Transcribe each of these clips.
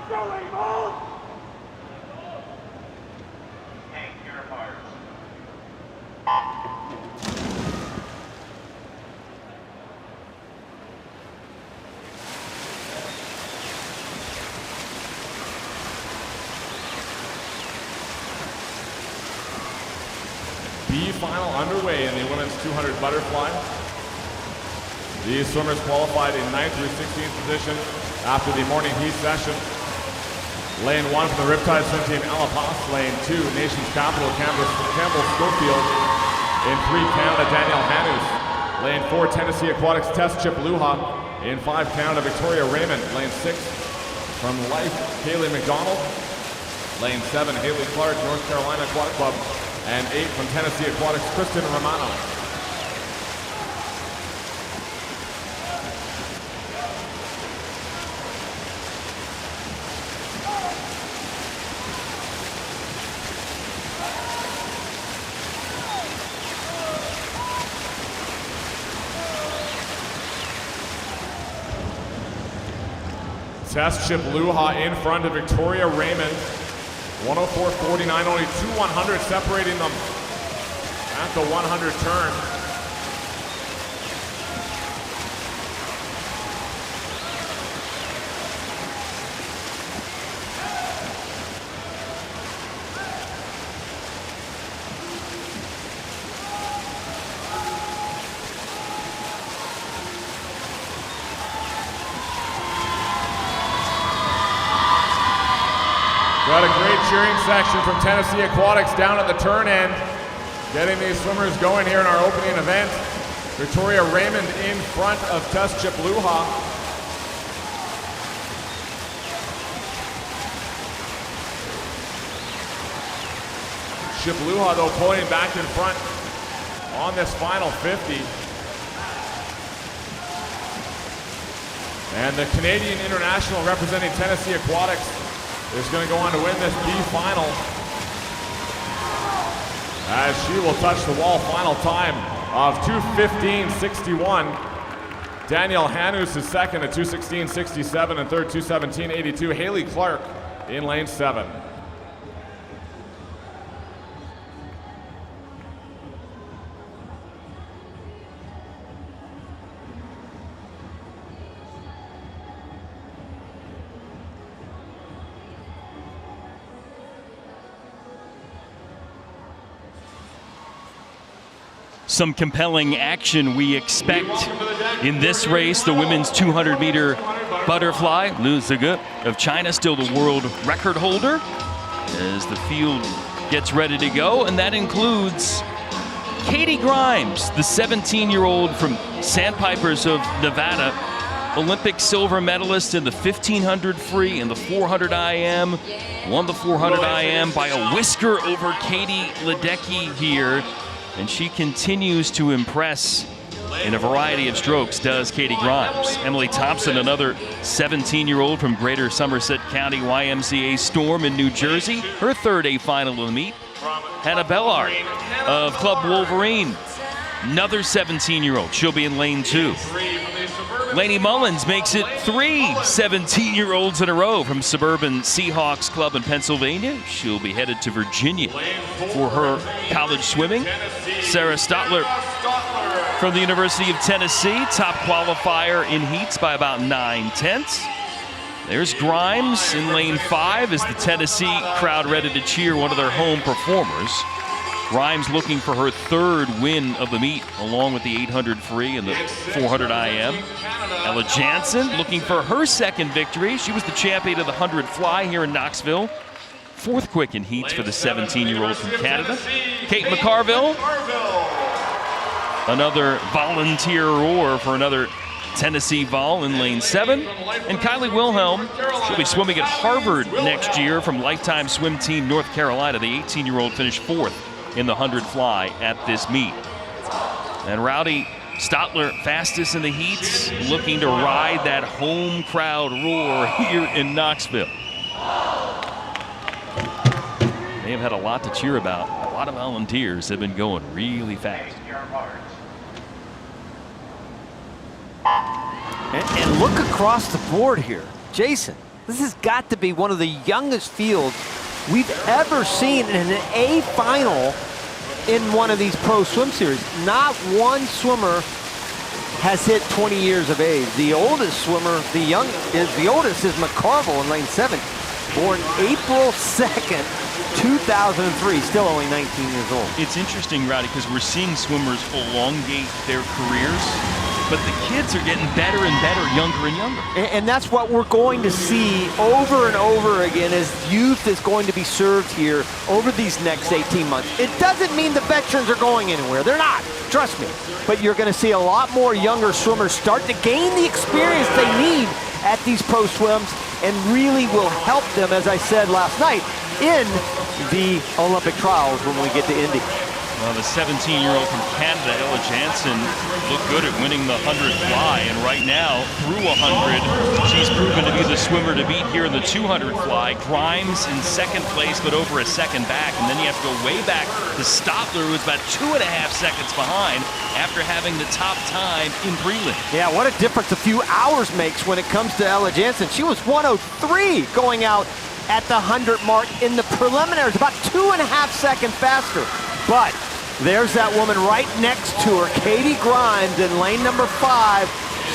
B final underway in the women's 200 butterfly. These swimmers qualified in 9th through 16th position after the morning heat session. Lane 1 for the Riptide swim team, Ella Poss. Lane 2, Nation's Capital, Campbell Schofield. In 3, Canada, Danielle Hanus. Lane 4, Tennessee Aquatics, Tess Chip Luha. In 5, Canada, Victoria Raymond. Lane 6, from Life, Kaylee McDonald. Lane 7, Haley Clark, North Carolina Aquatic Club. And 8 from Tennessee Aquatics, Kristen Romano. Tess Chip Luha in front of Victoria Raymond. 104.49, only 2 100 separating them at the 100 turn. Got a great cheering section from Tennessee Aquatics down at the turn end, getting these swimmers going here in our opening event. Victoria Raymond in front of Tess Chip Luha. Chip Luha, though, pulling back in front on this final 50. And the Canadian international representing Tennessee Aquatics is going to go on to win this B final, as she will touch the wall. Final time of 2:15.61. Danielle Hanus is second at 2:16.67, and third 2:17.82. Haley Clark in lane 7. Some compelling action we expect in this race. The women's 200-meter butterfly. Liu Zige of China, still the world record holder, as the field gets ready to go. And that includes Katie Grimes, the 17-year-old from Sandpipers of Nevada, Olympic silver medalist in the 1500 free and the 400 IM. Won the 400 IM by a whisker over Katie Ledecky here. And she continues to impress in a variety of strokes, does Katie Grimes. Emily Thompson, another 17-year-old from Greater Somerset County YMCA Storm in New Jersey, her third A final of the meet. Hannah Bellard of Club Wolverine, another 17-year-old. She'll be in lane 2. Lainey Mullins makes it 3 17-year-olds in a row from Suburban Seahawks Club in Pennsylvania. She'll be headed to Virginia for her college swimming. Sarah Stotler from the University of Tennessee, top qualifier in heats by about 9/10. There's Grimes in lane 5 as the Tennessee crowd ready to cheer one of their home performers. Grimes looking for her third win of the meet, along with the 800 free and the 400 IM. Ella Jansen looking for her second victory. She was the champion of the 100 fly here in Knoxville. Fourth quick in heats for the 17-year-old from Canada. Kate McCarville, another volunteer roar for another Tennessee Vol in lane 7. And Kylie Wilhelm, she'll be swimming at Harvard next year from Lifetime Swim Team North Carolina. The 18-year-old finished 4th in the 100 fly at this meet. And Rowdy Stotler, fastest in the heats, looking to ride that home crowd roar here in Knoxville. They have had a lot to cheer about. A lot of volunteers have been going really fast. And look across the board here. Jason, This has got to be one of the youngest fields we've ever seen in an A final in one of these pro swim series. Not one swimmer has hit 20 years of age. The oldest swimmer, the oldest is McCarville in lane 7, born April 2nd, 2003, still only 19 years old. It's interesting, Rowdy, because we're seeing swimmers elongate their careers, but the kids are getting better and better, younger and younger. And that's what we're going to see over and over again as youth is going to be served here over these next 18 months. It doesn't mean the veterans are going anywhere. They're not, trust me. But you're going to see a lot more younger swimmers start to gain the experience they need at these pro swims and really will help them, as I said last night, in the Olympic trials when we get to Indy. Well, the 17-year-old from Canada, Ella Jansen, looked good at winning the 100 fly, and right now, through 100, she's proven to be the swimmer to beat here in the 200 fly. Grimes in second place, but over a second back, and then you have to go way back to Stopler, who was about 2.5 seconds behind after having the top time in prelim. Yeah, what a difference a few hours makes when it comes to Ella Jansen. She was 1:03 going out at the 100 mark in the preliminaries, about 2.5 seconds faster. But there's that woman right next to her, Katie Grimes, in lane number 5.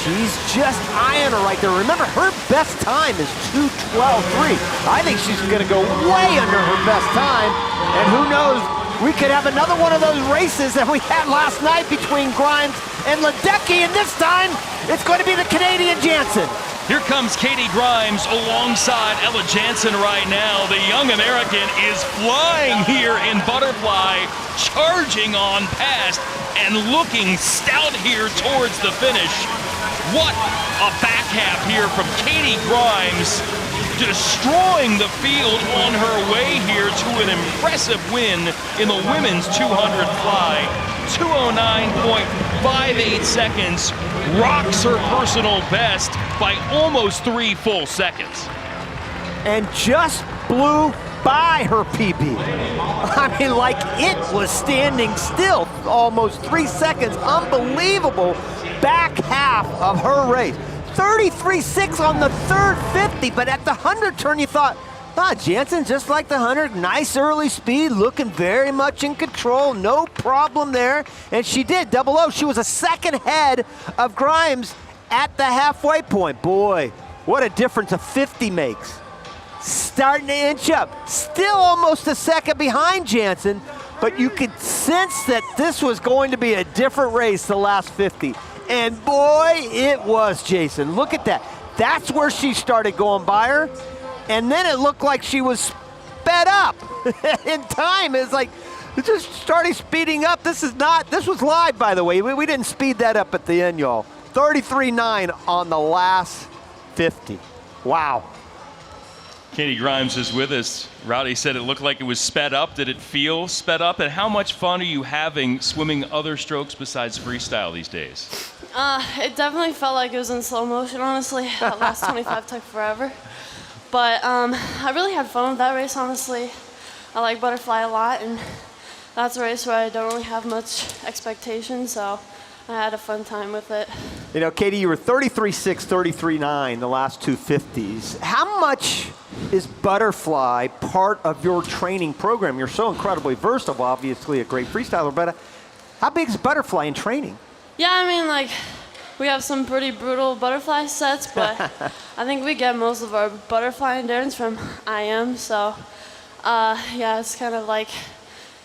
She's just eyeing her right there. Remember, her best time is 2:12.3. I think she's going to go way under her best time. And who knows, we could have another one of those races that we had last night between Grimes and Ledecky, and this time it's going to be the Canadian Jansen. Here comes Katie Grimes alongside Ella Jansen right now. The young American is flying here in butterfly, charging on past and looking stout here towards the finish. What a back half here from Katie Grimes, destroying the field on her way here to an impressive win in the women's 200 fly. 2:09.58 seconds, rocks her personal best by almost 3 full seconds. And just blew by her PB. I mean, like it was standing still almost 3 seconds. Unbelievable back half of her race. 33.6 on the third 50, but at the 100 turn you thought, Jansen, just like the 100, nice early speed, looking very much in control, no problem there. And she did, 00. She was a second ahead of Grimes at the halfway point. Boy, what a difference a 50 makes. Starting to inch up, still almost a second behind Jansen, but you could sense that this was going to be a different race the last 50. And boy, it was, Jason. Look at that. That's where she started going by her. And then it looked like she was sped up in time. It's like, it just started speeding up. This was live, by the way. We didn't speed that up at the end, y'all. 33.9 on the last 50. Wow. Katie Grimes is with us. Rowdy said it looked like it was sped up. Did it feel sped up? And how much fun are you having swimming other strokes besides freestyle these days? It definitely felt like it was in slow motion, honestly. That last 25 took forever. But I really had fun with that race, honestly. I like butterfly a lot, and that's a race where I don't really have much expectation, so I had a fun time with it. You know, Katie, you were 33.6, 33.9 the last 250s. How much is butterfly part of your training program? You're so incredibly versatile, obviously a great freestyler, but how big is butterfly in training? Yeah, I mean, like, we have some pretty brutal butterfly sets, but I think we get most of our butterfly endurance from IM, so yeah, it's kind of like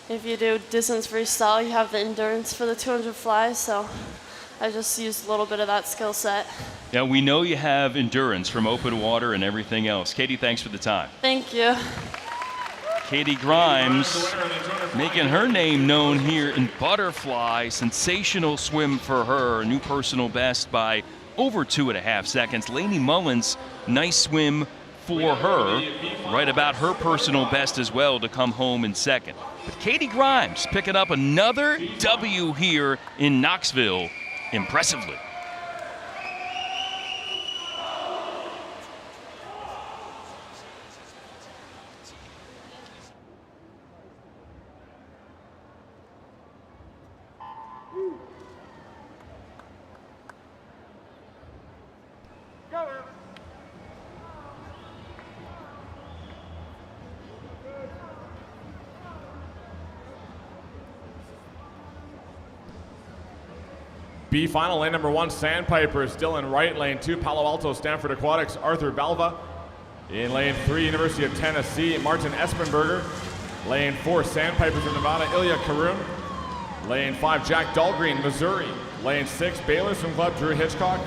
if you do distance freestyle, you have the endurance for the 200 flies, so I just used a little bit of that skill set. Yeah, we know you have endurance from open water and everything else. Katie, thanks for the time. Thank you. Katie Grimes making her name known here in butterfly. Sensational swim for her. A new personal best by over 2.5 seconds. Lainey Mullins, nice swim for her. Right about her personal best as well to come home in second. But Katie Grimes picking up another W here in Knoxville impressively. B final, lane number 1, Sandpiper still in right. Lane 2, Palo Alto Stanford Aquatics, Arthur Belva. In lane 3, University of Tennessee, Martin Espenberger. Lane 4, Sandpipers of Nevada, Ilya Karun. Lane 5, Jack Dahlgreen, Missouri. Lane 6, Baylor Swim Club, Drew Hitchcock.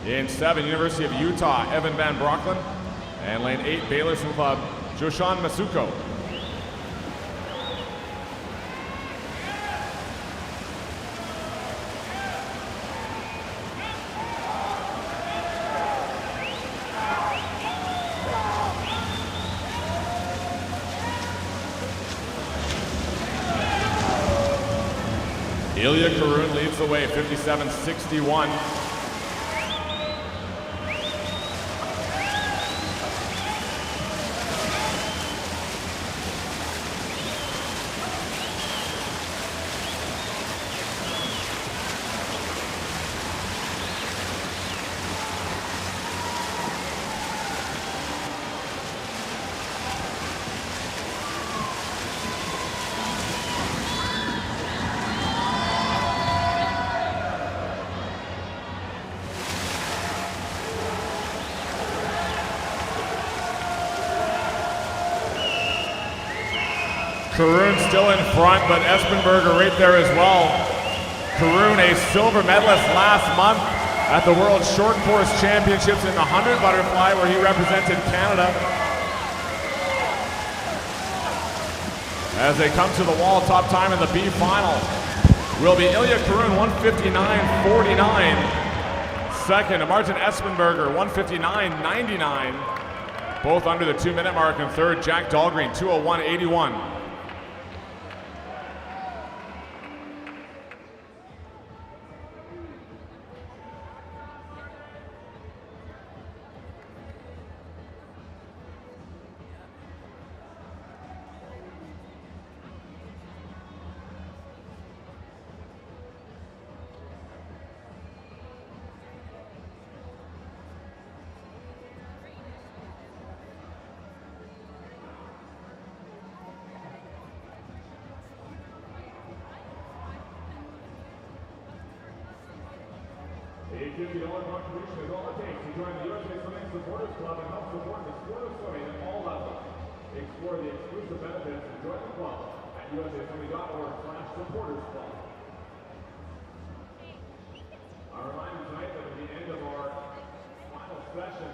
In 7, University of Utah, Evan Van Brocklen. And lane 8, Baylor Swim Club, Joshan Masuko. Ilya Karun leads the way, 57.61. Karun still in front, but Espenberger right there as well. Karun, a silver medalist last month at the World Short Course Championships in the 100 butterfly, where he represented Canada. As they come to the wall, top time in the B final will be Ilya Karun, 159.49. Second, Martin Espenberger, 159.99. Both under the 2-minute mark. And third, Jack Dahlgreen, 201.81. A $50 contribution is all it takes to join the USA Swimming Supporters Club and help support the sport of swimming at all levels. Explore the exclusive benefits and join the club at usaswimming.org/supportersclub. A reminder tonight that at the end of our final session,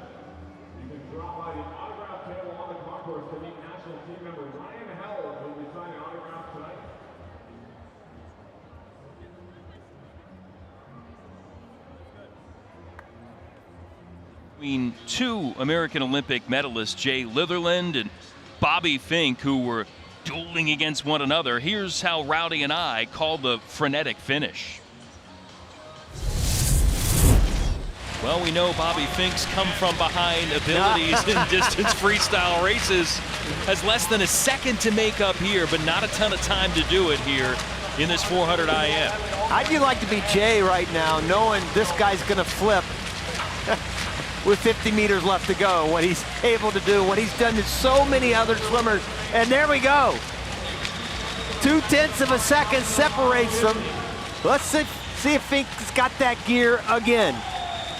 you can drop by the autograph table on the concourse to meet national team member Ryan Held, who will be signing autographs tonight. Between two American Olympic medalists, Jay Litherland and Bobby Fink, who were dueling against one another. Here's how Rowdy and I called the frenetic finish. Well, we know Bobby Fink's come from behind abilities in distance freestyle races. Has less than a second to make up here, but not a ton of time to do it here in this 400 IM. How'd you like to be Jay right now, knowing this guy's gonna flip with 50 meters left to go, what he's able to do, what he's done to so many other swimmers. And there we go. 0.2 of a second separates them. Let's see if Fink's got that gear again.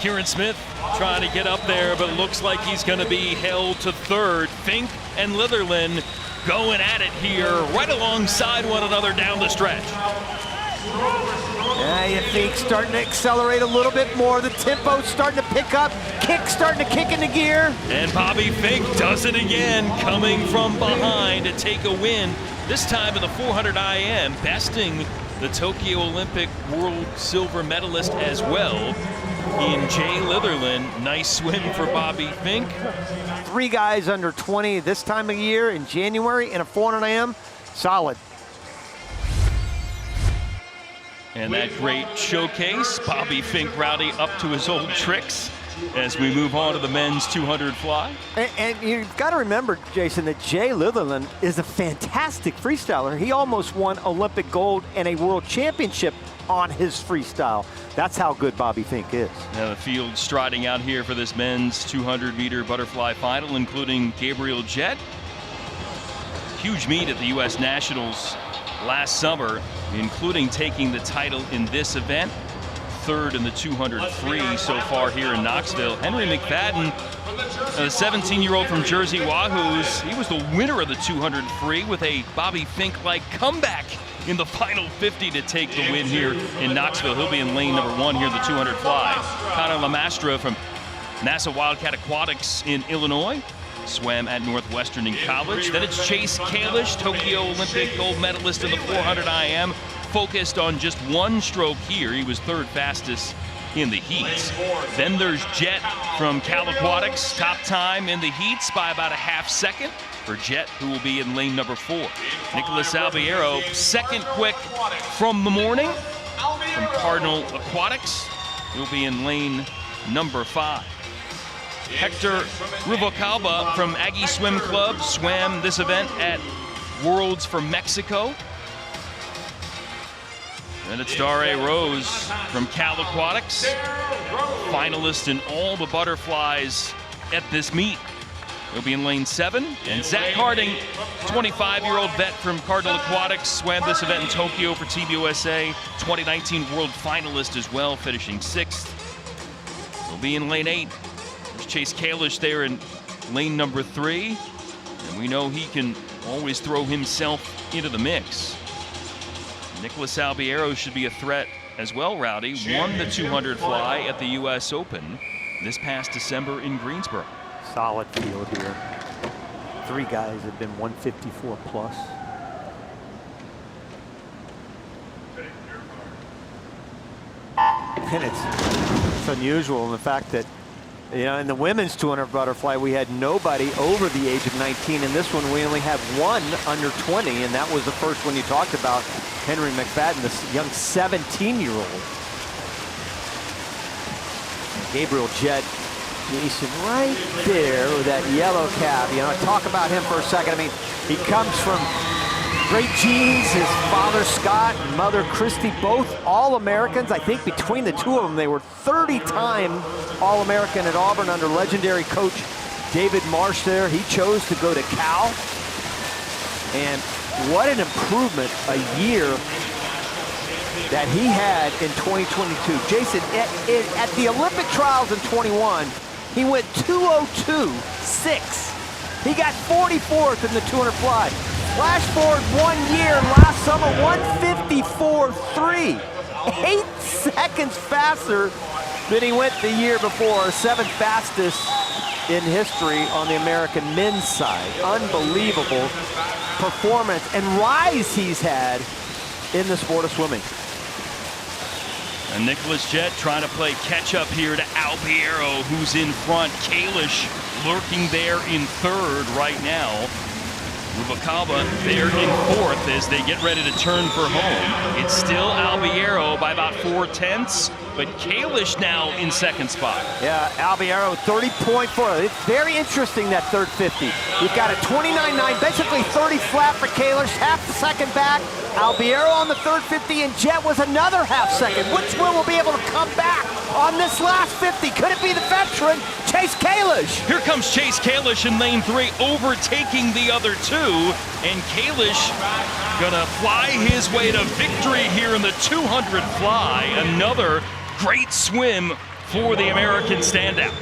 Kieran Smith trying to get up there, but looks like he's going to be held to third. Fink and Litherland going at it here right alongside one another down the stretch. Yeah, you think starting to accelerate a little bit more. The tempo's starting to pick up. Kick starting to kick into gear. And Bobby Fink does it again, coming from behind to take a win. This time in the 400 IM, besting the Tokyo Olympic world silver medalist as well in Jay Litherland. Nice swim for Bobby Fink. 3 guys under 20 this time of year in January in a 400 IM. Solid. And that great showcase, Bobby Fink Rowdy up to his old tricks as we move on to the men's 200 fly. And you've got to remember, Jason, that Jay Litherland is a fantastic freestyler. He almost won Olympic gold and a world championship on his freestyle. That's how good Bobby Fink is. Now the field striding out here for this men's 200-meter butterfly final, including Gabriel Jett. Huge meet at the U.S. Nationals last summer, including taking the title in this event. third in the 200 free so far here in Knoxville. Henry McFadden, a 17-year-old from Jersey Wahoos, he was the winner of the 200 free with a Bobby Fink-like comeback in the final 50 to take the win here in Knoxville. He'll be in lane number 1 here in the 200 fly. Connor Lamastra from NASA Wildcat Aquatics in Illinois swam at Northwestern in college. Then it's Chase Kalish, Tokyo Olympic gold medalist in the 400 IM, focused on just one stroke here. He was third fastest in the heats. Then there's Jet from Cal Aquatics, top time in the heats by about a half second for Jet, who will be in lane number 4. Nicholas Albiero, second quick from the morning from Cardinal Aquatics. He'll be in lane number 5. Hector Rubalcaba from Aggie Swim Club swam this event at Worlds for Mexico. And it's Dare Rose from Cal Aquatics, finalist in all the butterflies at this meet. He'll be in lane 7. And Zach Harding, 25-year-old vet from Cardinal Aquatics, swam this event in Tokyo for Team USA, 2019 world finalist as well, finishing 6th. He'll be in lane 8. There's Chase Kalish there in lane number 3. And we know he can always throw himself into the mix. Nicholas Albiero should be a threat as well, Rowdy. Won the 200 fly at the US Open this past December in Greensboro. Solid field here. 3 guys have been 154 plus. And it's unusual in the fact that, you know, in the women's 200 butterfly, we had nobody over the age of 19. In this one, we only have 1 under 20, and that was the first one you talked about, Henry McFadden, this young 17-year-old. Gabriel Jett, Jason, right there with that yellow cap. You know, talk about him for a second. I mean, he comes from great genes. His father, Scott, and mother, Christy, both All-Americans. I think between the two of them, they were 30-time All-American at Auburn under legendary coach David Marsh there. He chose to go to Cal. And what an improvement a year that he had in 2022. Jason, at the Olympic trials in 21, he went 2:02.6. He got 44th in the 200 fly. Flash forward 1 year, last summer, 154.3. 8 seconds faster than he went the year before, 7th fastest in history on the American men's side. Unbelievable performance and rise he's had in the sport of swimming. And Nicholas Jett trying to play catch up here to Albiero, who's in front. Kalish lurking there in 3rd right now. Rubalcaba there in 4th as they get ready to turn for home. It's still Albiero by about 4/10, but Kalish now in 2nd spot. Yeah, Albiero 30.4. It's very interesting, that third 50. You've got a 29.9, basically 30 flat for Kalish, half the second back. Albiero on the third 50, and Jett was another half second. Which one will be able to come back on this last 50? Could it be the veteran, Chase Kalish? Here comes Chase Kalish in lane 3, overtaking the other 2. And Kalish gonna fly his way to victory here in the 200 fly. Another great swim for the American standout.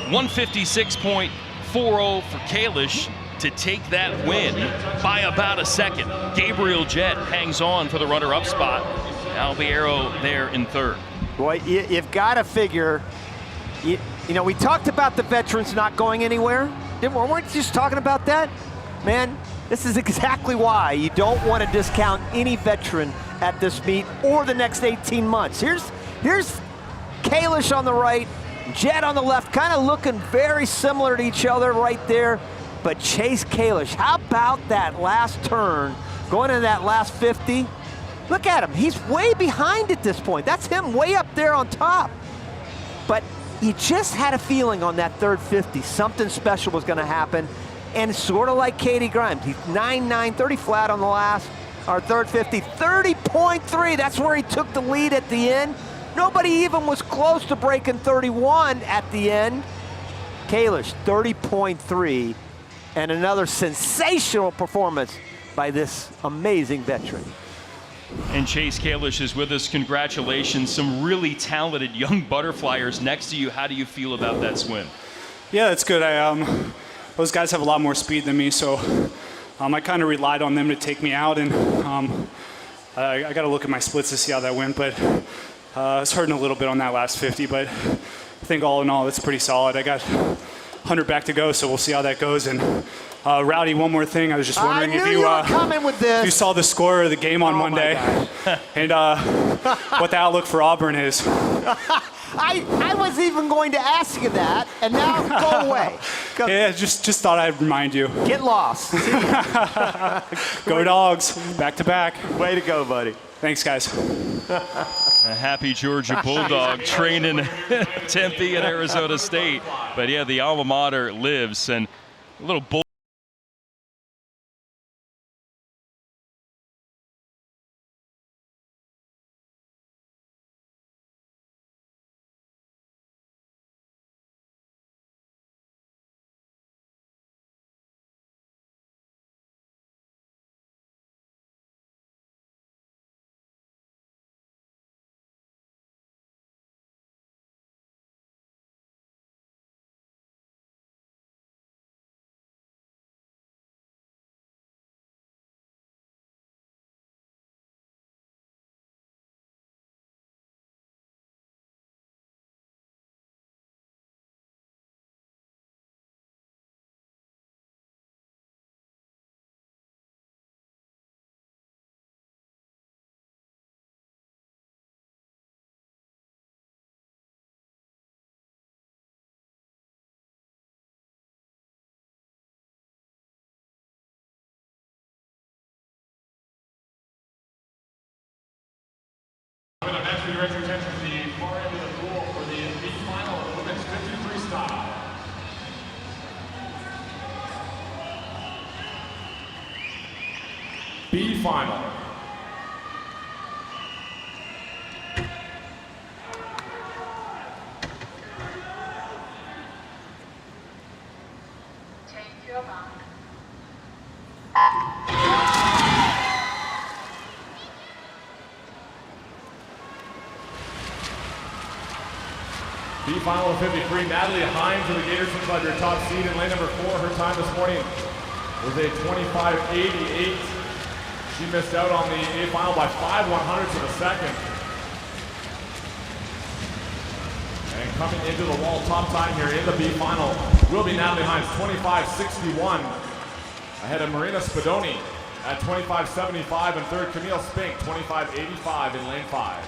156.40 for Kalish to take that win by about a second. Gabriel Jett hangs on for the runner-up spot. Albiero there in 3rd. Boy, you've got to figure, you know, we talked about the veterans not going anywhere. Weren't we just talking about that? Man, this is exactly why you don't want to discount any veteran at this meet or the next 18 months. Here's Kalish on the right, Jett on the left, kind of looking very similar to each other right there. But Chase Kalish, how about that last turn, going into that last 50? Look at him, he's way behind at this point. That's him way up there on top. But you just had a feeling on that third 50, something special was gonna happen. And sort of like Katie Grimes, he's 9.9, 30 flat on the last, our third 50, 30.3, that's where he took the lead at the end. Nobody even was close to breaking 31 at the end. Kalish, 30.3. And another sensational performance by this amazing veteran. And Chase Kalish is with us. Congratulations. Some really talented young butterflyers next to you. How do you feel about that swim? Yeah, it's good. Those guys have a lot more speed than me, so I kind of relied on them to take me out, and I got to look at my splits to see how that went, but I was hurting a little bit on that last 50, but I think all in all, it's pretty solid. I got 100 back to go, so we'll see how that goes. And Rowdy, one more thing. I was just wondering if you saw the score of the game on Monday and what the outlook for Auburn is. I was even going to ask you that, and now go away. Yeah, just thought I'd remind you. Get lost. Go Dogs, back to back. Way to go, buddy. Thanks, guys. A happy Georgia Bulldog training Tempe and Arizona State. But yeah, the alma mater lives, and a little bull. Next, we direct your attention to the far end of the pool for the B final of women's 50 freestyle. B final. Take your mark. B final of 53, Natalie Hines of the Gators looks like your top seed in lane number 4. Her time this morning was a 25.88. She missed out on the A final by 5/100ths of a second. And coming into the wall, top time here in the B final will be Natalie Hines, 25.61. Ahead of Marina Spadoni at 25.75, and third Camille Spink, 25.85 in lane 5.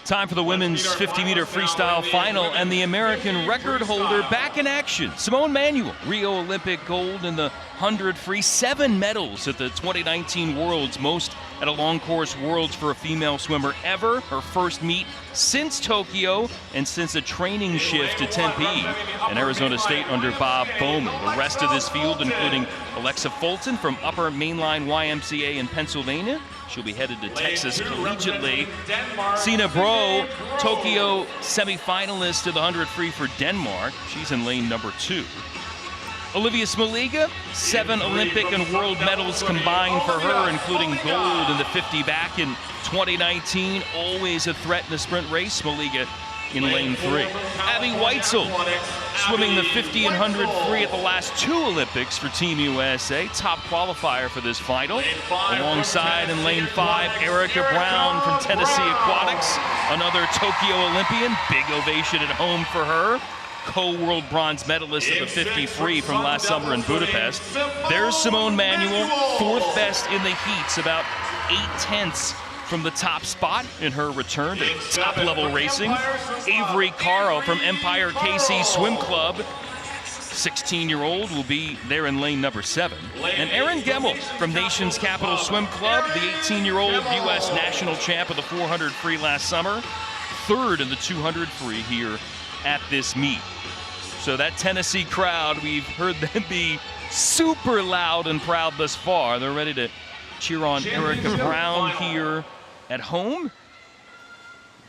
Time for the women's 50-meter freestyle final, and the American record holder back in action. Simone Manuel, Rio Olympic gold in the 100 free, 7 medals at the 2019 Worlds, most at a long course Worlds for a female swimmer ever. Her first meet since Tokyo and since a training shift to Tempe and Arizona State under Bob Bowman. The rest of this field, including Alexa Fulton from Upper Mainline YMCA in Pennsylvania. She'll be headed to Texas collegiately. Sina Bro, Tokyo semifinalist of the 100 free for Denmark. She's in lane number 2. Olivia Smoliga, 7 Olympic and world medals combined for her, including gold in the 50 back in 2019. Always a threat in the sprint race. Smoliga in lane 3. Abby Weitzel swimming the 50 and 100 free at the last 2 Olympics for Team USA. Top qualifier for this final. Alongside in lane 5, Erica Brown from Tennessee Aquatics, another Tokyo Olympian. Big ovation at home for her. Co-world bronze medalist at the 50 free from last summer in Budapest. There's Simone Manuel, 4th best in the heats, about 0.8 from the top spot in her return to top-level racing. Avery Carl from Empire KC Swim Club, 16-year-old, will be there in lane number 7. And Erin Gemmel from Nation's Capital Swim Club, the 18-year-old U.S. national champ of the 400 free last summer, 3rd in the 200 free here at this meet. So that Tennessee crowd, we've heard them be super loud and proud thus far. They're ready to cheer on Erica Brown here at home.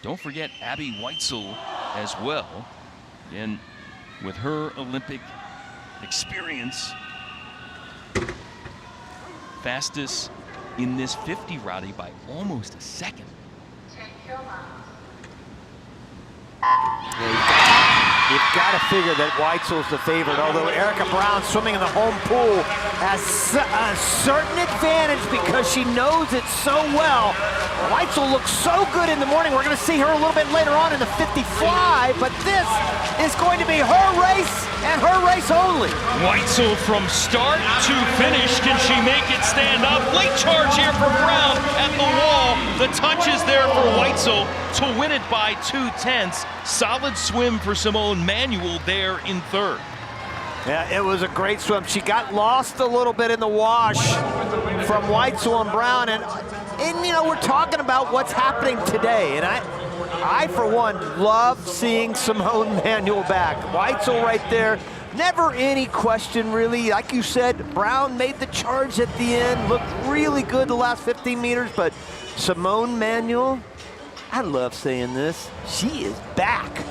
Don't forget Abby Weitzel as well. And with her Olympic experience, fastest in this 50, Rowdy, by almost a second. You've got to figure that Weitzel's the favorite, although Erica Brown swimming in the home pool has a certain advantage because she knows it so well. Weitzel looks so good in the morning. We're going to see her a little bit later on in the 50 fly, but this is going to be her race and her race only. Weitzel from start to finish. Can she make it stand up? Late charge here for Brown at the wall. The touch is there for Weitzel to win it by 2/10. Solid swim for Simone Manuel there in 3rd. Yeah, it was a great swim. She got lost a little bit in the wash from Weitzel and Brown, and you know, we're talking about what's happening today, and I for one love seeing Simone Manuel back. Weitzel right there, never any question really. Like you said, Brown made the charge at the end, looked really good the last 15 meters, but Simone Manuel, I love saying this, she is back.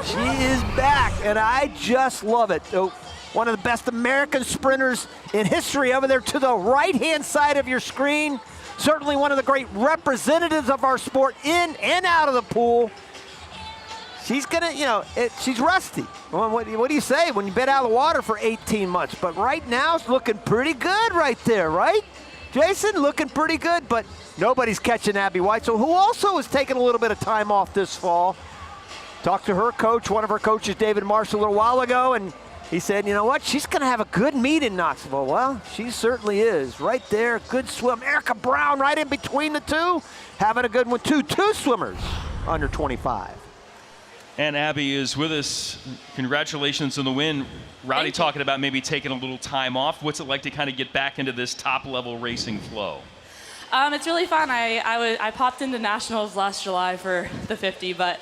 She is back, and I just love it. So, one of the best American sprinters in history over there to the right-hand side of your screen. Certainly one of the great representatives of our sport in and out of the pool. She's gonna, you know, she's rusty. Well, what do you say when you've been out of the water for 18 months? But right now, it's looking pretty good right there, right? Jason, looking pretty good, but nobody's catching Abby Weitzel, who also has taken a little bit of time off this fall. Talked to her coach, one of her coaches, David Marsh, a little while ago, and he said, you know what, she's going to have a good meet in Knoxville. Well, she certainly is. Right there, good swim. Erica Brown right in between the two, having a good one too. 2 swimmers under 25. And Abby is with us. Congratulations on the win. Rowdy talking about maybe taking a little time off. What's it like to kind of get back into this top-level racing flow? It's really fun. I popped into nationals last July for the 50, but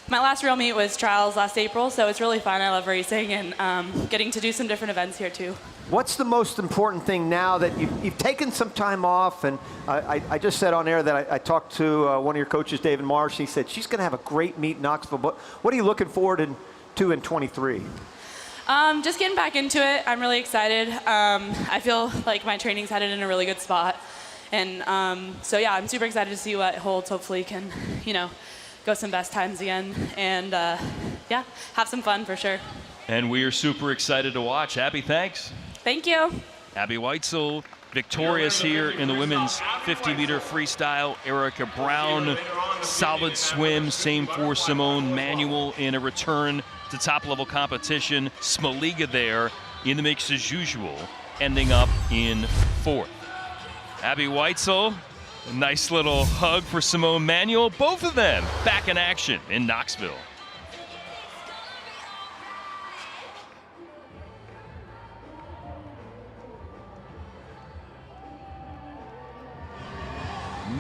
my last real meet was trials last April, so it's really fun. I love racing and getting to do some different events here too. What's the most important thing now that you've taken some time off? And I just said on air that I talked to one of your coaches, David Marsh. He said she's going to have a great meet in Knoxville. But what are you looking forward to in 23? Just getting back into it. I'm really excited. I feel like my training's headed in a really good spot. And so, yeah, I'm super excited to see what holds. Hopefully can, you know, go some best times again. And, yeah, have some fun for sure. And we are super excited to watch. Abby, thanks. Thank you. Abby Weitzel, victorious here in the women's 50-meter freestyle. Erica Brown, solid swim. Same for Simone Manuel in a return to top-level competition. Smoliga there in the mix as usual, ending up in 4th. Abby Weitzel, a nice little hug for Simone Manuel. Both of them back in action in Knoxville.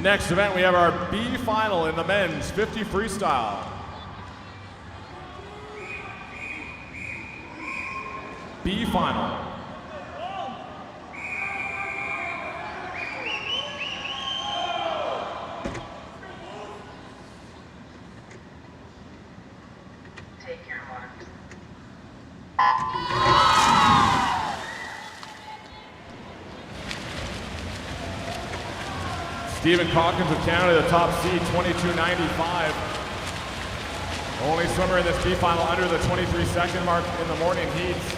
Next event, we have our B final in the men's 50 freestyle. B final. Take your mark. Stephen Calkins of Canada, the top seed, 22.95. Only swimmer in this B final under the 23-second mark in the morning heats.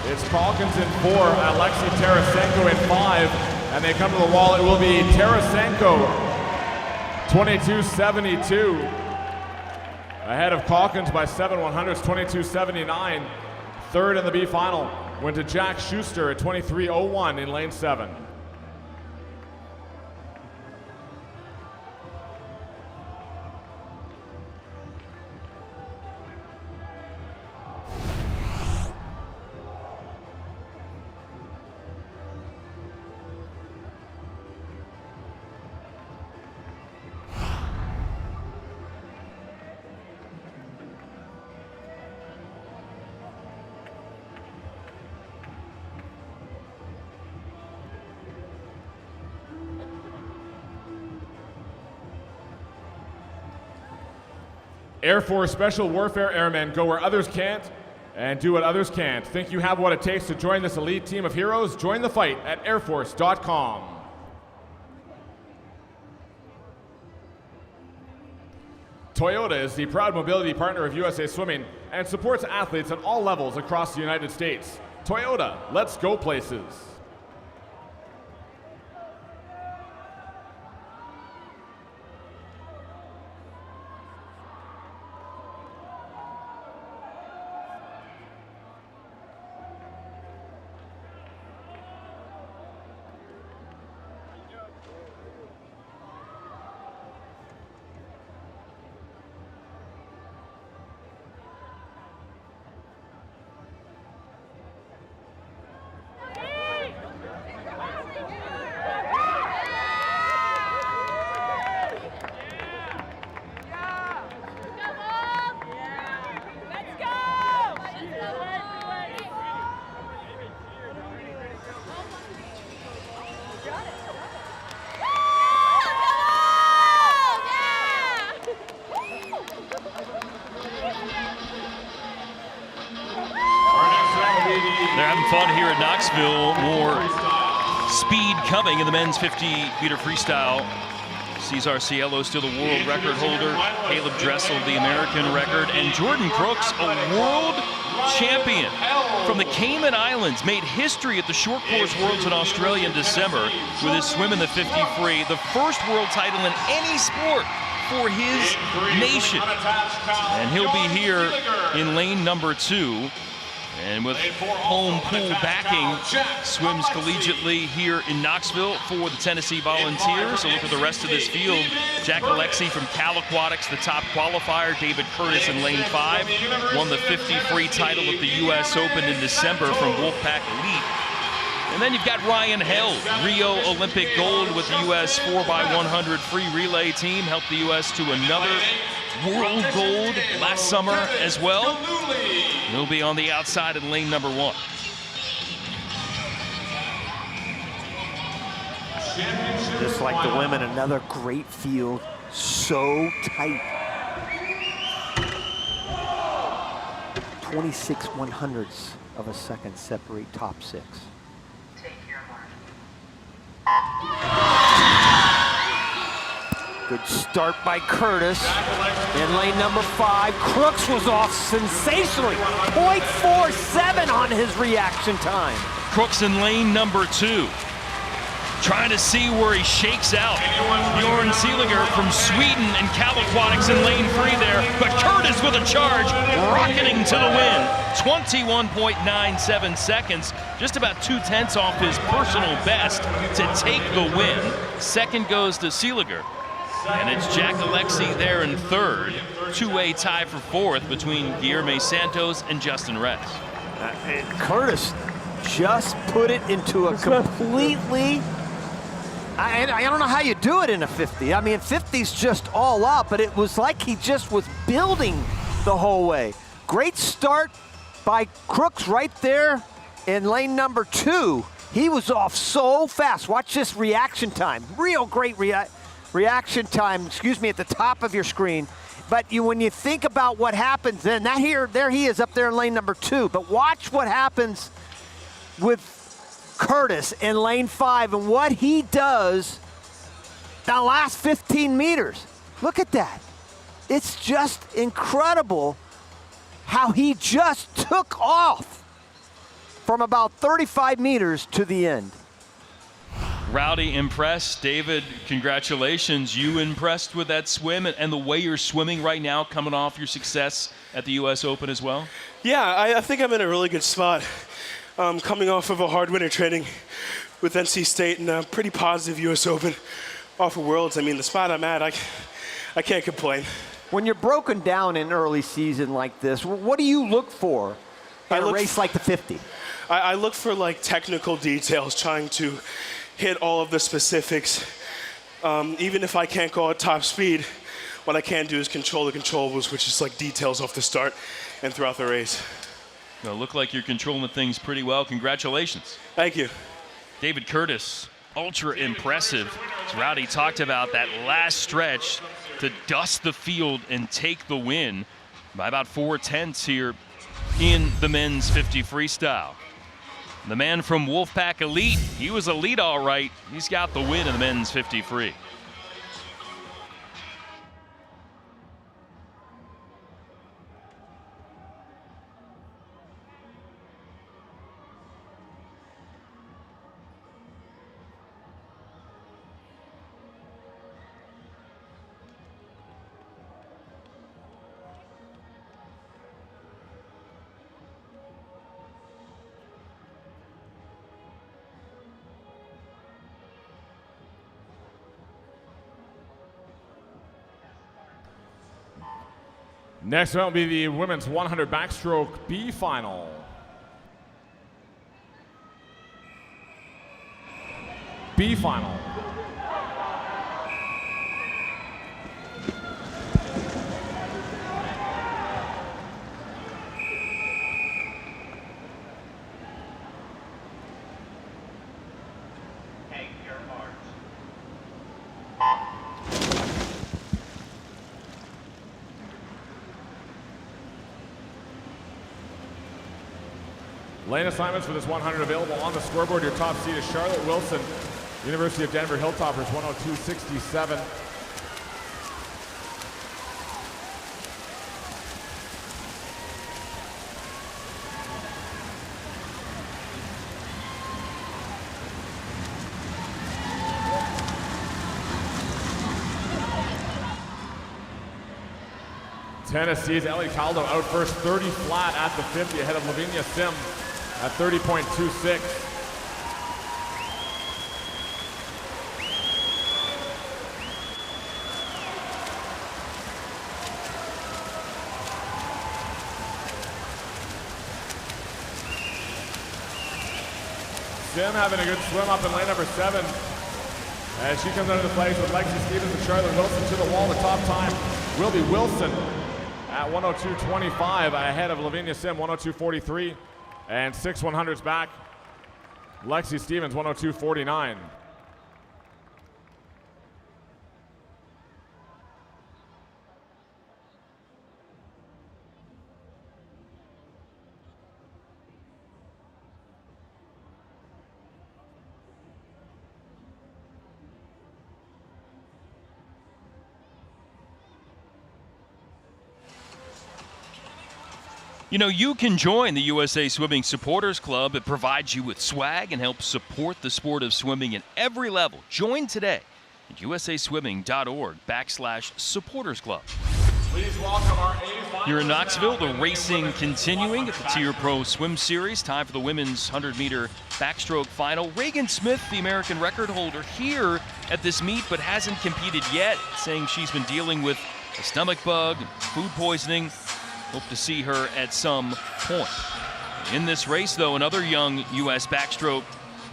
It's Calkins in 4, Alexei Tarasenko in 5, and they come to the wall. It will be Tarasenko, 22.72. Ahead of Calkins by 7/100ths, 22.79. 3rd in the B final went to Jack Schuster at 23.01 in lane 7. Air Force Special Warfare Airmen, go where others can't and do what others can't. Think you have what it takes to join this elite team of heroes? Join the fight at airforce.com. Toyota is the proud mobility partner of USA Swimming and supports athletes at all levels across the United States. Toyota, let's go places. They're having fun here at Knoxville. More speed coming in the men's 50-meter freestyle. Cesar Cielo still the world record holder. Caleb Dressel the American record. And Jordan Crooks, a world champion from the Cayman Islands, made history at the Short Course Worlds in Australia in December with his swim in the 50 free. The first world title in any sport for his nation. And he'll be here in lane number 2. And with home pool backing, swims collegiately here in Knoxville for the Tennessee Volunteers. So look at the rest of this field. Jack Alexi from Cal Aquatics, the top qualifier. David Curtis in lane 5. Won the 50 free title at the U.S. Open in December from Wolfpack Elite. And then you've got Ryan Held, Rio Olympic gold with the U.S. 4x100 free relay team. Helped the U.S. to another world gold last summer as well. He'll be on the outside in lane number 1. Just like the women, another great field, so tight. 26 100ths of a second separate top 6. Take your mark. Good start by Curtis. In lane number 5, Crooks was off sensationally. 0.47 on his reaction time. Crooks in lane number 2. Trying to see where he shakes out. Bjorn Seeliger from Sweden and Cal Aquatics in lane 3 there. But Curtis with a charge, rocketing to the win. 21.97 seconds, just about 2/10 off his personal best to take the win. Second goes to Seeliger. And it's Jack Alexi there in 3rd. Two-way tie for 4th between Guilherme Santos and Justin Rez. Curtis just put it into a completely... I don't know how you do it in a 50. I mean, 50's just all up, but it was like he just was building the whole way. Great start by Crooks right there in lane number 2. He was off so fast. Watch this reaction time. Real great reaction time, at the top of your screen. But when you think about what happens then, there he is up there in lane number 2. But watch what happens with Curtis in lane 5 and what he does the last 15 meters. Look at that. It's just incredible how he just took off from about 35 meters to the end. Rowdy impressed. David, congratulations. You impressed with that swim and the way you're swimming right now, coming off your success at the U.S. Open as well? Yeah, I think I'm in a really good spot. Coming off of a hard winter training with NC State and a pretty positive U.S. Open off of Worlds. I mean, the spot I'm at, I can't complain. When you're broken down in early season like this, what do you look for in a race like the 50? I look for like technical details, trying to hit all of the specifics. Even if I can't go at top speed, what I can do is control the controllables, which is like details off the start and throughout the race. Well, look like you're controlling things pretty well. Congratulations. Thank you. David Curtis ultra impressive. As Rowdy talked about, that last stretch to dust the field and take the win by about 4/10 here in the men's 50 freestyle. The man from Wolfpack Elite, he was elite all right. He's got the win in the men's 50 free. Next round will be the women's 100 backstroke B final. B final. Lane assignments for this 100 available on the scoreboard. Your top seed is Charlotte Wilson, University of Denver Hilltoppers, 102.67. Tennessee's Ellie Caldo out first, 30 flat at the 50, ahead of Lavinia Sim at 30.26. Sim having a good swim up in lane number 7. As she comes under the flags with Lexi Stevens and Charlotte Wilson to the wall. The top time will be Wilson at 102.25, ahead of Lavinia Sim, 102.43. And 6 100s back, Lexi Stevens, 102.49. You know, you can join the USA Swimming Supporters Club. It provides you with swag and helps support the sport of swimming at every level. Join today at usaswimming.org/supporters club. Please welcome our 85th. Here in Knoxville, the racing continuing at the TYR Pro Swim Series. Time for the women's 100-meter backstroke final. Reagan Smith, the American record holder, here at this meet, but hasn't competed yet, saying she's been dealing with a stomach bug, food poisoning. Hope to see her at some point. In this race, though, another young U.S. backstroke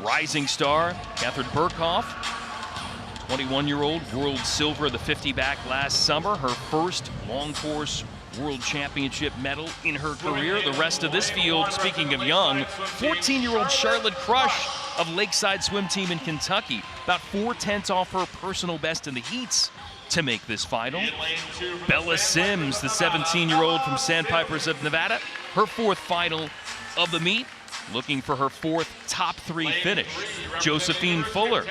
rising star, Catherine Burkhoff, 21-year-old, world silver of the 50 back last summer, her first long course world championship medal in her career. The rest of this field, speaking of young, 14-year-old Charlotte Crush of Lakeside Swim Team in Kentucky, about 4/10 off her personal best in the heats to make this final. Bella Sims, the 17-year-old from Sandpipers of Nevada, her 4th final of the meet, looking for her 4th top 3 finish. Josephine Fuller,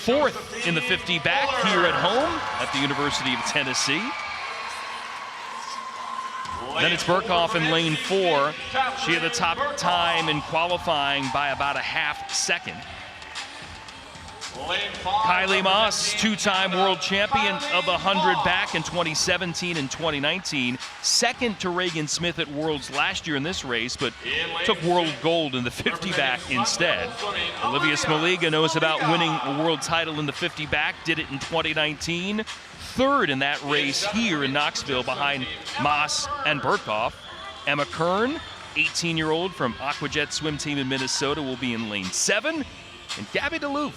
4th in the 50 back here at home at the University of Tennessee. Then it's Burkhoff in lane 4. She had the top time in qualifying by about a half second. Kylie Moss, 2-time world champion of the 100 back in 2017 and 2019. Second to Reagan Smith at Worlds last year in this race, but took world gold in the 50 back instead. Olivia Smoliga knows about winning a world title in the 50 back, did it in 2019. 3rd in that race here in Knoxville behind Moss and Burkhoff. Emma Kern, 18-year-old from Aquajet Swim Team in Minnesota, will be in lane 7. And Gabby DeLoof,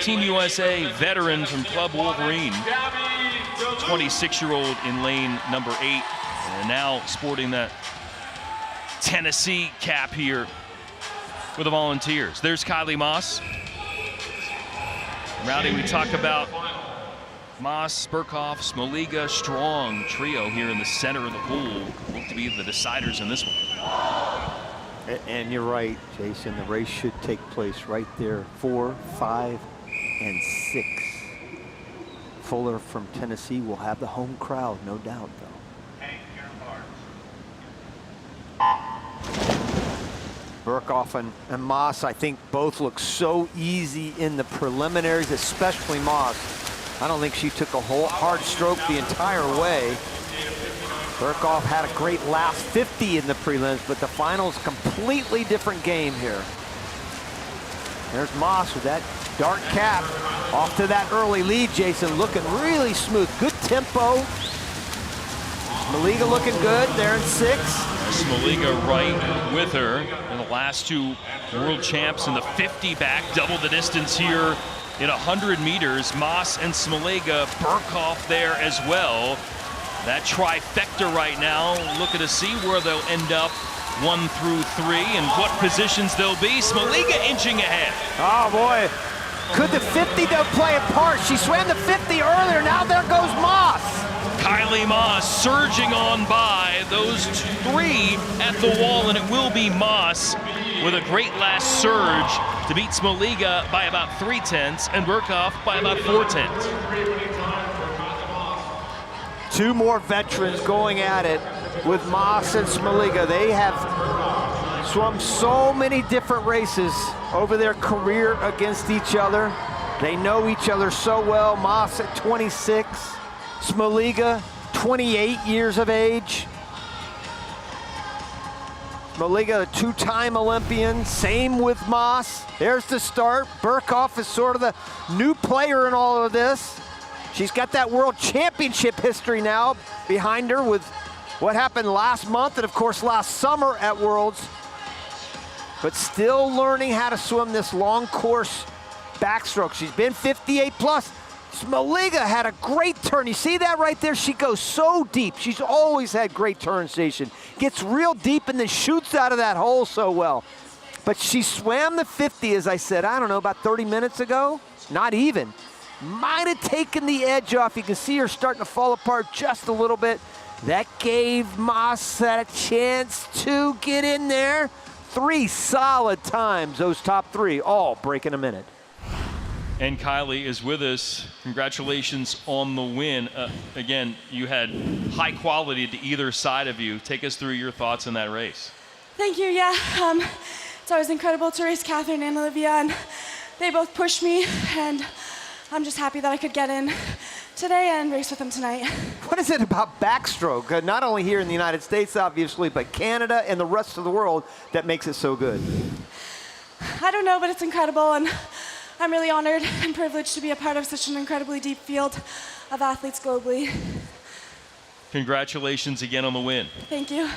Team USA veteran from Club Wolverine, 26-year-old in lane number 8, and now sporting that Tennessee cap here for the Volunteers. There's Kylie Moss, Rowdy, we talk about Moss, Burkhoff, Smoliga, strong trio here in the center of the pool. Look to be the deciders in this one. And you're right, Jason. The race should take place right there. 4, 5, and 6. Fuller from Tennessee will have the home crowd, no doubt, though. Burkhoff and Moss, I think both look so easy in the preliminaries, especially Moss. I don't think she took a hard stroke the entire way. Burkhoff had a great last 50 in the prelims, but the finals, completely different game here. There's Moss with that dark cap. Off to that early lead, Jason, looking really smooth. Good tempo. Smoliga looking good there in 6. Smoliga right with her in the last 2 world champs in the 50 back, double the distance here in 100 meters. Moss and Smoliga, Burkhoff there as well. That trifecta right now, looking to see where they'll end up 1 through 3 and what positions they'll be. Smoliga inching ahead. Oh boy, could the 50 though play a part? She swam the 50 earlier, now there goes Moss. Kylie Moss surging on by those 3 at the wall, and it will be Moss with a great last surge to beat Smoliga by about 3/10 and Burkhoff by about 4/10. 2 more veterans going at it with Moss and Smoliga. They have swum so many different races over their career against each other. They know each other so well. Moss at 26, Smoliga 28 years of age. Smoliga, a 2-time Olympian, same with Moss. There's the start. Burkhoff is sort of the new player in all of this. She's got that world championship history now behind her with what happened last month and of course last summer at Worlds. But still learning how to swim this long course backstroke. She's been 58 plus. Smoliga had a great turn. You see that right there? She goes so deep. She's always had great turn station. Gets real deep and then shoots out of that hole so well. But she swam the 50, as I said, I don't know, about 30 minutes ago? Not even. Might have taken the edge off. You can see her starting to fall apart just a little bit. That gave Moss a chance to get in there. 3 solid times, those top 3, all breaking a minute. And Kylie is with us. Congratulations on the win. Again, you had high quality to either side of you. Take us through your thoughts in that race. Thank you, yeah. It's always incredible to race Catherine and Olivia, and they both pushed me, and I'm just happy that I could get in today and race with them tonight. What is it about backstroke, not only here in the United States, obviously, but Canada and the rest of the world that makes it so good? I don't know, but it's incredible, and I'm really honored and privileged to be a part of such an incredibly deep field of athletes globally. Congratulations again on the win. Thank you.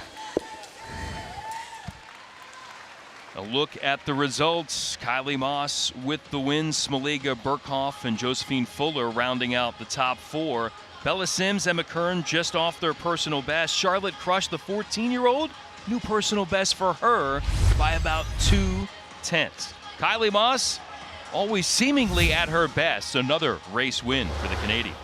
A look at the results. Kylie Moss with the win. Smoliga, Burkhoff, and Josephine Fuller rounding out the top 4. Bella Sims, Emma Kern just off their personal best. Charlotte crushed the 14-year-old. New personal best for her by about 2/10. Kylie Moss, always seemingly at her best. Another race win for the Canadian.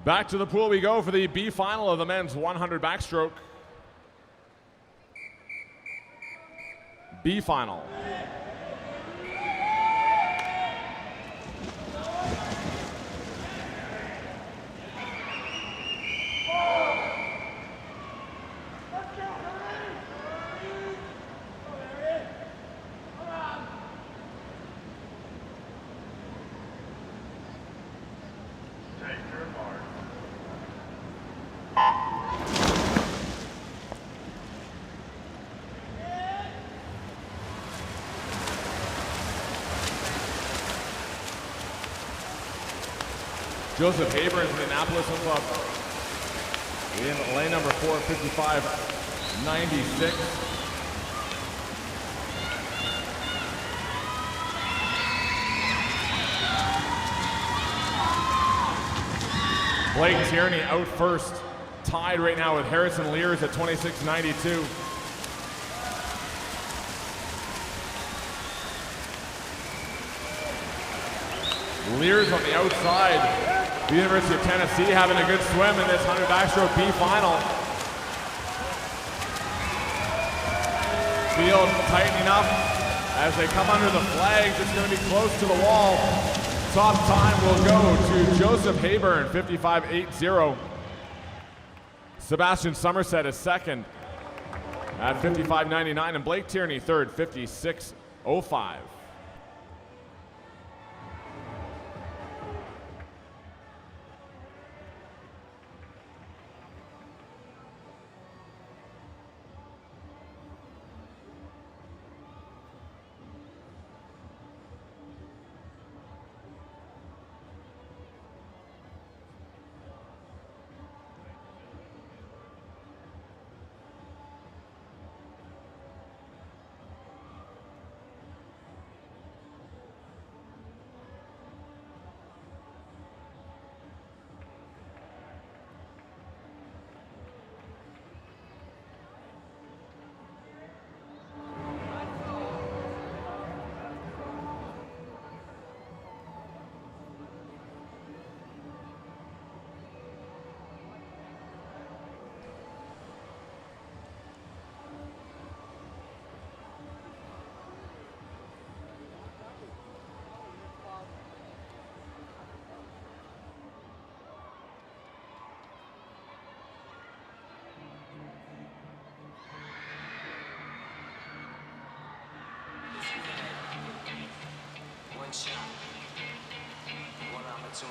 Back to the pool we go for the B final of the men's 100 backstroke. B final. Joseph Haber is Indianapolis Club in lane number 4, 55.96. Blake Tierney out first, tied right now with Harrison Lears at 26.92. Lears on the outside. The University of Tennessee having a good swim in this 100 backstroke B final. Field tightening up as they come under the flags. It's going to be close to the wall. Top time will go to Joseph Hayburn, 55.80. Sebastian Somerset is second at 55.99, and Blake Tierney third, 56.05.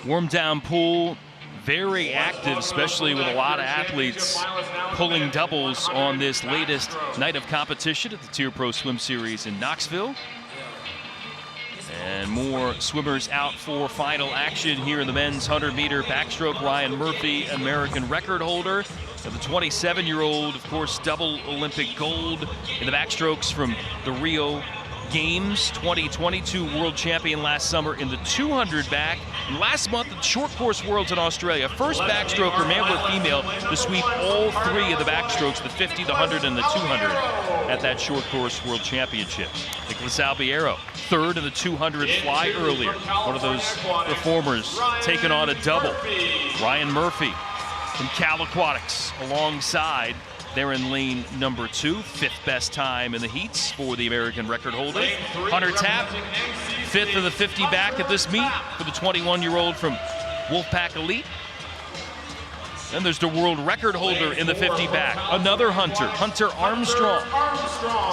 Warm down pool, very active, especially with a lot of athletes pulling doubles on this latest night of competition at the TYR Pro Swim Series in Knoxville. And more swimmers out for final action here in the men's 100-meter backstroke. Ryan Murphy, American record holder, of the 27-year-old, of course, double Olympic gold in the backstrokes from the Rio Games, 2022 world champion last summer in the 200 back. And last month at the short course worlds in Australia, first backstroker, male or female, to sweep all three of the backstrokes, the 50, the 100, and the 200 at that short course world championships. Nicholas Albiero, third in the 200 fly earlier. One of those performers taking on a double. Ryan Murphy from Cal Aquatics alongside. They're in lane number 2, fifth best time in the heats for the American record holder. Hunter Tapp, fifth of the 50 back at this meet for the 21-year-old from Wolfpack Elite. Then there's the world record holder in the 50 back, another Hunter, Hunter Armstrong.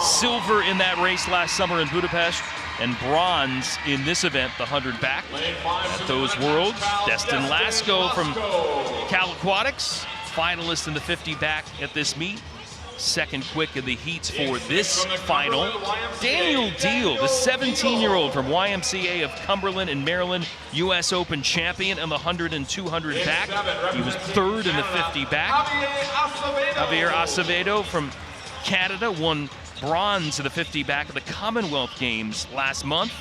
Silver in that race last summer in Budapest, and bronze in this event, the 100 back at those worlds. Destin Lasco from Cal Aquatics, finalist in the 50 back at this meet. Second quick in the heats for this final. Daniel Deal, the 17-year-old from YMCA of Cumberland in Maryland, U.S. Open champion in the 100 and 200 back. He was third in the 50 back. Javier Acevedo from Canada won bronze in the 50 back at the Commonwealth Games last month.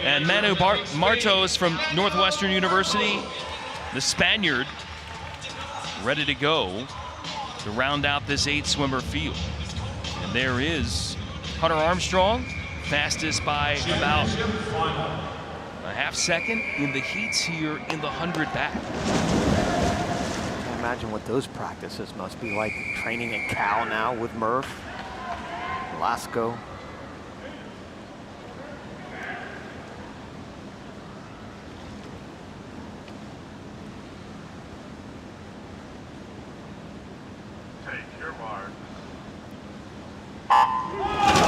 And Manu Martos from Northwestern University, the Spaniard, ready to go to round out this 8-swimmer field. And there is Hunter Armstrong, fastest by about a half second in the heats here in the 100 back. I can't imagine what those practices must be like, training in Cal now with Murph, Lasco.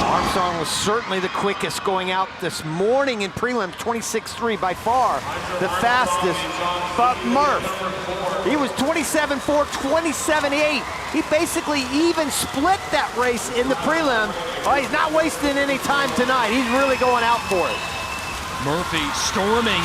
Armstrong was certainly the quickest going out this morning in prelims, 26.3 by far the fastest. But Murph, he was 27.4, 27.8. He basically even split that race in the prelim. Oh, he's not wasting any time tonight. He's really going out for it. Murphy storming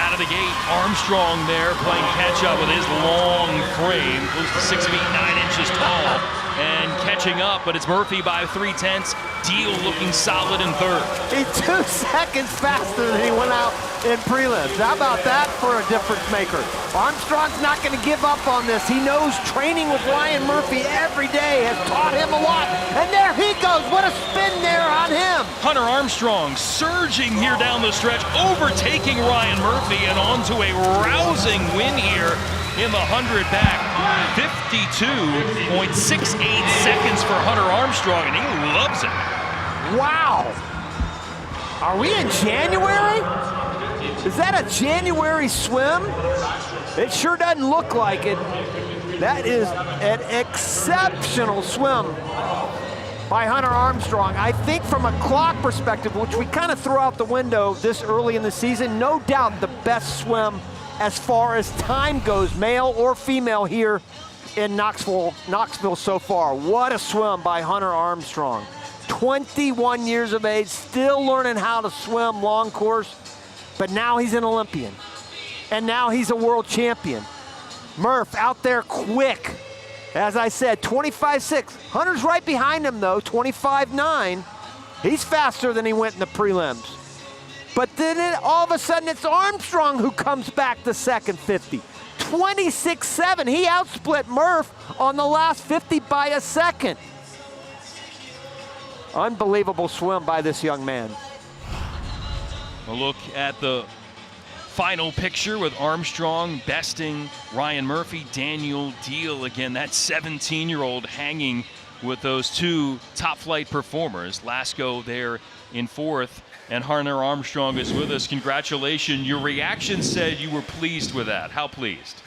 out of the gate. Armstrong there playing catch up with his long frame, close to 6 feet 9 inches tall, and catching up, but it's Murphy by 3/10. Deal looking solid in third. He's 2 seconds faster than he went out in prelims. How about that for a difference maker? Armstrong's not going to give up on this. He knows training with Ryan Murphy every day has taught him a lot. And there he goes. What a spin there on him. Hunter Armstrong surging here down the stretch, overtaking Ryan Murphy and onto a rousing win here in the 100 back. 52.68 seconds for Hunter Armstrong, and he loves it. Wow. Are we in January? Is that a January swim? It sure doesn't look like it. That is an exceptional swim by Hunter Armstrong. I think from a clock perspective, which we kind of threw out the window this early in the season, no doubt the best swim as far as time goes, male or female here in Knoxville so far. What a swim by Hunter Armstrong. 21 years of age, still learning how to swim long course, but now he's an Olympian. And now he's a world champion. Murph out there quick. As I said, 25.6. Hunter's right behind him though, 25.9. He's faster than he went in the prelims. But then all of a sudden it's Armstrong who comes back to second 50. 26.7. He outsplit Murph on the last 50 by a second. Unbelievable swim by this young man. A look at the final picture with Armstrong besting Ryan Murphy. Daniel Deal again, that 17-year-old hanging with those two top flight performers. Lasco there in fourth, and Hunter Armstrong is with us. Congratulations. Your reaction said you were pleased with that. How pleased?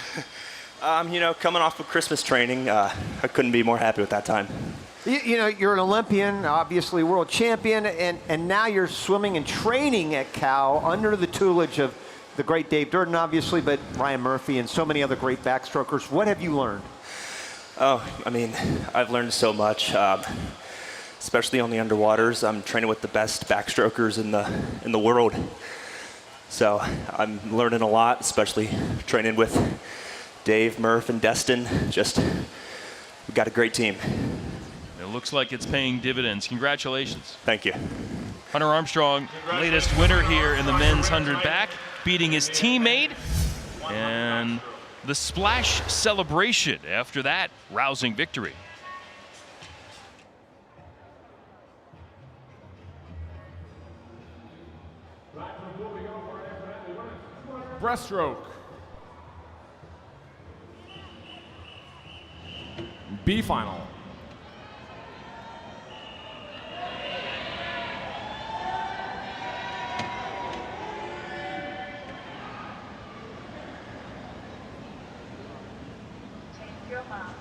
You know, coming off of Christmas training, I couldn't be more happy with that time. You know, you're an Olympian, obviously world champion, and now you're swimming and training at Cal under the tutelage of the great Dave Durden, obviously, but Ryan Murphy and so many other great backstrokers. What have you learned? Oh, I mean, I've learned so much, especially on the underwaters. I'm training with the best backstrokers in the world. So I'm learning a lot, especially training with Dave, Murph, and Destin. Just, we've got a great team. It looks like it's paying dividends. Congratulations. Thank you. Hunter Armstrong, latest winner here in the men's 100 back, beating his teammate. And the splash celebration after that rousing victory. Breaststroke. B final. Take your marks.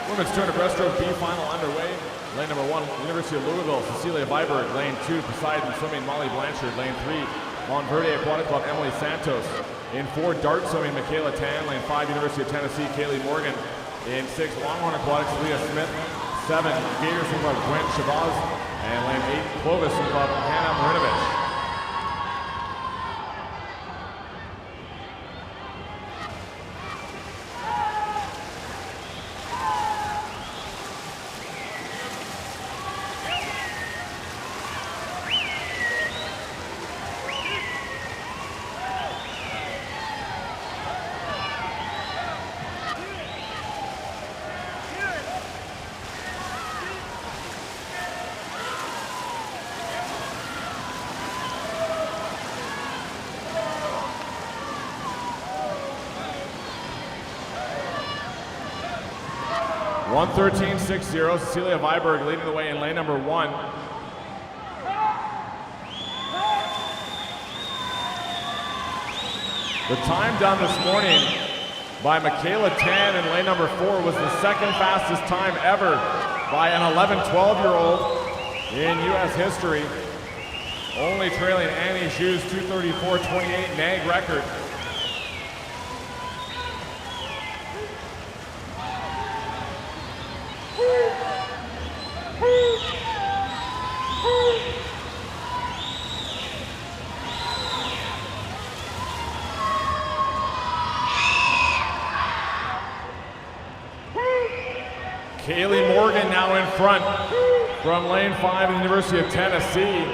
Women's 200 breaststroke B final underway. Lane number 1, University of Louisville, Cecilia Viberg. Lane 2, Poseidon Swimming, Molly Blanchard. Lane 3, Montverde Aquatic Club, Emily Santos. In 4, dart swimming, Michaela Tan. Lane 5, University of Tennessee, Kaylee Morgan. In 6, Longhorn Aquatics, Leah Smith. 7, Gator Swim Club, Gwen Shabazz. And lane 8, Clovis Swim Club, Hannah Marinovich. One 1:13.60. Cecilia Viberg leading the way in lane number 1. The time done this morning by Michaela Tan in lane number 4 was the second fastest time ever by an 11-12-year-old in U.S. history. Only trailing Annie Hughes, 2:34.28 NAG record. Kaylee Morgan now in front from lane 5 in the University of Tennessee.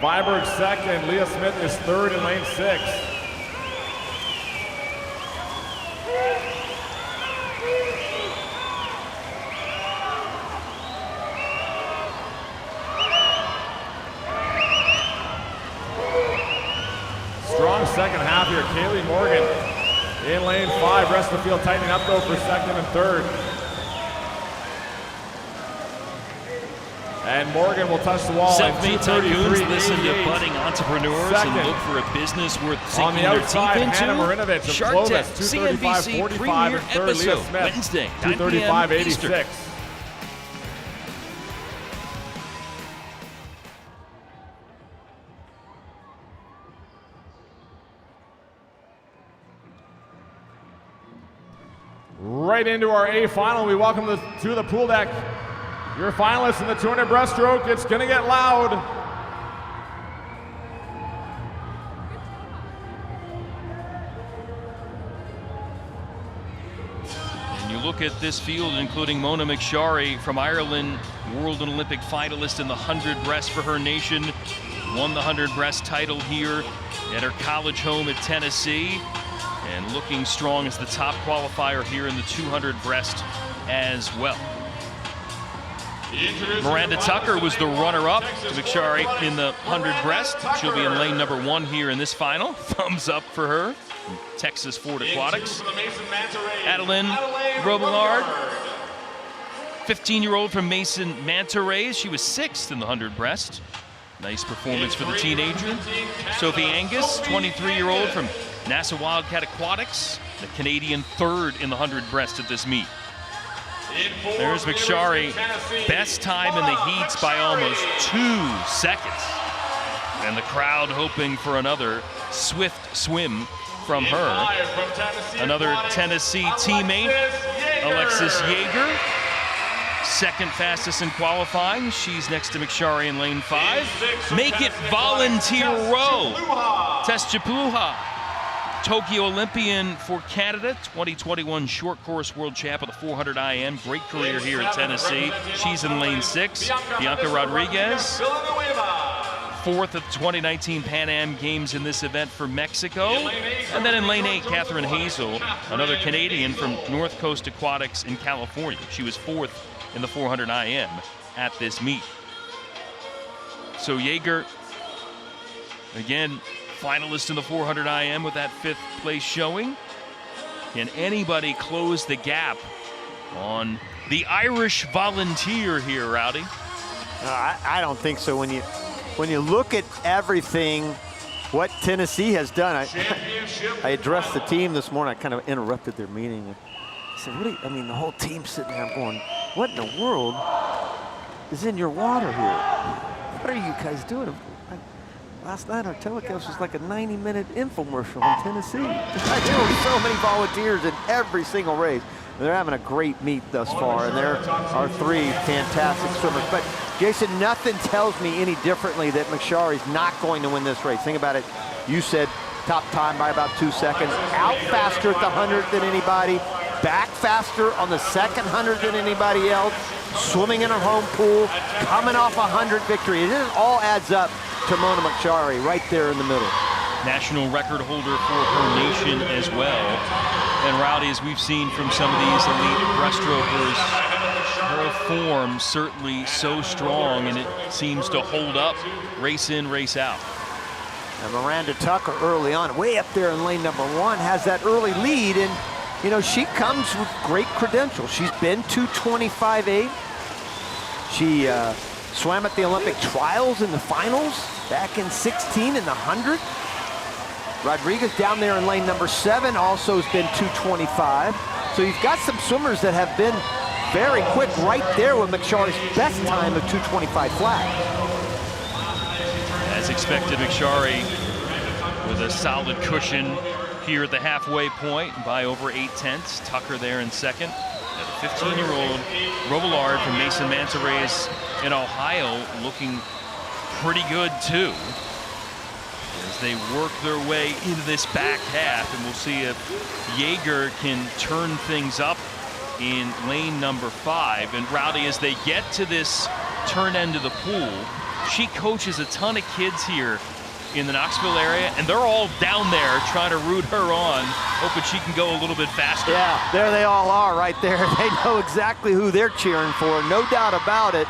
Viberg second, Leah Smith is third in lane 6. Strong second half here, Kaylee Morgan in lane 5. Rest of the field tightening up though for second and third. And Morgan will touch the wall. Self-made tycoons listen to budding entrepreneurs Second. and look for a business worth On sinking the their outside, teeth Hannah into. Marinovich of Shark Clovis, Tank, CNBC 2:35.45 premiere and third. Leah episode, Smith, Wednesday, 9 p.m. 2:35.86. Eastern. Right into our A final. We welcome to the pool deck your finalists in the 200 breaststroke. It's going to get loud. And you look at this field, including Mona McSharry from Ireland, world and Olympic finalist in the 100 breast for her nation, won the 100 breast title here at her college home at Tennessee, and looking strong as the top qualifier here in the 200 breast as well. Miranda Tucker was the runner-up to McSharry in the 100 breast. She'll be in lane number 1 here in this final. Thumbs up for her from Texas Ford Aquatics. Adeline Robillard, 15-year-old from Mason Manta Rays. She was 6th in the 100 breast. Nice performance for the teenager. Sophie Angus, 23-year-old from NASA Wildcat Aquatics, the Canadian 3rd in the 100 breast at this meet. There's McSharry, best time in the heats by almost 2 seconds. And the crowd hoping for another swift swim from her. Another Tennessee teammate, Alexis Yeager, second fastest in qualifying. She's next to McSharry in lane 5. Make it volunteer row. Tess Chapluha, Tokyo Olympian for Canada, 2021 short course world champ of the 400 IM. Great career here at Tennessee. She's in lane 6. Bianca Rodriguez, 4th of 2019 Pan Am Games in this event for Mexico. And then in lane 8, Catherine Hazel, another Canadian from North Coast Aquatics in California. She was 4th in the 400 IM at this meet. So Yeager, again, finalist in the 400 IM with that 5th place showing. Can anybody close the gap on the Irish volunteer here, Rowdy? I don't think so. When you look at everything, what Tennessee has done, I addressed the team this morning. I kind of interrupted their meeting. I said, the whole team's sitting there going, what in the world is in your water here? What are you guys doing? Last night our telecast was like a 90-minute infomercial in Tennessee. There were so many volunteers in every single race. They're having a great meet thus far, and there are 3 fantastic swimmers. But Jason, nothing tells me any differently that McSharry's not going to win this race. Think about it. You said top time by about 2 seconds. Out faster at the 100 than anybody. Back faster on the second 100 than anybody else. Swimming in her home pool. Coming off a 100 victory. It all adds up to Mona McSharry right there in the middle. National record holder for her nation as well. And Rowdy, as we've seen from some of these elite breaststrokers, her form certainly so strong, and it seems to hold up race in, race out. And Miranda Tucker early on, way up there in lane number 1, has that early lead, and she comes with great credentials. She's been 2:25.8. She swam at the Olympic trials in the finals back in 16 in the 100. Rodriguez down there in lane number 7 also has been 2:25. So you've got some swimmers that have been very quick right there with McSharry's best time of 2:25 flat. As expected, McSharry with a solid cushion here at the halfway point by over 8/10. Tucker there in second. And the 15-year-old Robillard from Mason Manta Rays in Ohio looking pretty good too, as they work their way into this back half, and we'll see if Jaeger can turn things up in lane number 5. And Rowdy, as they get to this turn end of the pool, she coaches a ton of kids here in the Knoxville area, and they're all down there trying to root her on, hoping she can go a little bit faster. Yeah, there they all are right there. They know exactly who they're cheering for, no doubt about it.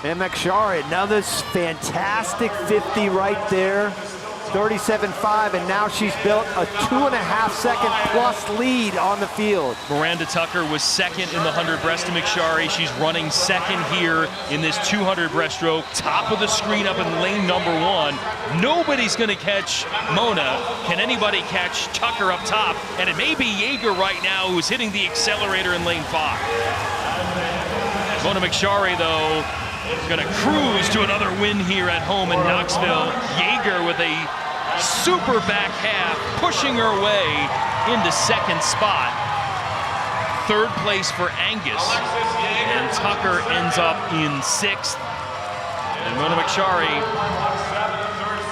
And McSharry, another fantastic 50 right there. 37.5, and now she's built a 2.5-second plus lead on the field. Miranda Tucker was second in the 100 breast to McSharry. She's running second here in this 200 breaststroke. Top of the screen up in lane number 1. Nobody's going to catch Mona. Can anybody catch Tucker up top? And it may be Jaeger right now who's hitting the accelerator in lane 5. Mona McSharry, though, going to cruise to another win here at home in Knoxville. Jaeger with a super back half, pushing her way into second spot. Third place for Angus, and Tucker ends up in 6th. And Mona McSharry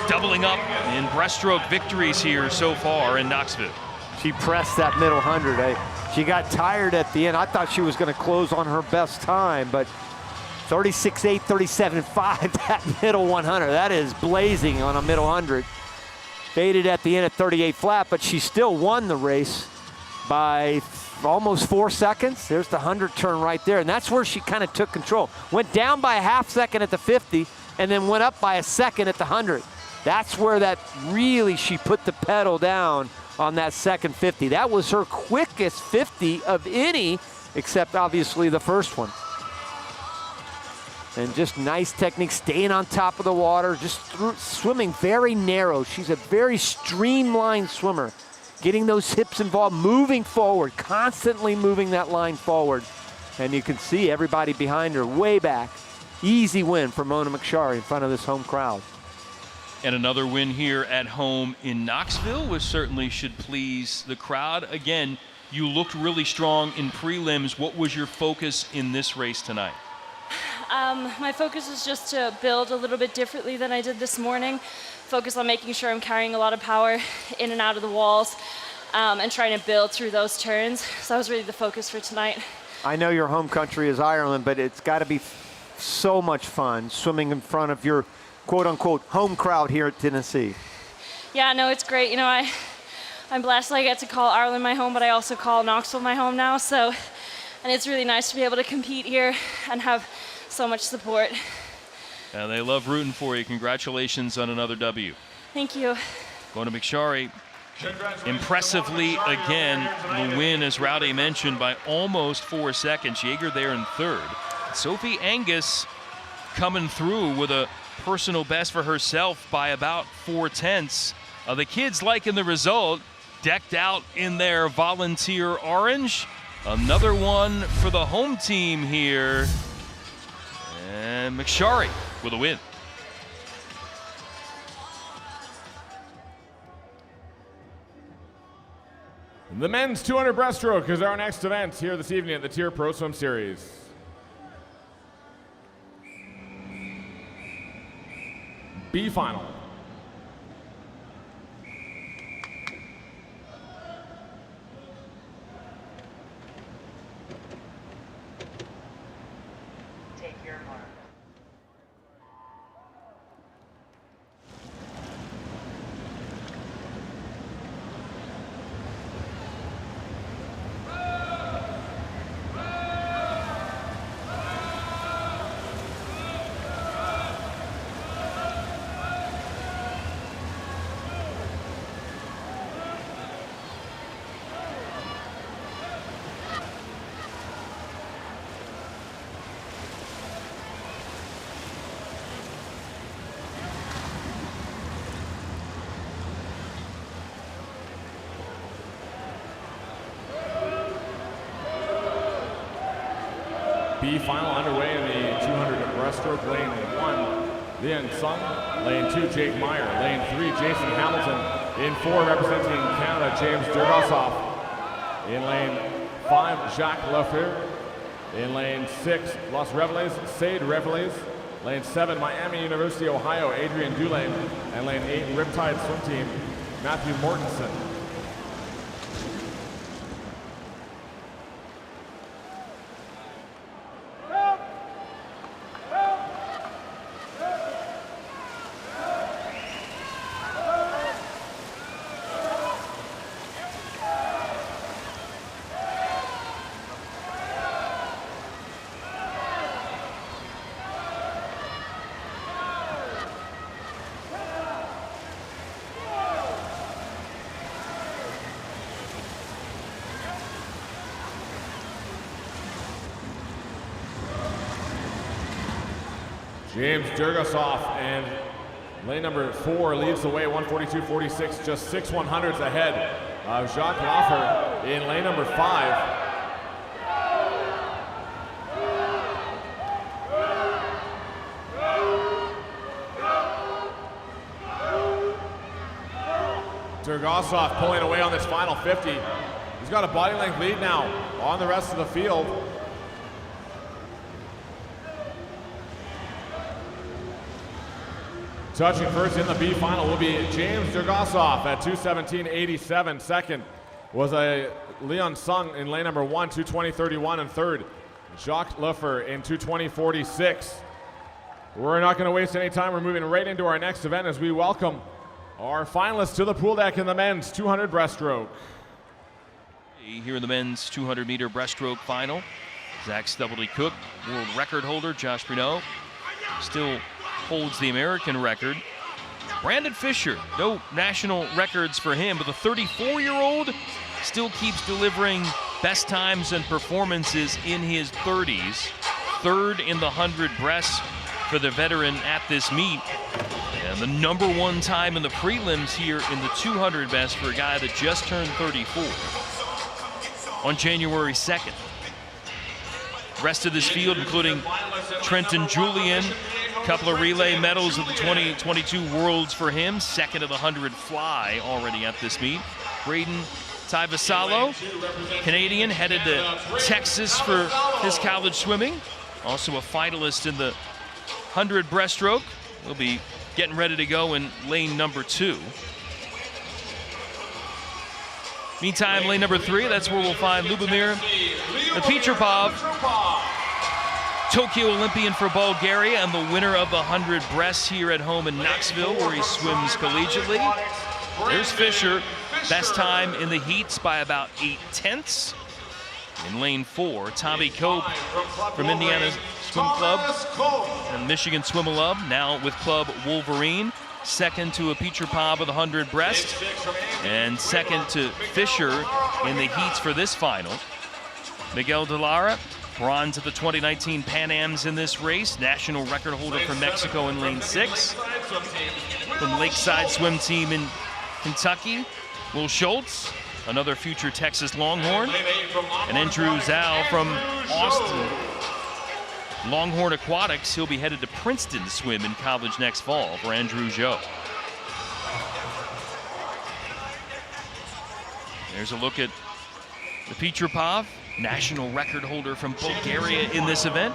doubling up in breaststroke victories here so far in Knoxville. She pressed that middle 100. She got tired at the end. I thought she was going to close on her best time, but 36.8, 37.5, that middle 100. That is blazing on a middle 100. Faded at the end at 38 flat, but she still won the race by almost 4 seconds. There's the 100 turn right there, and that's where she kind of took control. Went down by a half second at the 50, and then went up by a second at the 100. That's where that really, she put the pedal down on that second 50. That was her quickest 50 of any, except obviously the first one. And just nice technique, staying on top of the water, just swimming very narrow. She's a very streamlined swimmer, getting those hips involved, moving forward, constantly moving that line forward. And you can see everybody behind her way back. Easy win for Mona McSharry in front of this home crowd. And another win here at home in Knoxville, which certainly should please the crowd. Again, you looked really strong in prelims. What was your focus in this race tonight? My focus is just to build a little bit differently than I did this morning. Focus on making sure I'm carrying a lot of power in and out of the walls, and trying to build through those turns. So that was really the focus for tonight. I know your home country is Ireland, but it's got to be so much fun swimming in front of your quote-unquote home crowd here at Tennessee. Yeah, no, it's great. You know, I'm blessed that I get to call Ireland my home, but I also call Knoxville my home now. So, and it's really nice to be able to compete here and have so much support. And they love rooting for you. Congratulations on another W. Thank you. Mona McSharry, impressively again, the win, as Rowdy mentioned, by almost 4 seconds. Jaeger there in third. Sophie Angus coming through with a personal best for herself by about 4/10. The kids liking the result, decked out in their volunteer orange. Another one for the home team here. And McSharry with a win. The men's 200 breaststroke is our next event here this evening at the TYR Pro Swim Series. B final. Take your mark. B final underway in the 200 breaststroke lane 1. Lian Sung. Lane 2, Jake Meyer. Lane 3, Jason Hamilton. In 4, representing Canada, James Durgosoff. In lane 5, Jacques Lefebvre. In lane 6, Los Reveles, Sade Reveles. Lane 7, Miami University, Ohio, Adrian Dulane. And lane 8, Riptide Swim Team, Matthew Mortensen. James Durgosoff and lane number 4 leads the way, 142.46, just 6 100s ahead of Jacques Laffer in lane number 5. Durgosoff pulling away on this final 50. He's got a body length lead now on the rest of the field. Touching first in the B final will be James Durgosoff at 2:17.87. Second was a Lian Sung in lane number 1, 2:20.31, and third, Jacques Leffer in 2:20.46. We're not going to waste any time. We're moving right into our next event as we welcome our finalists to the pool deck in the men's 200 breaststroke. Here in the men's 200-meter breaststroke final, Zach Stubblety-Cook, world record holder Josh Bruneau, still holds the American record. Brandon Fisher, no national records for him, but the 34-year-old still keeps delivering best times and performances in his 30s. Third in the 100 breast for the veteran at this meet. And the number 1 time in the prelims here in the 200 best for a guy that just turned 34 on January 2nd. Rest of this field, including Trenton Julian, couple of relay medals at the 2022 Worlds for him. Second of the 100 fly already at this meet. Braden Taivasalo, Canadian, headed to Texas for his college swimming. Also a finalist in the 100 breaststroke. He'll be getting ready to go in lane number 2. Meantime, lane number 3, that's where we'll find Lubomir Petrov, Tokyo Olympian for Bulgaria and the winner of the 100 breasts here at home in Knoxville, where he swims collegiately. There's Fisher, best time in the heats by about 8/10. In lane 4, Tommy Cope from Indiana Swim Club and Michigan Swim Club, now with Club Wolverine. Second to a Petrov of the 100 breast, and second to Fisher in the heats for this final. Miguel de Lara, bronze at the 2019 Pan Ams in this race, national record holder from Mexico in lane 6. From Lakeside Swim Team in Kentucky, Will Schultz, another future Texas Longhorn, and Andrew Zhao from Austin. Longhorn Aquatics, he'll be headed to Princeton to swim in college next fall for Andrew Zhao. There's a look at the Petrov, national record holder from Bulgaria in this event.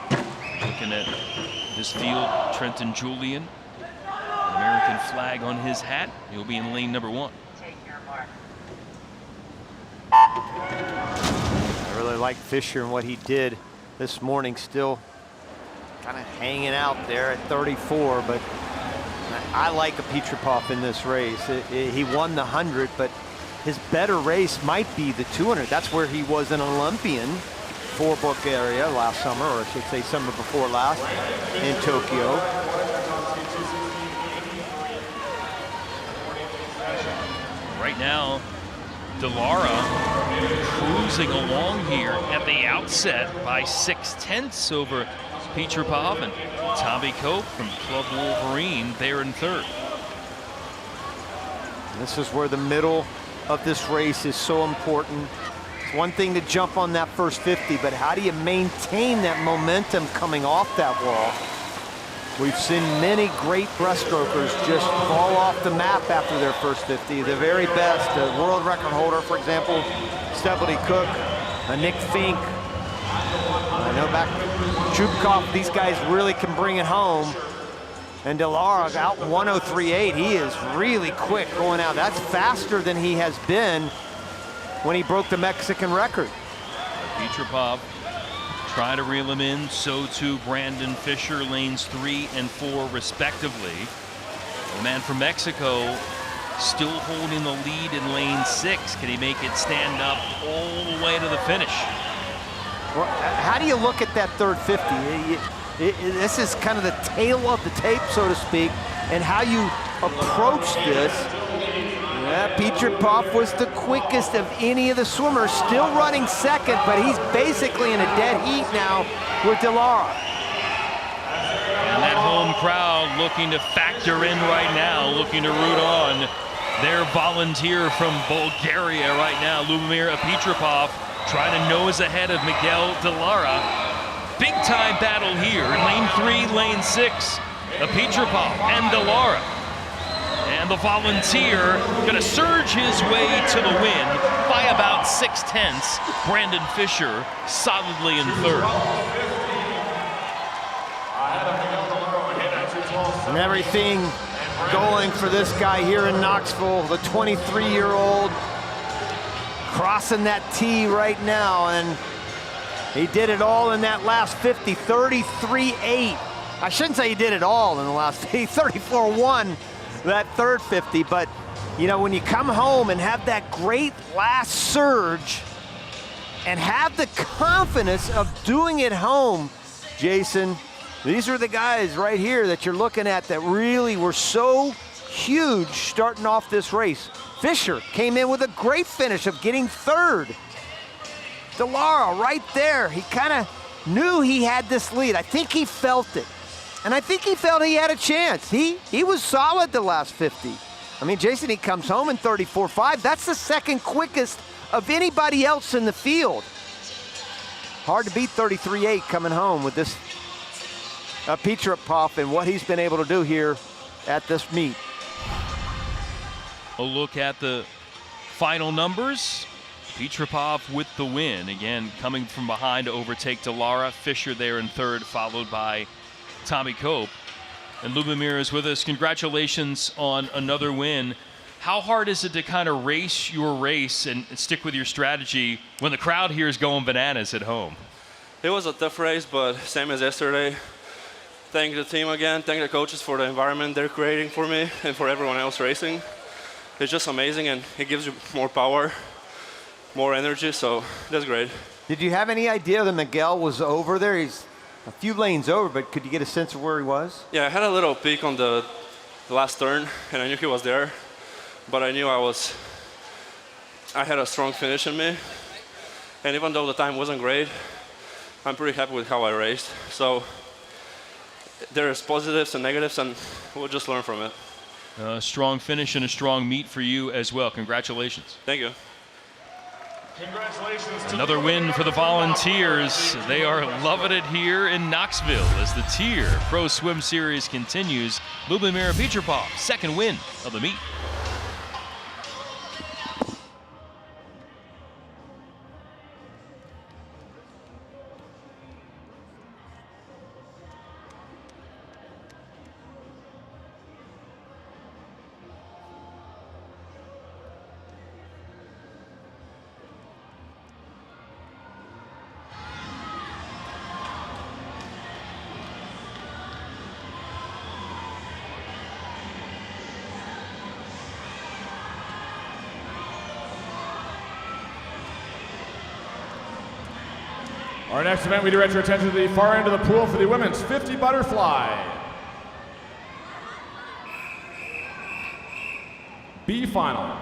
Looking at this field, Trenton Julian, an American flag on his hat. He'll be in lane number 1. I really like Fisher and what he did this morning, still kind of hanging out there at 34, but I like a Petrov in this race. He won the 100, but his better race might be the 200. That's where he was an Olympian for Bulgaria last summer, or I should say summer before last, in Tokyo. Right now, de Lara cruising along here at the outset by 6/10 over Petrov, and Tommy Cope from Club Wolverine there in third. This is where the middle of this race is so important, one thing to jump on that first 50, but how do you maintain that momentum coming off that wall? We've seen many great breaststrokers just fall off the map after their first 50. The very best, the world record holder, for example, Stephanie Cook, Nick Fink. I know back Chubkov, these guys really can bring it home. And DeLara out 103.8. He is really quick going out. That's faster than he has been when he broke the Mexican record. Petrapov trying to reel him in. So too Brandon Fisher, lanes 3 and 4 respectively. The man from Mexico still holding the lead in lane 6. Can he make it stand up all the way to the finish? Well, how do you look at that third 50? This is kind of the tail of the tape, so to speak, and how you approach this. Yeah, Petrapov was the quickest of any of the swimmers, still running second, but he's basically in a dead heat now with DeLara. And that home crowd looking to factor in right now, looking to root on their volunteer from Bulgaria right now, Lubomir Petrapov, trying to nose ahead of Miguel DeLara. Big time battle here, lane 3, lane 6, Petrapov and DeLara. And the volunteer gonna surge his way to the win by about 6/10. Brandon Fisher solidly in third. And everything going for this guy here in Knoxville, the 23-year-old, crossing that T right now, and he did it all in that last 50, 33.8. I shouldn't say he did it all in the last 50, 34.1, that third 50, but you know, when you come home and have that great last surge and have the confidence of doing it home, Jason, these are the guys right here that you're looking at that really were so huge starting off this race. Fisher came in with a great finish of getting third. DeLara right there, he kind of knew he had this lead. I think he felt it. And I think he felt he had a chance. He was solid the last 50. I mean, Jason, he comes home in 34.5. That's the second quickest of anybody else in the field. Hard to beat 33.8 coming home with this Petrapov and what he's been able to do here at this meet. A look at the final numbers. Petrapov with the win. Again, coming from behind to overtake DeLara. Fisher there in third, followed by Tommy Cope. And Lubomir is with us. Congratulations on another win. How hard is it to kind of race your race and stick with your strategy when the crowd here is going bananas at home? It was a tough race, but same as yesterday. Thank the team again. Thank the coaches for the environment they're creating for me and for everyone else racing. It's just amazing, and it gives you more power, more energy, so that's great. Did you have any idea that Miguel was over there? He's a few lanes over, but could you get a sense of where he was? Yeah, I had a little peek on the last turn, and I knew he was there, but I knew I had a strong finish in me, and even though the time wasn't great, I'm pretty happy with how I raced. So there's positives and negatives, and we'll just learn from it. A strong finish and a strong meet for you as well. Congratulations. Thank you. Congratulations to another win for the Volunteers. They are loving it here in Knoxville as the TYR Pro Swim Series continues. Lubomir Petrapov, second win of the meet. Our next event, we direct your attention to the far end of the pool for the women's 50 butterfly. B final.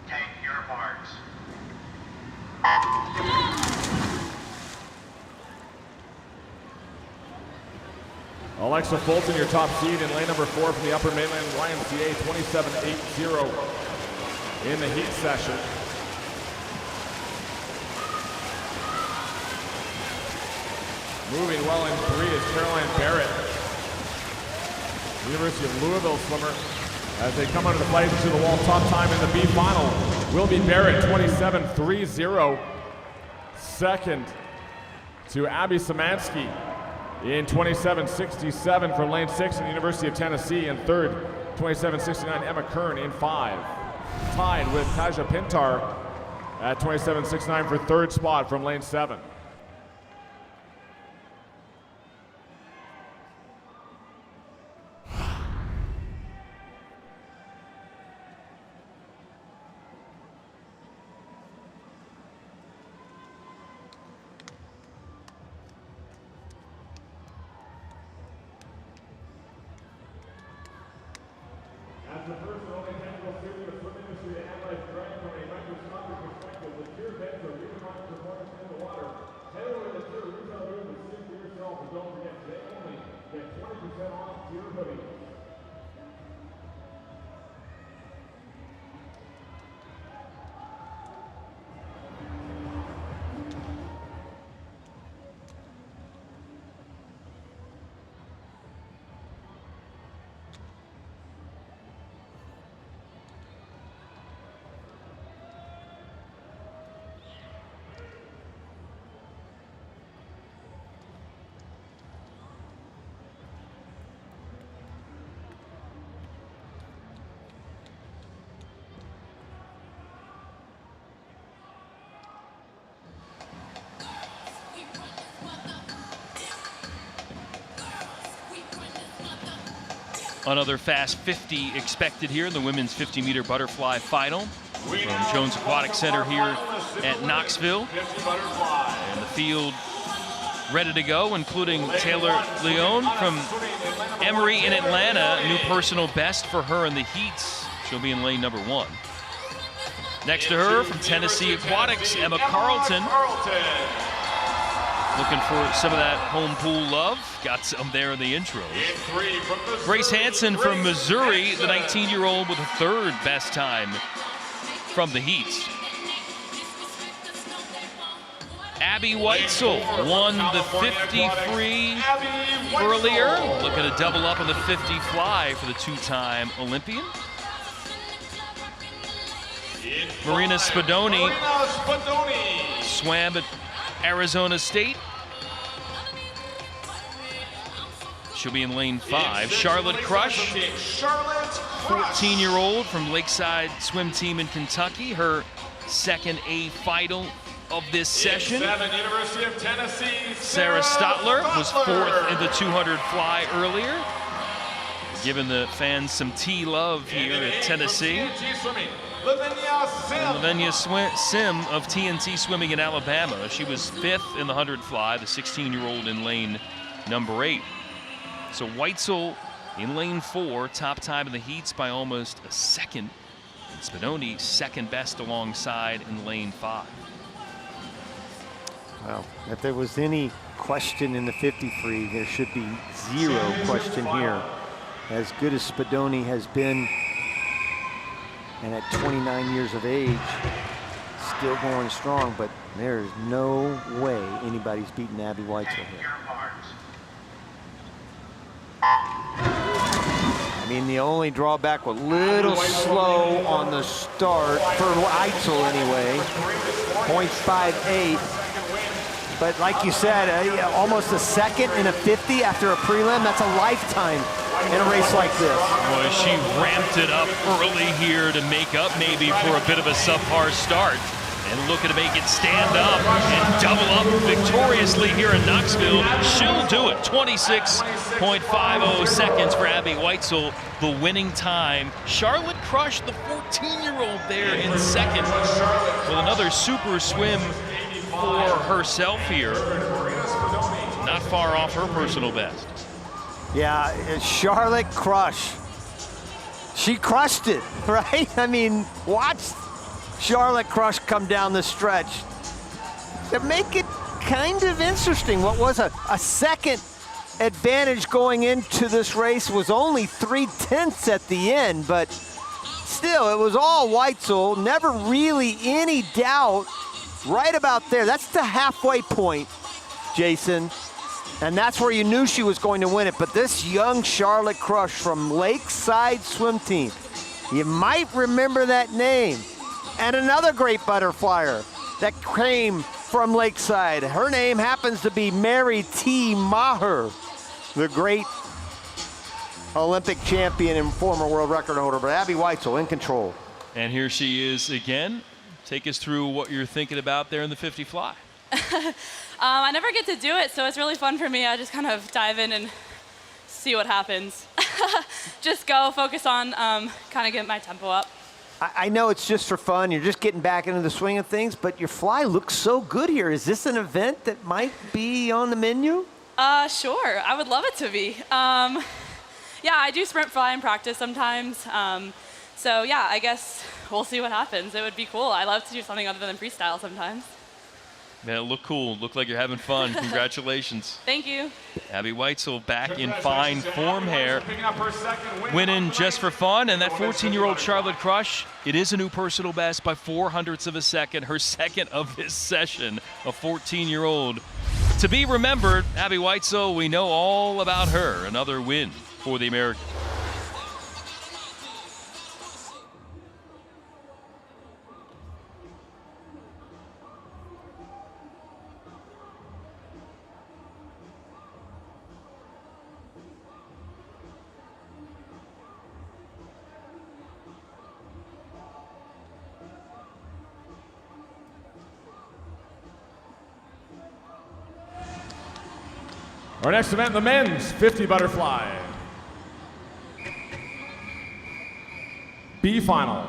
Take your marks. Alexa Fulton, your top seed in lane number 4 from the Upper Mainland YMCA, 27.80 in the heat session. Moving well in 3 is Caroline Barrett, University of Louisville swimmer. As they come under the flight to the wall, top time in the B final will be Barrett, 27.30. Second to Abby Szymanski in 27.67 from lane 6 in the University of Tennessee, and third, 27.69, Emma Kern in 5. Tied with Kaja Pintar at 27.69 for third spot from lane 7. As the first and only technical series of the swim industry to analyze drag from a microscopic perspective, the pure beds are redefined performance in the water. Head over to the Pure retail room and see for yourself, and don't forget, today only, get 20% off Pure hoodies. Another fast 50 expected here in the women's 50-meter butterfly final from Jones Aquatic Center here at Knoxville. And the field ready to go, including Taylor Leone from Emory in Atlanta. New personal best for her in the heats. She'll be in lane number 1. Next to her from Tennessee Aquatics, Emma Carlton. Looking for some of that home pool love. Got some there in the intros. Grace Hansen from Missouri, the 19-year-old with a third best time from the heats. Abby Weitzel won the 50 free earlier. Looking to double up on the 50 fly for the 2-time Olympian. Marina Spadoni swam at Arizona State. She'll be in lane 5. Charlotte Crush, 14-year-old from Lakeside Swim Team in Kentucky. Her second A final of this session. Sarah Stotler was 4th in the 200 fly earlier. Giving the fans some T love here at Tennessee. Lavinia Sim of TNT Swimming in Alabama. She was 5th in the 100 fly, the 16-year-old in lane number 8. So Weitzel in lane 4, top time in the heats by almost a second. And Spadoni second best alongside in lane 5. Well, if there was any question in the 50 free, there should be zero question here. As good as Spadoni has been, and at 29 years of age, still going strong, but there is no way anybody's beating Abby Weitzel here. I mean, the only drawback was a little slow on the start, for Weitzel anyway, 0.58. But like you said, almost a second in a 50 after a prelim, that's a lifetime in a race like this. Boy, she ramped it up early here to make up maybe for a bit of a subpar start. And looking to make it stand up and double up victoriously here in Knoxville. She'll do it. 26.50 seconds for Abby Weitzel, the winning time. Charlotte Crush, the 14-year-old there in second, with another super swim for herself here. Not far off her personal best. Yeah, Charlotte Crush. She crushed it, right? I mean, watch Charlotte Crush come down the stretch to make it kind of interesting. What was a second advantage going into this race was only 3/10 at the end, but still, it was all Weitzel. Never really any doubt. Right about there. That's the halfway point, Jason. And that's where you knew she was going to win it. But this young Charlotte Crush from Lakeside Swim Team, you might remember that name. And another great butterflyer that came from Lakeside. Her name happens to be Mary T. Maher, the great Olympic champion and former world record holder. But Abby Weitzel in control. And here she is again. Take us through what you're thinking about there in the 50 fly. I never get to do it, so it's really fun for me. I just kind of dive in and see what happens. Just go, focus on kind of get my tempo up. I know it's just for fun. You're just getting back into the swing of things, but your fly looks so good here. Is this an event that might be on the menu? Sure. I would love it to be. Yeah, I do sprint fly in practice sometimes. So yeah, I guess we'll see what happens. It would be cool. I love to do something other than freestyle sometimes. Man, it looked cool. Looked like you're having fun. Congratulations. Thank you. Abby Weitzel back in fine form here. Winning just for fun. And that 14-year-old Charlotte Crush, it is a new personal best by 0.04 of a second. Her second of this session, a 14-year-old. To be remembered, Abby Weitzel, we know all about her. Another win for the Americans. Our next event, the men's 50 butterfly. B final.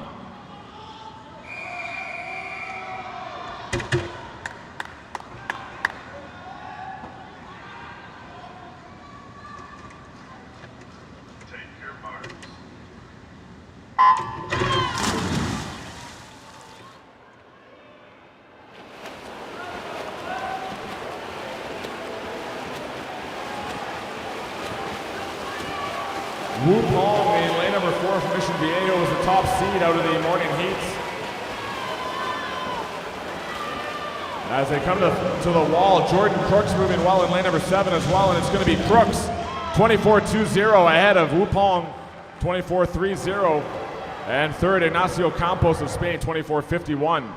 Take your marks. Wu Pong in lane number 4 from Mission Viejo was the top seed out of the morning heats. As they come to the wall, Jordan Crooks moving well in lane number 7 as well, and it's going to be Crooks 24-2-0 ahead of Wu Pong 24-3-0, and third Ignacio Campos of Spain 24-51.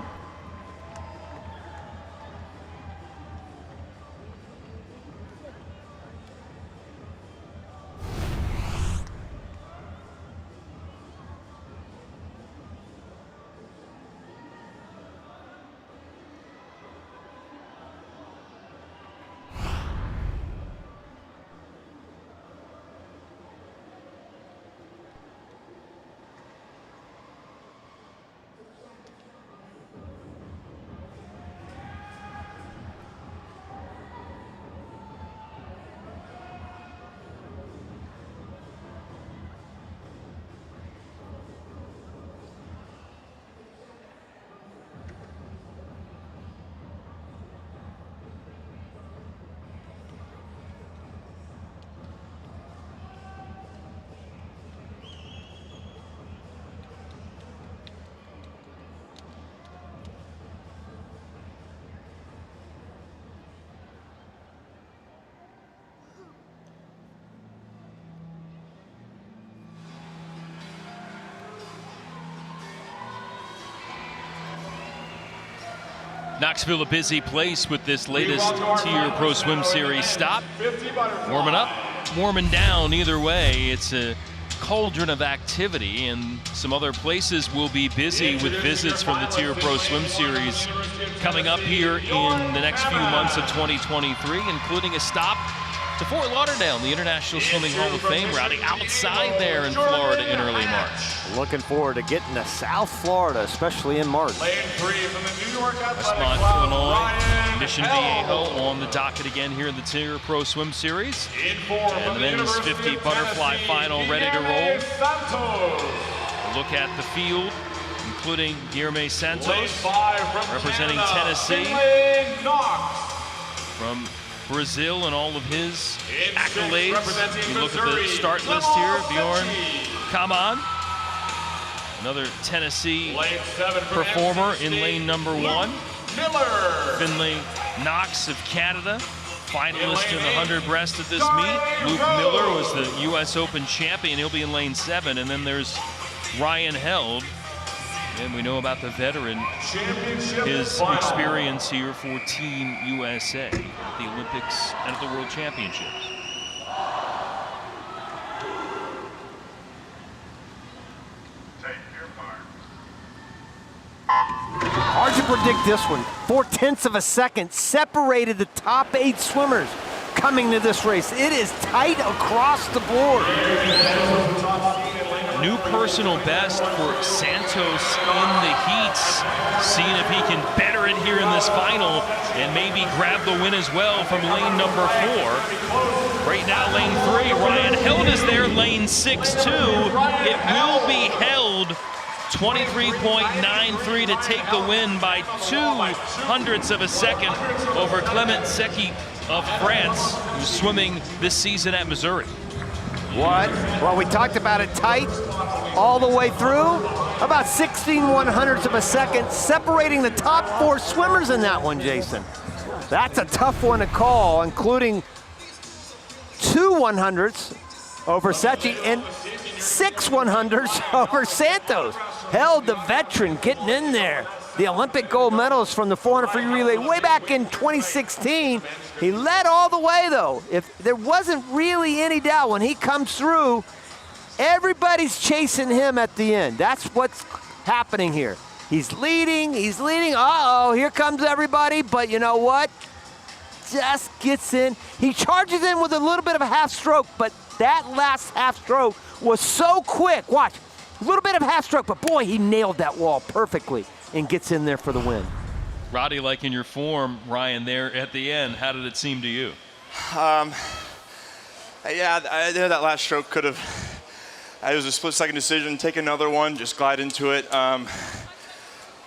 Knoxville, a busy place with this latest TYR Pro Swim Series stop. Warming up, warming down, either way. It's a cauldron of activity, and some other places will be busy with visits from the TYR Pro Swim Series coming up here in the next few months of 2023, including a stop to Fort Lauderdale, the International Swimming Hall of Fame, routing outside there in Florida in early March. Looking forward to getting to South Florida, especially in March. Lane 3 from the New York Athletic Westmont, Club, Illinois, Mission Ryan Viejo L. on the docket again here in the TYR Pro Swim Series. In 4 And from the the men's University 50 of butterfly Tennessee, final ready to roll. Guilherme Santos. A look at the field, including Guilherme Lane Santos 5 from representing Canada, Tennessee. Finlay Knox. from Brazil and all of his accolades. representing You look at the Missouri, start list here. Bjorn Kaman, another Tennessee Lane 7 from performer in NC lane number Luke 1. Miller. Finley Knox of Canada, finalist in the 100 breast at this Starting meet. Luke road. Miller was the U.S. Open champion. He'll be in lane 7. And then there's Ryan Held. And we know about the veteran, Championship his final. experience here for Team USA at the Olympics and at the World Championships. Take your mark. Hard to predict this one. 0.4 of a second separated the top 8 swimmers coming to this race. It is tight across the board. New personal best for Santos in the heats. Seeing if he can better it here in this final and maybe grab the win as well from lane number 4. Right now, lane 3, Ryan Held is there, lane 6 too. It will be Held, 23.93 to take the win by 0.02 of a second over Clement Secchi of France, who's swimming this season at Missouri. What? Well, we talked about it tight all the way through. About 16/100ths of a second separating the top 4 swimmers in that one, Jason. That's a tough one to call, including 2 100ths over Secchi and 6 100ths over Santos. Held, the veteran, getting in there. The Olympic gold medalist from the 400 free relay way back in 2016. He led all the way, though. If there wasn't really any doubt when he comes through, everybody's chasing him at the end. That's what's happening here. He's leading. Uh-oh, here comes everybody. But you know what? Just gets in. He charges in with a little bit of a half stroke, but that last half stroke was so quick. Watch, a little bit of half stroke, but boy, he nailed that wall perfectly and gets in there for the win. Roddy, like in your form, Ryan, there at the end, how did it seem to you? Yeah, I know that last stroke could have, it was a split-second decision, take another one, just glide into it. But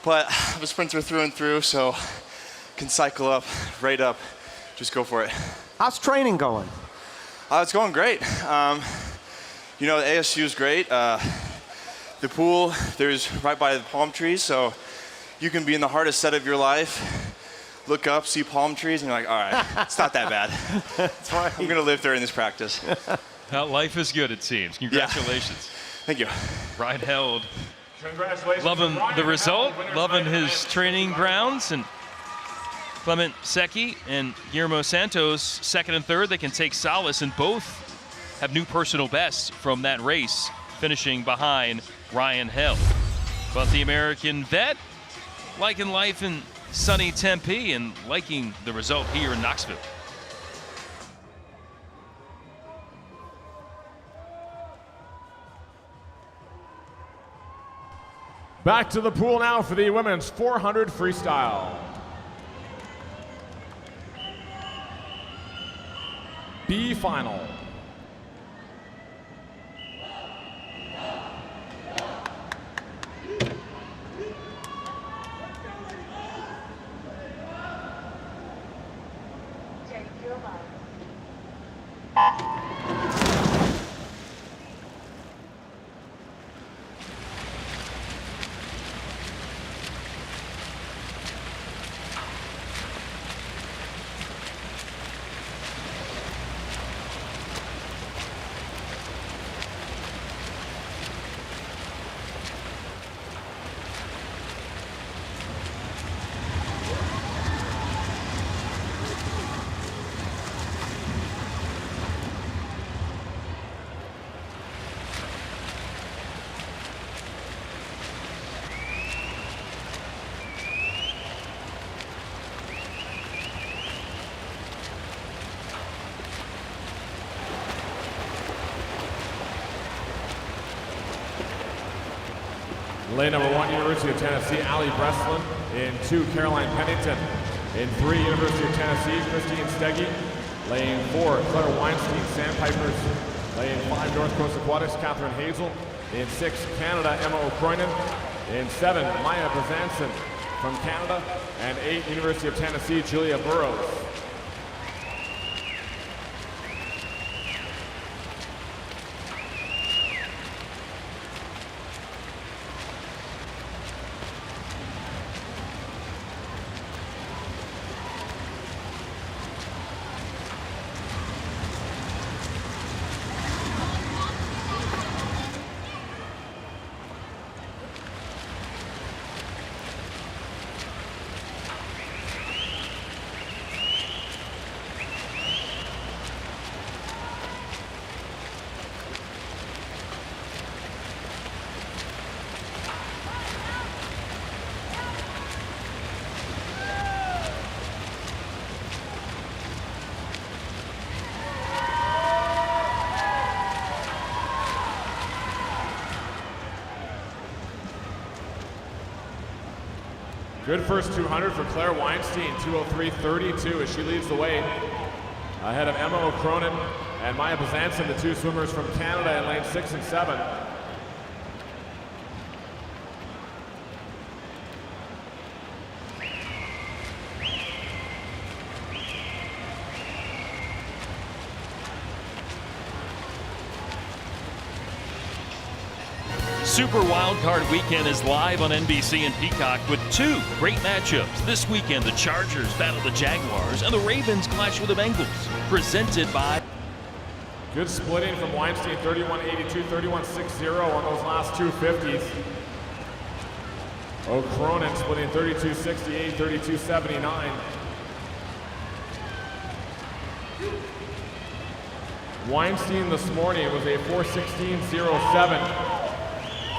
I'm a sprinter through and through, so can cycle up, right up, just go for it. How's training going? It's going great. You know, the ASU is great. The pool, there's right by the palm trees, so you can be in the hardest set of your life, look up, see palm trees, and you're like, all right, it's not that bad. That's right. I'm gonna live during this practice. Life is good, it seems. Congratulations. Yeah. Thank you. Ryan Held, Congratulations. loving Ryan the result, Held, winner loving by his finish. training grounds, and Clement Secchi and Guillermo Santos, second and third, they can take solace, and both have new personal bests from that race, finishing behind Ryan Held. But the American vet liking life in sunny Tempe and liking the result here in Knoxville. Back to the pool now for the women's 400 freestyle. B final. Lane number 1, University of Tennessee, Allie Breslin. In 2, Caroline Pennington. In 3, University of Tennessee, Christine Steggy. Lane 4, Claire Weinstein, Sandpipers. Lane 5, North Coast Aquatics, Catherine Hazel. In 6, Canada, Emma O'Croynan. In 7, Maya Bezanson from Canada. And 8, University of Tennessee, Julia Burrows. Good first 200 for Claire Weinstein, 2:03.32 as she leads the way. Ahead of Emma O'Cronin and Maya Bezanson, the two swimmers from Canada in lane 6 and 7. Super Wildcard Weekend is live on NBC and Peacock with two great matchups. This weekend, the Chargers battle the Jaguars and the Ravens clash with the Bengals. Presented by... Good splitting from Weinstein, 31.82, 31.60 on those last 250s. O'Cronin splitting 32.68, 32.79. Weinstein this morning was a 4:16.07.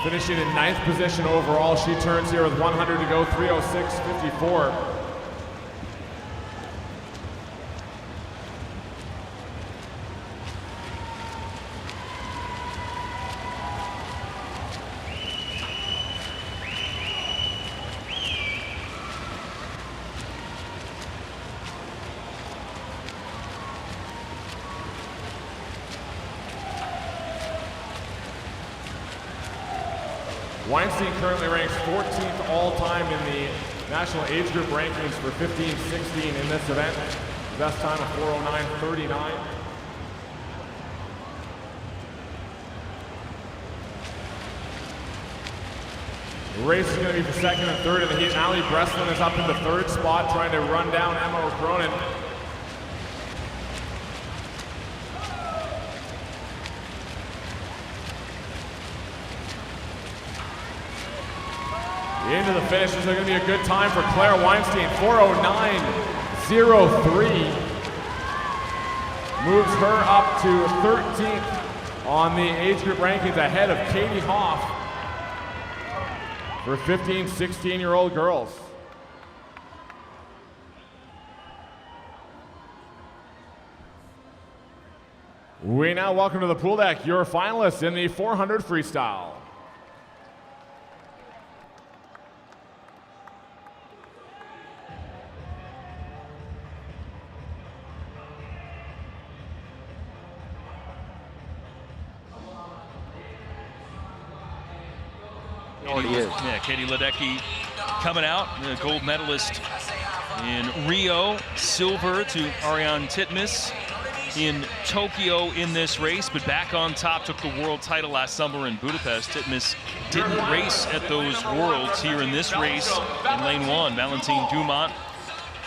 Finishing in 9th position overall. She turns here with 100 to go, 3:06.54. Weinstein currently ranks 14th all-time in the national age group rankings for 15-16 in this event. Best time of 4:09.39. The race is going to be for second and third in the heat. Allie Breslin is up in the third spot trying to run down Emma O'Cronin. Into the finish is going to be a good time for Claire Weinstein, 4:09.03. Moves her up to 13th on the age group rankings ahead of Katie Hoff for 15, 16-year-old girls. We now welcome to the pool deck your finalists in the 400 freestyle. Yeah, Katie Ledecky coming out, the gold medalist in Rio, silver to Ariane Titmus in Tokyo in this race, but back on top, took the world title last summer in Budapest. Titmus didn't race at those worlds. Here in this race in lane 1, Valentine Dumont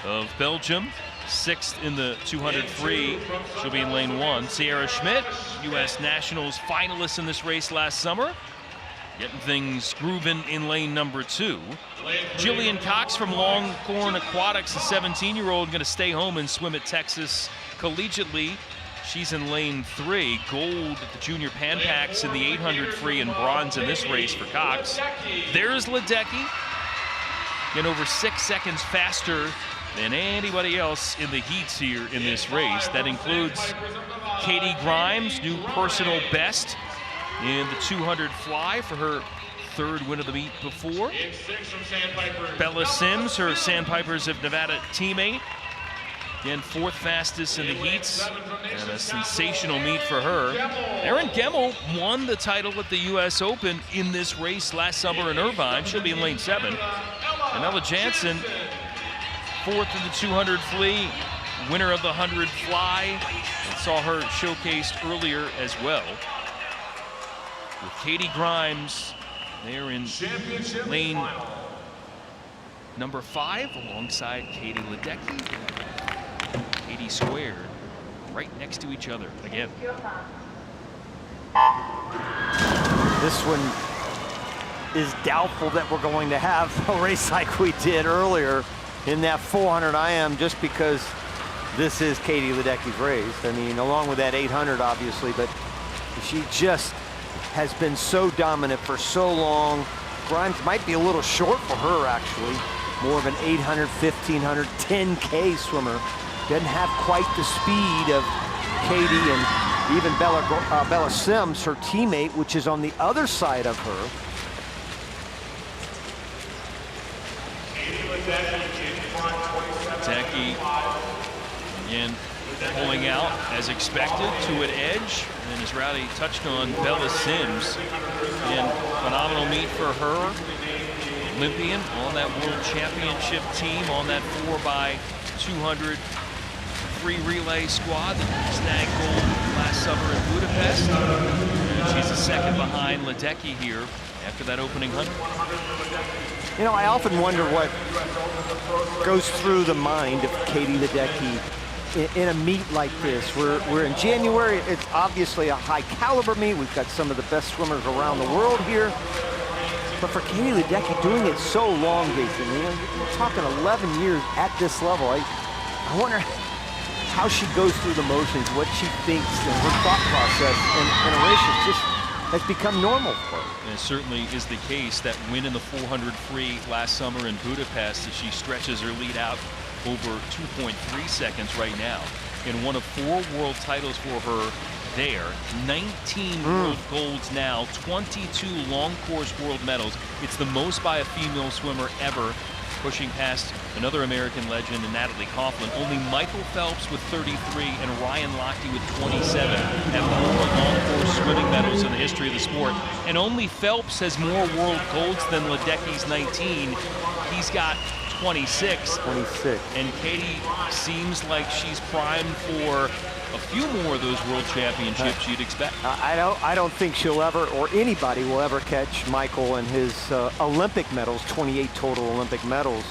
of Belgium, 6th in the 200 free. She'll be in lane 1. Sierra Schmidt, U.S. Nationals finalist in this race last summer, getting things grooving in lane number 2. Jillian Cox from Longhorn Aquatics, a 17-year-old, going to stay home and swim at Texas collegiately. She's in lane 3. Gold at the Junior Pan Packs in the 800 free and bronze in this race for Cox. There's Ledecky, getting over 6 seconds faster than anybody else in the heats here in this race. That includes Katie Grimes, new personal best in the 200 fly for her 3rd win of the meet before. Bella Sims, her Sandpipers of Nevada teammate, again 4th fastest in the heats, and a sensational meet for her. Erin Gemmel won the title at the U.S. Open in this race last summer in Irvine. She'll be in lane 7. And Ella Jansen, 4th in the 200 flee, winner of the 100 fly, and saw her showcased earlier as well. With Katie Grimes there in lane number 5 alongside Katie Ledecky. Katie squared right next to each other again. This one is doubtful that we're going to have a race like we did earlier in that 400 IM, just because this is Katie Ledecky's race. I mean, along with that 800 obviously, but she just has been so dominant for so long. Grimes might be a little short for her, actually. More of an 800, 1500, 10K swimmer. Doesn't have quite the speed of Katie and even Bella Sims, her teammate, which is on the other side of her. Ledecky, again, pulling out as expected to an edge. And as Rowdy touched on, Bella Sims. And phenomenal meet for her. Olympian on that World Championship team on that 4x200 free relay squad that snagged gold last summer in Budapest. And she's a second behind Ledecky here after that opening 100. You know, I often wonder what goes through the mind of Katie Ledecky in a meet like this. We're in January. It's obviously a high caliber meet. We've got some of the best swimmers around the world here. But for Katie Ledecky doing it so long, Jason, you know, you're talking 11 years at this level. I wonder how she goes through the motions, what she thinks, and her thought process in a race that just has become normal for her. And it certainly is the case. That win in the 400 free last summer in Budapest, as she stretches her lead out over 2.3 seconds right now. And one of 4 world titles for her there. 19 world golds now, 22 long course world medals. It's the most by a female swimmer ever, pushing past another American legend, Natalie Coughlin. Only Michael Phelps with 33 and Ryan Lochte with 27 have more long course swimming medals in the history of the sport. And only Phelps has more world golds than Ledecky's 19. He's got 26. And Katie seems like she's primed for a few more of those world championships you'd expect. I don't think she'll ever, or anybody will ever catch Michael and his Olympic medals, 28 total Olympic medals.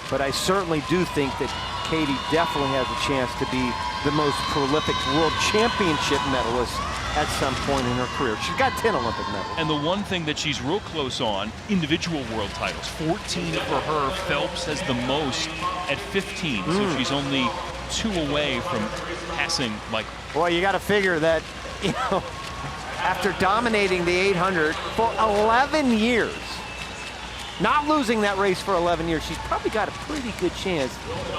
But I certainly do think that Katie definitely has a chance to be the most prolific world championship medalist at some point in her career. She's got 10 Olympic medals. And the one thing that she's real close on, individual world titles. 14 for her. Phelps has the most at 15, so she's only 2 away from passing Michael. Well, you got to figure that, you know, after dominating the 800 for 11 years, not losing that race for 11 years, she's probably got a pretty good chance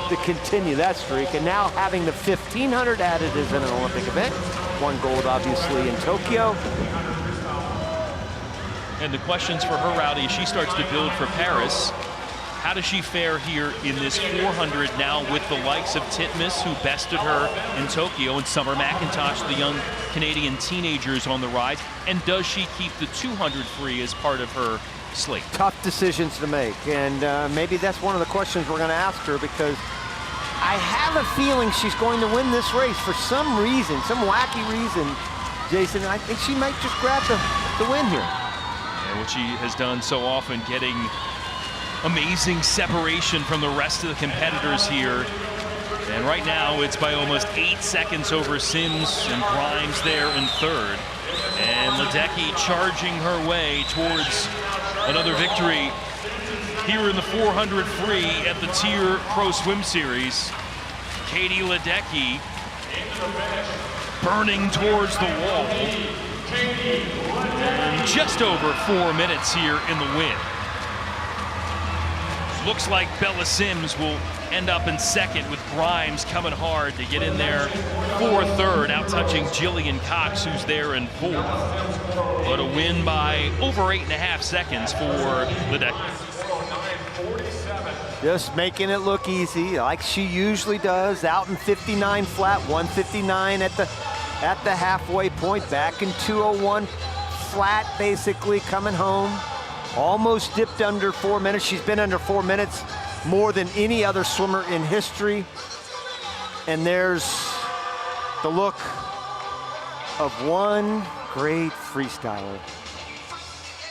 to continue that streak. And now having the 1500 added as an Olympic event, 1 gold obviously in Tokyo. And the questions for her, Rowdy, as she starts to build for Paris. How does she fare here in this 400 now with the likes of Titmus, who bested her in Tokyo, and Summer McIntosh, the young Canadian teenagers on the rise? And does she keep the 200 free as part of her slate? Tough decisions to make, and maybe that's one of the questions we're going to ask her, because I have a feeling she's going to win this race for some reason, some wacky reason, Jason. I think she might just grab the win here. And what she has done so often, getting amazing separation from the rest of the competitors here. And right now it's by almost 8 seconds over Sims and Grimes there in third. And Ledecky charging her way towards another victory here in the 400 free at the TYR Pro Swim Series. Katie Ledecky burning towards the wall. And just over 4 minutes here in the win. Looks like Bella Sims will end up in second, with Grimes coming hard to get in there for third, out touching Jillian Cox, who's there in fourth. But a win by over 8.5 seconds for Ledecky. Just making it look easy, like she usually does, out in 59 flat, 159 at the halfway point, back in 201 flat, basically coming home. Almost dipped under 4 minutes. She's been under 4 minutes more than any other swimmer in history. And there's the look of one great freestyler.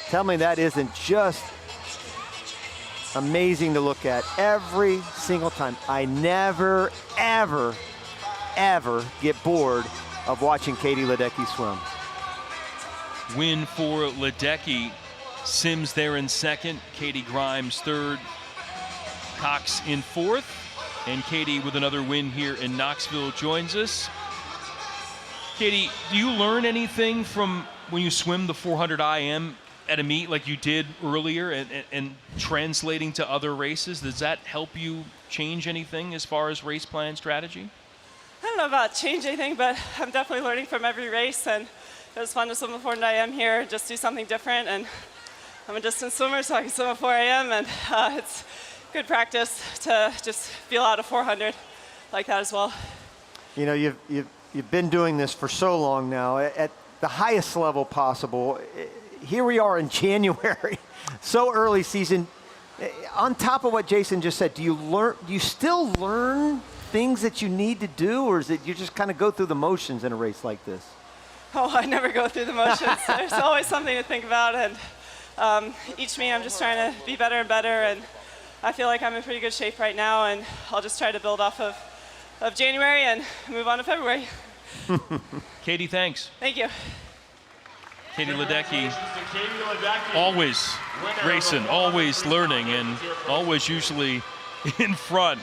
Tell me that isn't just amazing to look at every single time. I never, ever, ever get bored of watching Katie Ledecky swim. Win for Ledecky. Sims there in second, Katie Grimes third, Cox in fourth, and Katie with another win here in Knoxville joins us. Katie, do you learn anything from when you swim the 400 IM at a meet like you did earlier and translating to other races? Does that help you change anything as far as race plan strategy? I don't know about change anything, but I'm definitely learning from every race, and it was fun to swim the 400 IM here, just do something different. And I'm a distance swimmer, so I can swim at 4 a.m. and it's good practice to just feel out a 400 like that as well. You know, you've been doing this for so long now at the highest level possible. Here we are in January, so early season. On top of what Jason just said, do you still learn things that you need to do, or is it you just kind of go through the motions in a race like this? Oh, I never go through the motions. There's always something to think about, and each meet I'm just trying to be better and better, and I feel like I'm in pretty good shape right now, and I'll just try to build off of January and move on to February. Katie, thanks. Thank you. Katie Ledecky, always racing, always learning, and always usually in front.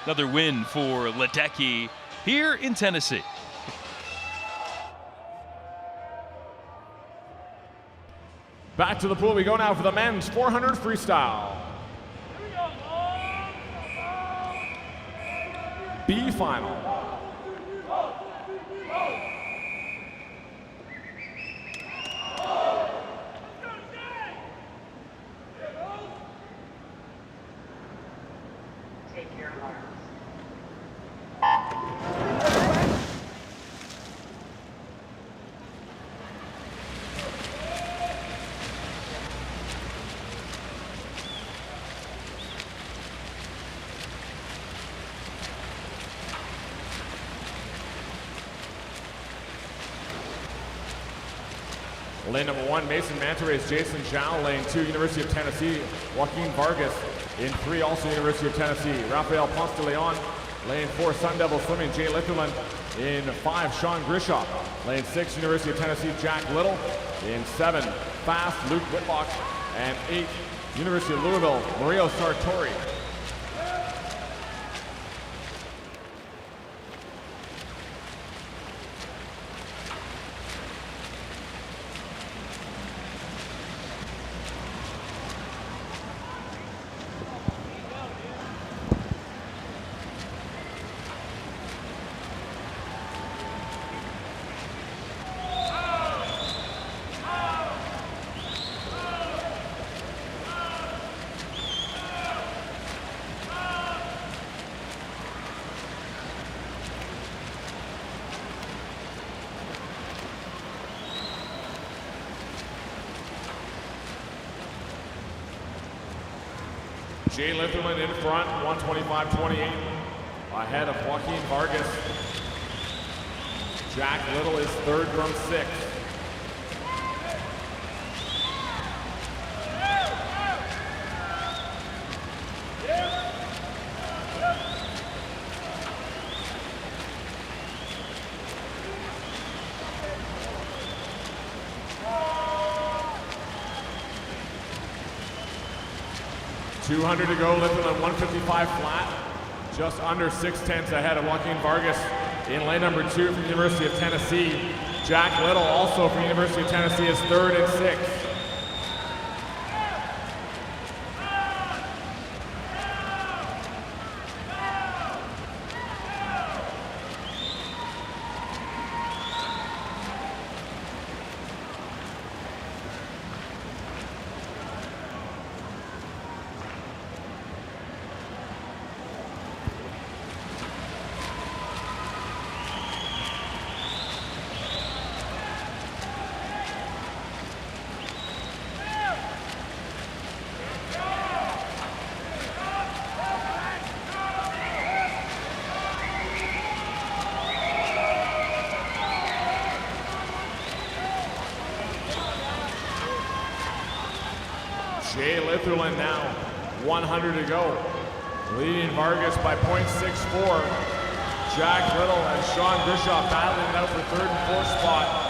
Another win for Ledecky here in Tennessee. Back to the pool we go now for the men's 400 freestyle. B final. Lane number 1, Mason Mantares, Jason Zhao. Lane 2, University of Tennessee, Joaquin Vargas. In 3, also University of Tennessee, Rafael Ponce de Leon. Lane 4, Sun Devil Swimming, Jay Litherland. In 5, Sean Grishoff. Lane 6, University of Tennessee, Jack Little. In 7, Fast, Luke Whitlock. And 8, University of Louisville, Mario Sartori. Jay Litherland in front, 125.28, ahead of Joaquin Vargas. Jack Little is third from 6. .200 to go, Litherland 155 flat, just under 6/10 ahead of Joaquin Vargas. In lane number 2 from the University of Tennessee, Jack Little, also from the University of Tennessee, is third and 6th. Jay Litherland now, 100 to go. Leading Vargas by .64. Jack Little and Sean Grishoff battling it out for 3rd and 4th spot.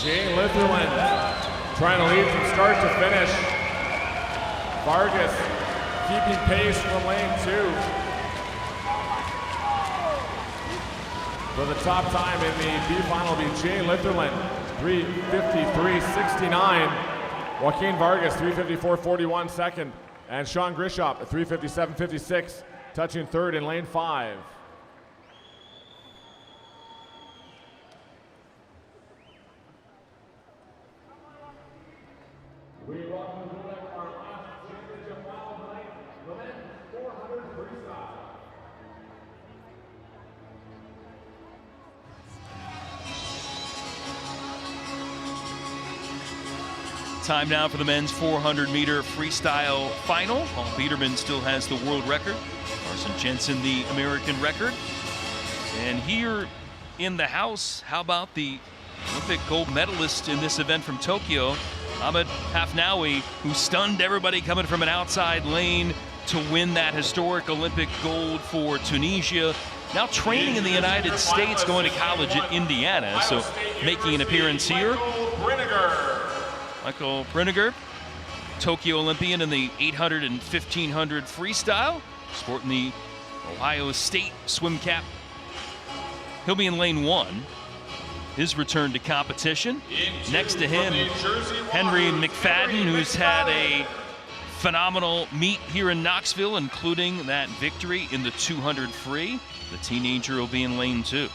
Jay Litherland trying to lead from start to finish. Vargas keeping pace from lane 2. For the top time in the B final will be Jay Litherland, 3:53.69. Joaquin Vargas, 3:54.41 second. And Sean Grishop at 3:57.56, touching third in lane 5. We welcome to our last championship final tonight, the men's 400 freestyle. Time now for the men's 400-meter freestyle final. Paul Biederman still has the world record. Carson Jensen the American record. And here in the house, how about the Olympic gold medalist in this event from Tokyo, Ahmed Hafnaoui, who stunned everybody coming from an outside lane to win that historic Olympic gold for Tunisia. Now training in the United States, going to college at Indiana, so making an appearance here. Michael Briniger, Tokyo Olympian in the 800 and 1500 freestyle, sporting the Ohio State swim cap. He'll be in lane 1. His return to competition. Next to him, Henry McFadden, who's had a phenomenal meet here in Knoxville, including that victory in the 200 free. The teenager will be in lane 2.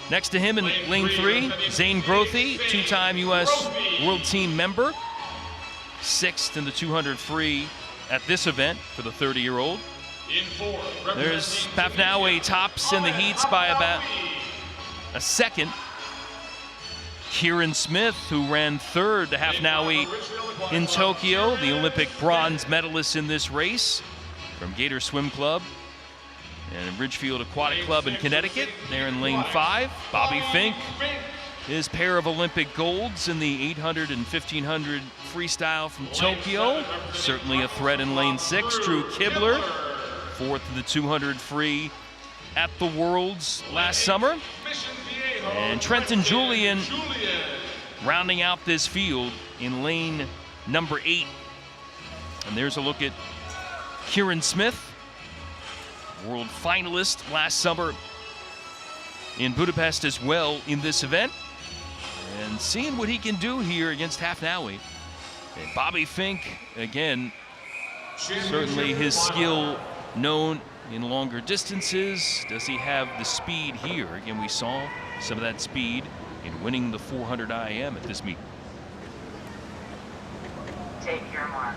Next to him in lane 3, Zane Grothy, two-time U.S. World Team member, 6th in the 200 free at this event for the 30-year-old. There's Hafnaoui, tops in the heats by about a second. Kieran Smith, who ran 3rd to Hafnaoui in Tokyo, the Olympic bronze medalist in this race from Gator Swim Club and Ridgefield Aquatic Club in Connecticut. They're in lane 5. Bobby Fink, his pair of Olympic golds in the 800 and 1500 freestyle from Tokyo. Certainly a threat in lane 6. Drew Kibler, 4th in the 200 free at the Worlds last summer. And Trenton Julian rounding out this field in lane number 8. And there's a look at Kieran Smith, world finalist last summer in Budapest as well in this event. And seeing what he can do here against Hafnaoui. And Bobby Fink, again, certainly his skill known in longer distances. Does he have the speed here? Again, we saw some of that speed in winning the 400 IM at this meet. Take your mark.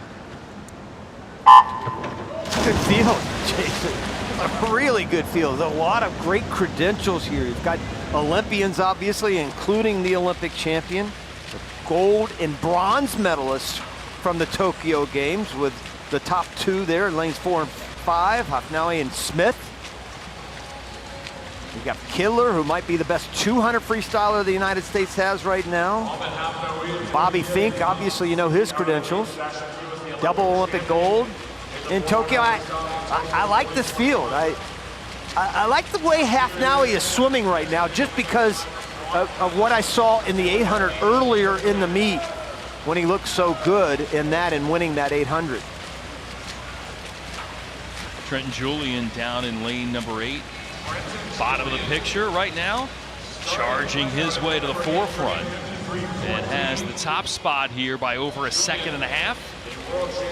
Good field, Jason. A really good field. A lot of great credentials here. You've got Olympians, obviously, including the Olympic champion, the gold and bronze medalists from the Tokyo Games, with the top 2 there in lanes 4 and 5, Hafnaoui and Smith. You've got Killer, who might be the best 200 freestyler the United States has right now. Bobby Fink, obviously you know his credentials. Double Olympic gold in Tokyo. I like this field. I like the way Hafnaoui is swimming right now, just because of what I saw in the 800 earlier in the meet, when he looked so good in that and winning that 800. Trenton Julian down in lane number 8. Bottom of the picture right now, charging his way to the forefront, and has the top spot here by over a second and a half.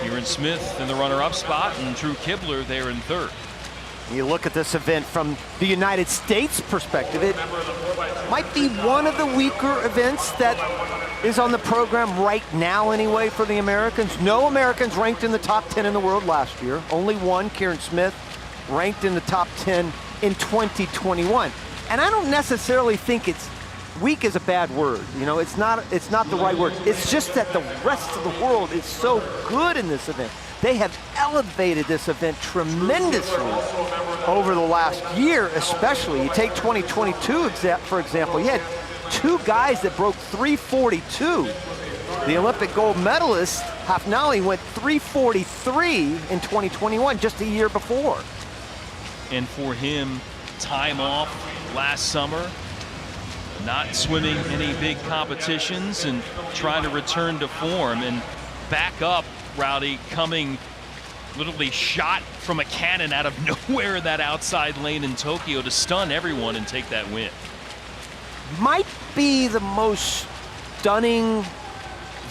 Kieran Smith in the runner-up spot, and Drew Kibler there in 3rd. You look at this event from the United States perspective, it might be one of the weaker events that is on the program right now anyway for the Americans. No Americans ranked in the top 10 in the world last year. Only one, Kieran Smith, ranked in the top 10 in 2021. And I don't necessarily think it's weak is a bad word. You know, it's not the right word. It's just that the rest of the world is so good in this event. They have elevated this event tremendously over the last year, especially. You take 2022, for example, you had 2 guys that broke 342. The Olympic gold medalist, Hafnaoui, went 343 in 2021, just a year before. And for him, time off last summer, not swimming any big competitions and trying to return to form and back up. Rowdy coming literally shot from a cannon out of nowhere in that outside lane in Tokyo to stun everyone and take that win. Might be the most stunning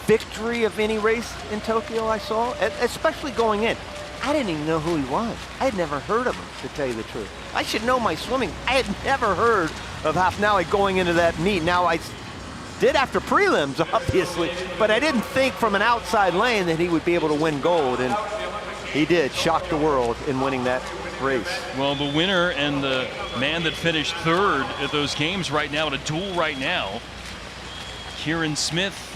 victory of any race in Tokyo I saw, especially going in. I didn't even know who he was. I had never heard of him, to tell you the truth. I should know my swimming. I had never heard of Hafnaoui going into that meet. Now, I did after prelims, obviously, but I didn't think from an outside lane that he would be able to win gold, and he did. Shocked the world in winning that race. Well, the winner and the man that finished third at those games right now, in a duel right now, Kieran Smith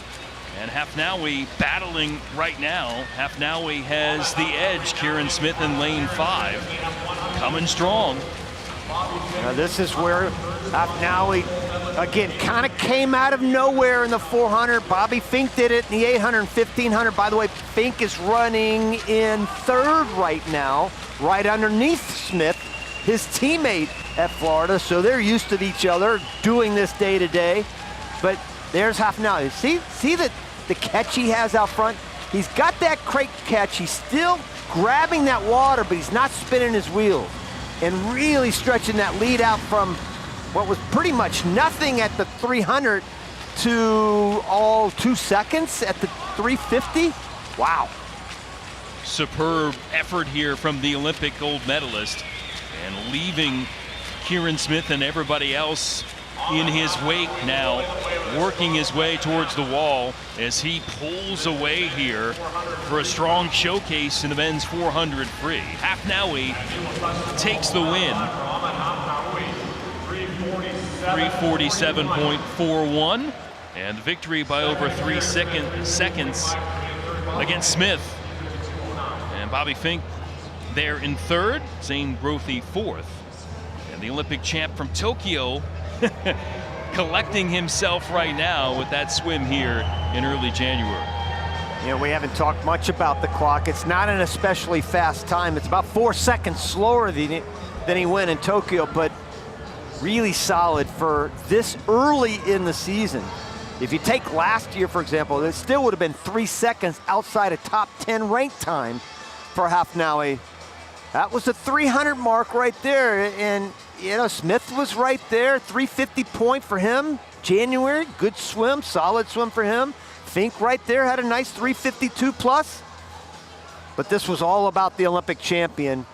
and Hafnaoui battling right now. Hafnaoui has the edge. Kieran Smith in lane 5, coming strong. Now this is where Hafnaoui, again, kind of came out of nowhere in the 400. Bobby Fink did it in the 800 and 1500. By the way, Fink is running in third right now, right underneath Smith, his teammate at Florida. So they're used to each other doing this day to day. But there's Hafnaoui. See the catch he has out front? He's got that crate catch. He's still grabbing that water, but he's not spinning his wheels. And really stretching that lead out from what was pretty much nothing at the 300 to all 2 seconds at the 350. Wow. Superb effort here from the Olympic gold medalist, and leaving Kieran Smith and everybody else in his wake now, working his way towards the wall as he pulls away here for a strong showcase in the men's 400 free. Hafnaoui takes the win. 347.41, and victory by over 3 seconds against Smith. And Bobby Fink there in third, Zane Grothy fourth. And the Olympic champ from Tokyo collecting himself right now with that swim here in early January. You know, we haven't talked much about the clock. It's not an especially fast time. It's about 4 seconds slower than he went in Tokyo, but really solid for this early in the season. If you take last year, for example, it still would have been 3 seconds outside a top 10 ranked time for Hafnaoui. That was the 300 mark right there, and you know, Smith was right there, 350 point for him. January, good swim, solid swim for him. Fink right there had a nice 352 plus. But this was all about the Olympic champion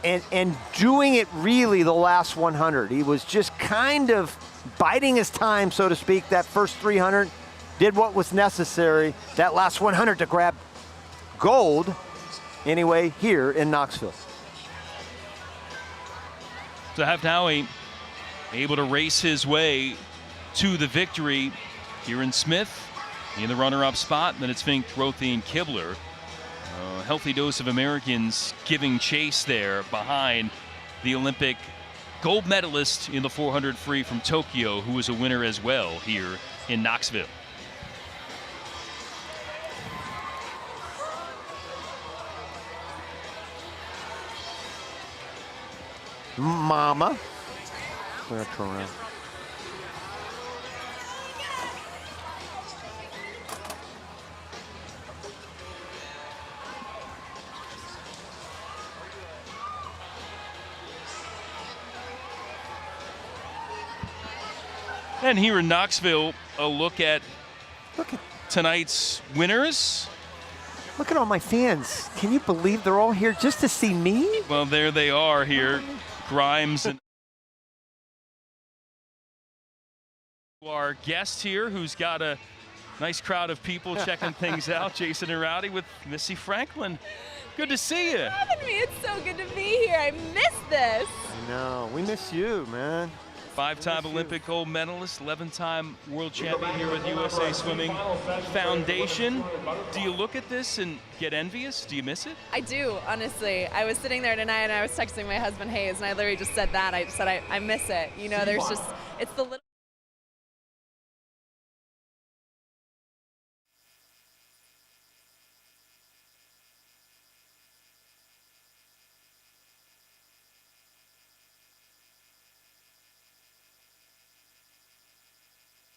and doing it really the last 100. He was just kind of biding his time, so to speak. That first 300 did what was necessary. That last 100 to grab gold anyway here in Knoxville. So Hafnaoui able to race his way to the victory. Kieran Smith in the runner-up spot. Then it's Fink, Grothy, and Kibler. A healthy dose of Americans giving chase there behind the Olympic gold medalist in the 400 free from Tokyo, who was a winner as well here in Knoxville. Mama. We're gonna turn around. And here in Knoxville, a look at tonight's winners. Look at all my fans. Can you believe they're all here just to see me? Well, there they are here. Grimes and our guest here, who's got a nice crowd of people checking things out. Jason and Rowdy with Missy Franklin. Good to see you. Thanks for having me. It's so good to be here. I miss this. I know. We miss you, man. 5-time Olympic gold medalist, 11-time world champion here with USA Swimming Foundation. Do you look at this and get envious? Do you miss it? I do, honestly. I was sitting there tonight and I was texting my husband Hayes, and I literally just said that. I just said I miss it. You know, there's just, it's the little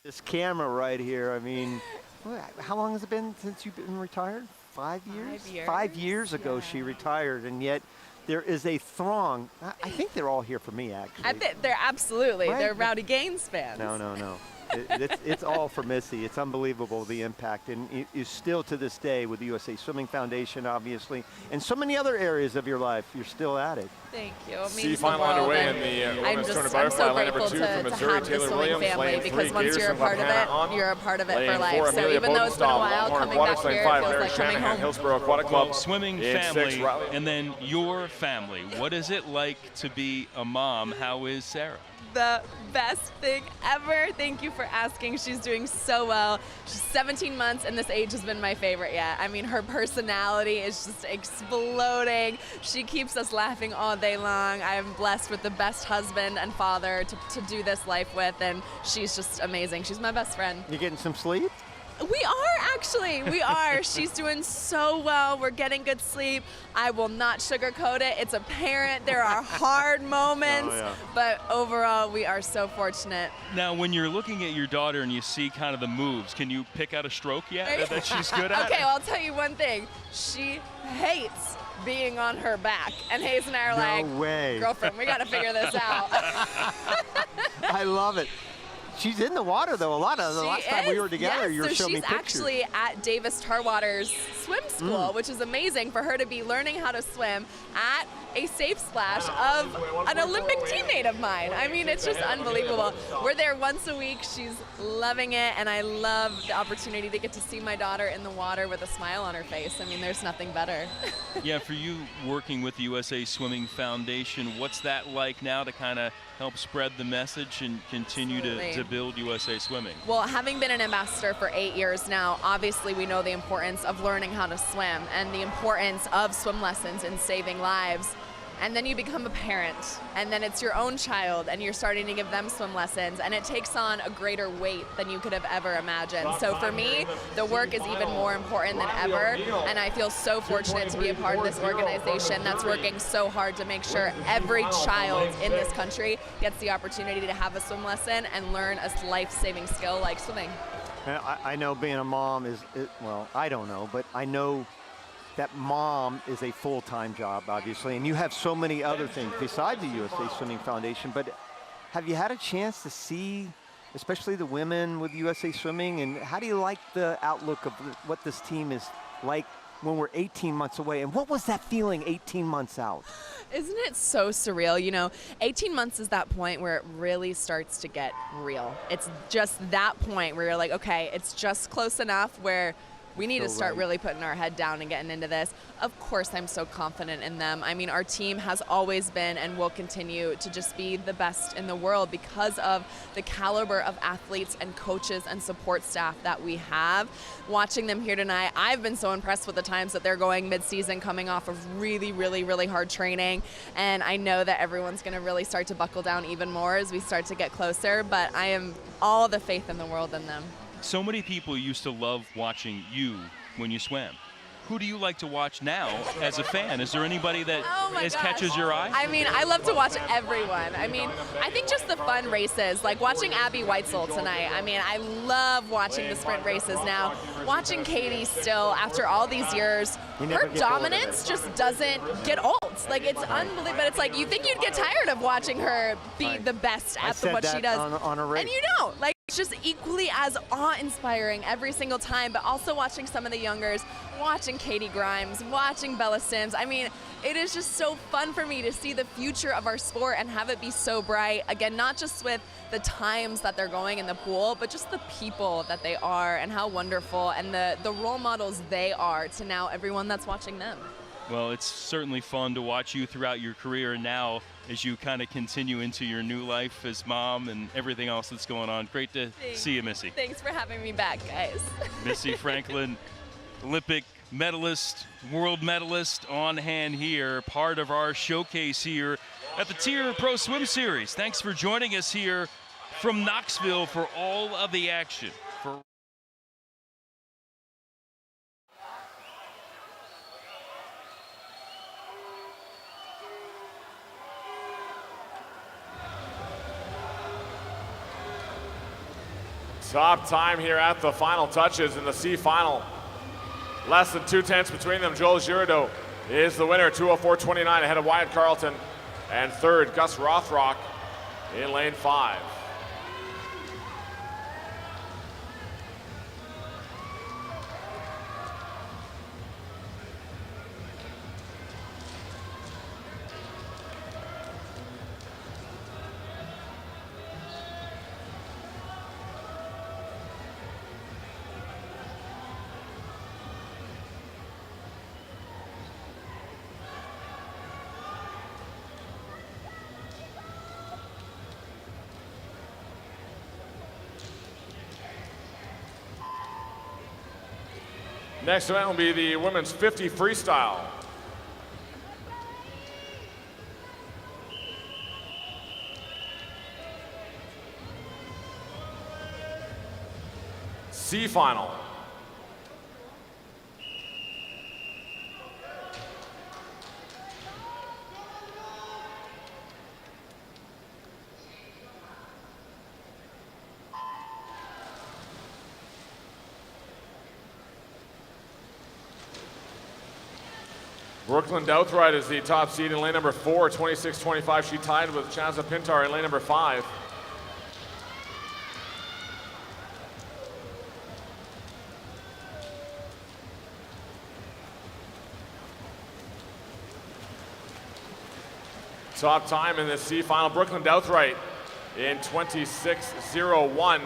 This camera right here, I mean, how long has it been since you've been retired? 5 years? 5 years. 5 years ago she retired, and yet there is a throng. I think they're all here for me, actually. I bet they're absolutely. Right? They're Rowdy Gaines fans. No. It's all for Missy. It's unbelievable, the impact. And you still, to this day, with the USA Swimming Foundation, obviously, and so many other areas of your life, you're still at it. Thank you. It See means the final world. underway And in the I'm women's 200 so butterfly, line grateful number 2 from to Missouri, have the Taylor swimming Williams, family, lane because 3, once you're a Gatorson, part of Hannah it, On, you're a part of it lane for life. 4, So Amelia even though it's been a Bodenstahl, while, Longhorn coming back Aquatics, lane here, 5, it feels Mary like coming Shanahan, home. Hillsborough Aquatic Club. Swimming in family, 6, Riley. and then your family. What is it like to be a mom? How is Sarah? The best thing ever. Thank you for asking. She's doing so well. She's 17 months, and this age has been my favorite yet. I mean, her personality is just exploding. She keeps us laughing all day long. I am blessed with the best husband and father to do this life with, and she's just amazing. She's my best friend. You getting some sleep? We are, actually. We are. She's doing so well. We're getting good sleep. I will not sugarcoat it. It's apparent there are hard moments, but overall, we are so fortunate. Now, when you're looking at your daughter and you see kind of the moves, can you pick out a stroke yet that she's good at? Okay, well, I'll tell you one thing. She hates being on her back. And Hayes and I are like, No way. girlfriend, we got to figure this out. I love it. She's in the water, though, a lot of the last time we were together, you were showing me pictures. So she's actually at Davis Tarwater's swim school, which is amazing for her to be learning how to swim at a safe splash of an Olympic teammate of mine. I mean, it's just unbelievable. We're there once a week. She's loving it, and I love the opportunity to get to see my daughter in the water with a smile on her face. I mean, there's nothing better. Yeah, for you working with the USA Swimming Foundation, what's that like now to kind of help spread the message and continue to build USA Swimming? Well, having been an ambassador for 8 years now, obviously we know the importance of learning how to swim and the importance of swim lessons in saving lives. And then you become a parent, and then it's your own child, and you're starting to give them swim lessons, and it takes on a greater weight than you could have ever imagined. So for me, the work is even more important than ever, and I feel so fortunate to be a part of this organization that's working so hard to make sure every child in this country gets the opportunity to have a swim lesson and learn a life-saving skill like swimming. I know being a mom well, I don't know, but I know that mom is a full-time job, obviously, and you have so many other things besides the USA Swimming Foundation. But have you had a chance to see, especially the women with USA Swimming, and how do you like the outlook of what this team is like when we're 18 months away? And what was that feeling 18 months out? Isn't it so surreal? You know, 18 months is that point where it really starts to get real. It's just that point where you're like, okay, it's just close enough where we need to start really putting our head down and getting into this. Of course, I'm so confident in them. I mean, our team has always been and will continue to just be the best in the world because of the caliber of athletes and coaches and support staff that we have. Watching them here tonight, I've been so impressed with the times that they're going mid-season, coming off of really, really, really hard training. And I know that everyone's going to really start to buckle down even more as we start to get closer. But I am all the faith in the world in them. So many people used to love watching you when you swam. Who do you like to watch now as a fan? Is there anybody that catches your eye? I mean, I love to watch everyone. I mean, I think just the fun races, like watching Abby Weitzel tonight. I mean, I love watching the sprint races now. Watching Katie still, after all these years, her dominance just doesn't get old. Like, it's unbelievable. But it's like, you think you'd get tired of watching her be the best at what she does. On a race. And you don't. Like, it's just equally as awe-inspiring every single time, but also watching some of the youngers, watching Katie Grimes, watching Bella Sims. I mean, it is just so fun for me to see the future of our sport and have it be so bright. Again, not just with the times that they're going in the pool, but just the people that they are and how wonderful and the role models they are to now everyone that's watching them. Well, it's certainly fun to watch you throughout your career and now as you kind of continue into your new life as mom and everything else that's going on. Great to see you, Missy. Thanks for having me back, guys. Missy Franklin, Olympic medalist, world medalist on hand here, part of our showcase here at the TYR Pro Swim Series. Thanks for joining us here from Knoxville for all of the action. Top time here at the final touches in the C final. Less than 2/10 between them. Joel Girardeau is the winner, 2:04.29 ahead of Wyatt Carlton. And third, Gus Rothrock in lane 5. Next event will be the women's 50 freestyle. C final. Brooklyn Douthright is the top seed in lane number 4, 26-25. She tied with Chazza Pintar in lane number 5. Top time in the C final, Brooklyn Douthright in 26:01.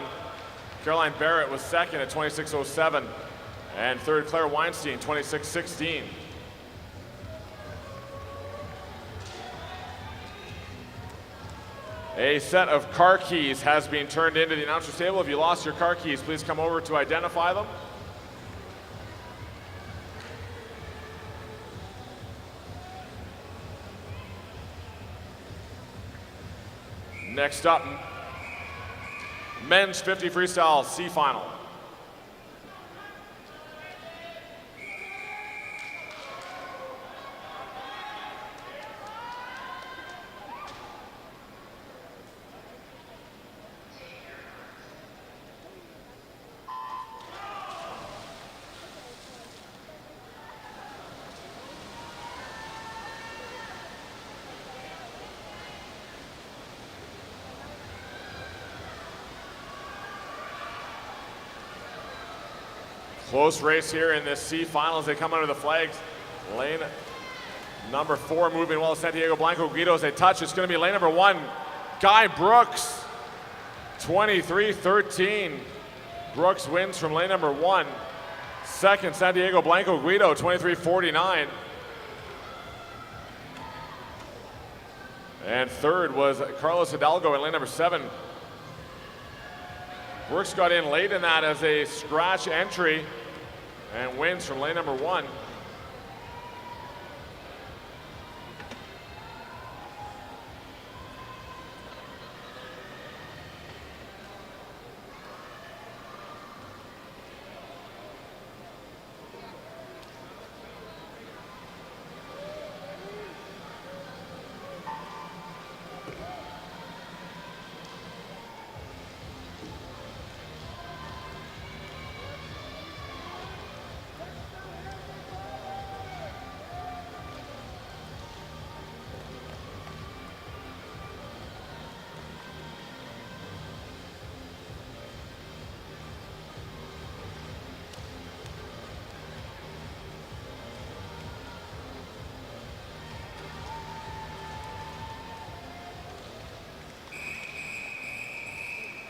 Caroline Barrett was second at 26:07. And third, Claire Weinstein, 26:16. A set of car keys has been turned into the announcer's table. If you lost your car keys, please come over to identify them. Next up, men's 50 freestyle C final. Close race here in this C final as they come under the flags. Lane number 4 moving well. Santiago Blanco Guido as they touch. It's going to be lane number 1, Guy Brooks, 23:13. Brooks wins from lane number 1. Second, Santiago Blanco Guido, 23:49. And third was Carlos Hidalgo in lane number 7. Brooks got in late in that as a scratch entry and wins from lane number 1.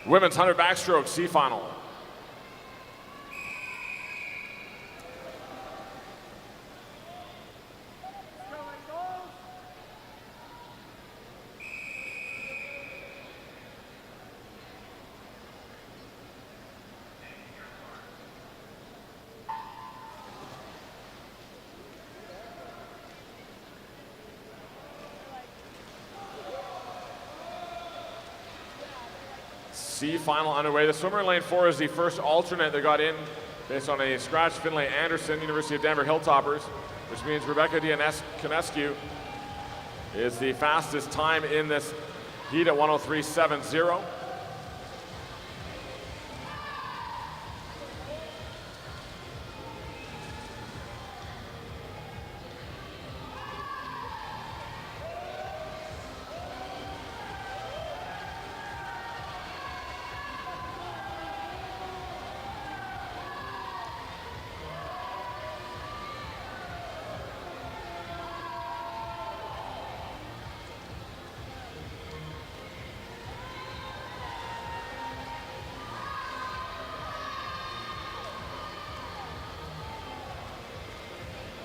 Women's 100 backstroke C final. C final underway. The swimmer in lane 4 is the first alternate that got in based on a scratch. Finlay Anderson, University of Denver Hilltoppers, which means Rebecca Dianescu is the fastest time in this heat at 1:03.70.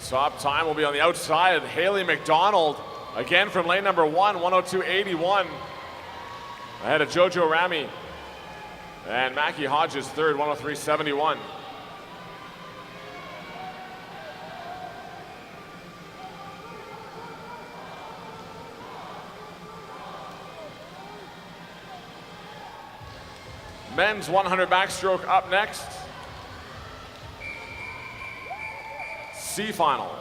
Top time will be on the outside. Haley McDonald, again from lane number 1, 102.81. Ahead of Jojo Rami. And Mackie Hodges third, 103.71. Men's 100 backstroke up next. C final.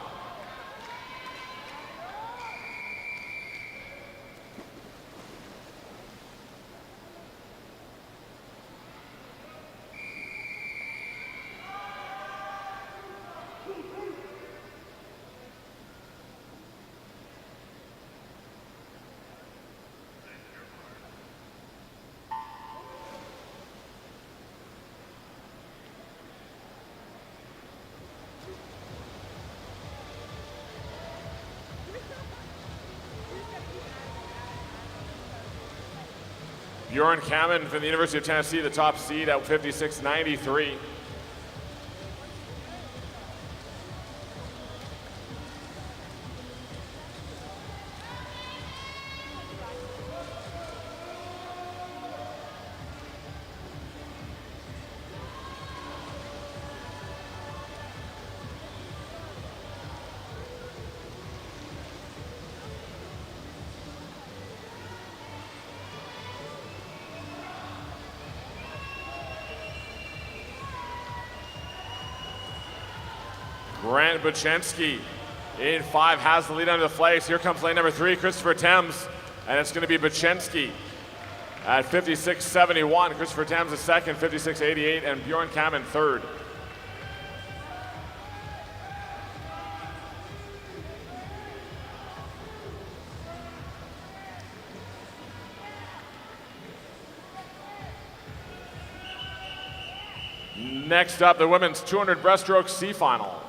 Bjorn Kamen from the University of Tennessee, the top seed at 56.93. Grant Buchensky in 5 has the lead under the flags. Here comes lane number 3, Christopher Thames, and it's going to be Buchensky at 56.71. Christopher Thames is second, 56.88, and Bjorn Kamen third. Next up, the women's 200 breaststroke C final.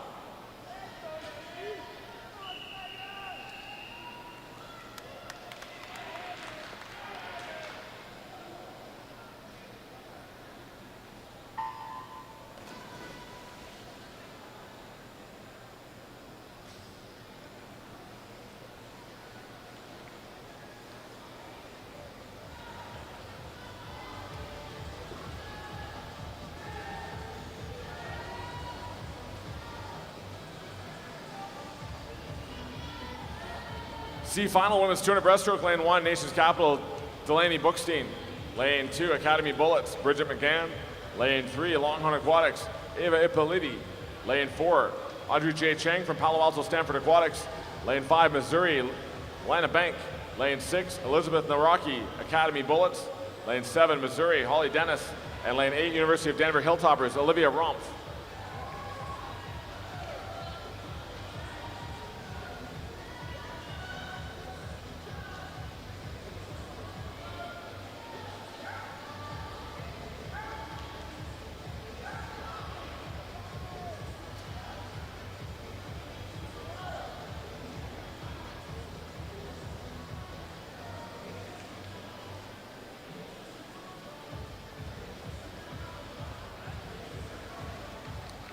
C final, women's 200 breaststroke, lane 1, Nation's Capital, Delaney Bookstein. Lane 2, Academy Bullets, Bridget McGann. Lane 3, Longhorn Aquatics, Ava Ippoliti. Lane 4, Audrey J. Chang from Palo Alto Stanford Aquatics. Lane 5, Missouri, Lana Bank. Lane 6, Elizabeth Naraki, Academy Bullets. Lane 7, Missouri, Holly Dennis. And lane 8, University of Denver Hilltoppers, Olivia Rumpf.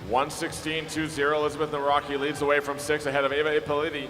(1:16.20). Elizabeth Naraki leads the way from 6 ahead of Ava Ippoliti.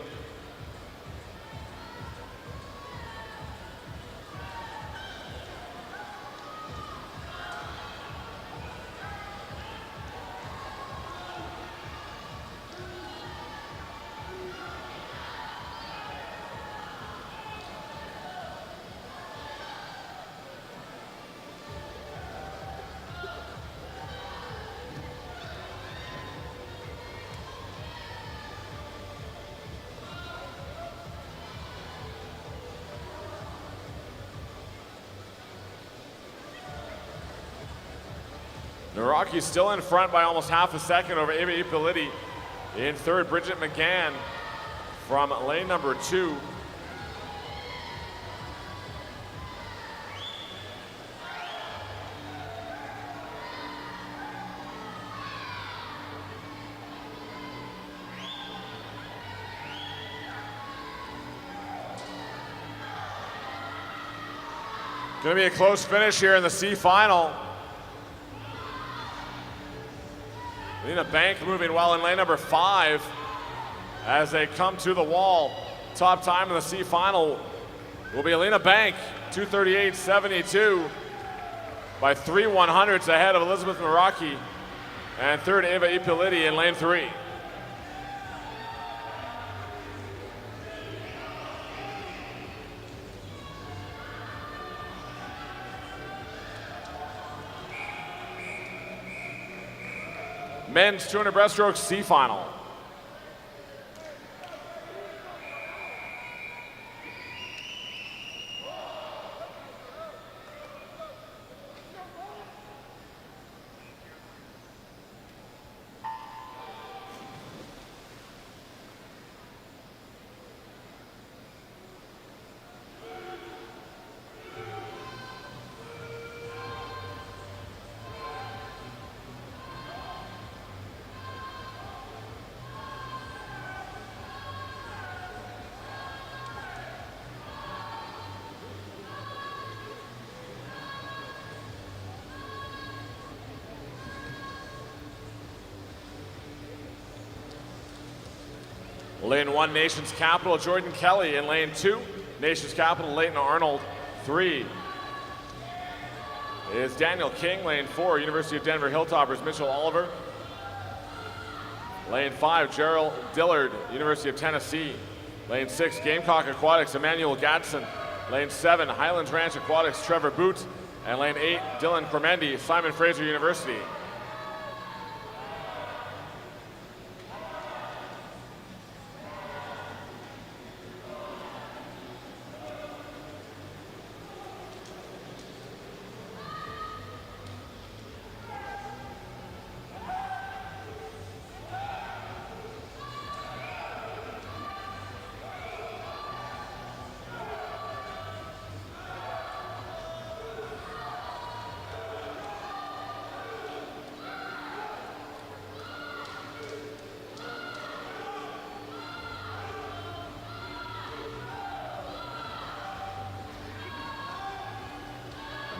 Naraki's still in front by almost half a second over Ava Ippoliti. In third, Bridget McGann from lane number 2. Going to be a close finish here in the C final. Lena Bank moving well in lane number 5. as they come to the wall. Top time in the C final will be Alina Bank, 2:38.72, by 3/100ths ahead of Elizabeth Meraki, and third Ava Ippoliti in lane 3. Men's 200 breaststroke C final. Lane 1, Nation's Capital, Jordan Kelly in lane 2. Nation's Capital, Leighton Arnold, 3. Is Daniel King, lane 4, University of Denver Hilltoppers, Mitchell Oliver. Lane 5, Gerald Dillard, University of Tennessee. Lane 6, Gamecock Aquatics, Emmanuel Gadsden. Lane 7, Highlands Ranch Aquatics, Trevor Boot. And lane 8, Dylan Cormendi, Simon Fraser University.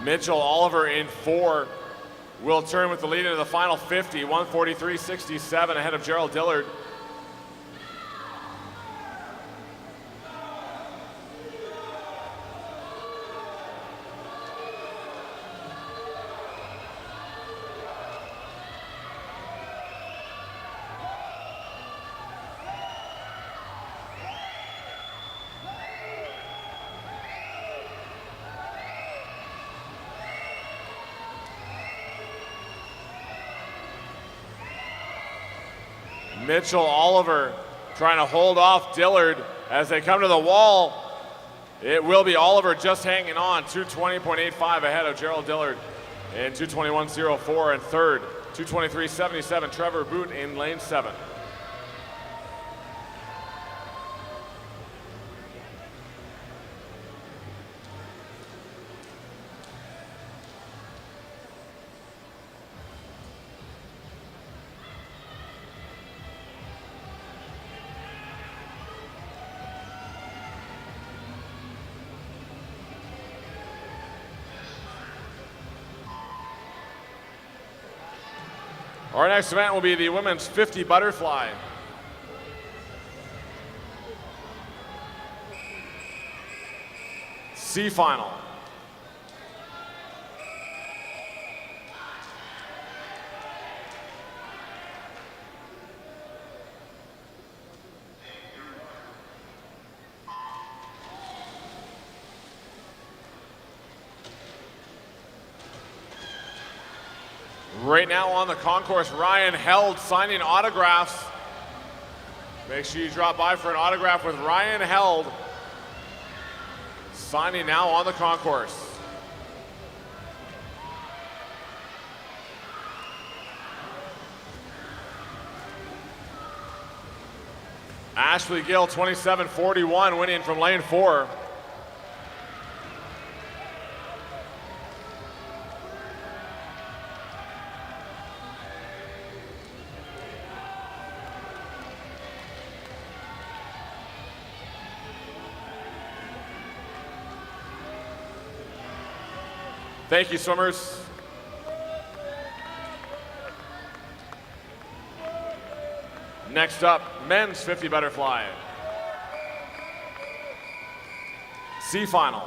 Mitchell Oliver in 4 will turn with the lead into the final 50, 1:43.67 ahead of Gerald Dillard. Mitchell Oliver trying to hold off Dillard as they come to the wall. It will be Oliver just hanging on, 2:20.85 ahead of Gerald Dillard in 2:21.04 and third, 2:23.77 Trevor Boot in lane 7. Our next event will be the women's 50 butterfly. C final. Right now on the concourse, Ryan Held signing autographs. Make sure you drop by for an autograph with Ryan Held. Signing now on the concourse. Ashley Gill, 27.41, winning from lane 4. Thank you, swimmers. Next up, men's 50 butterfly. C final.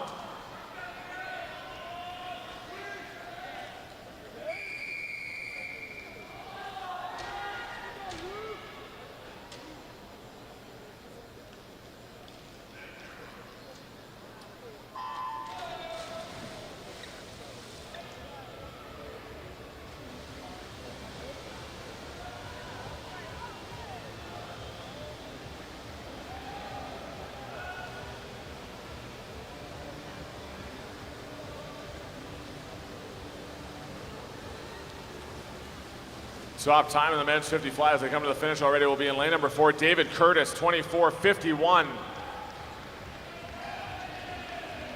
Top time in the men's 50 fly as they come to the finish already will be in lane number 4, David Curtis, 24:51.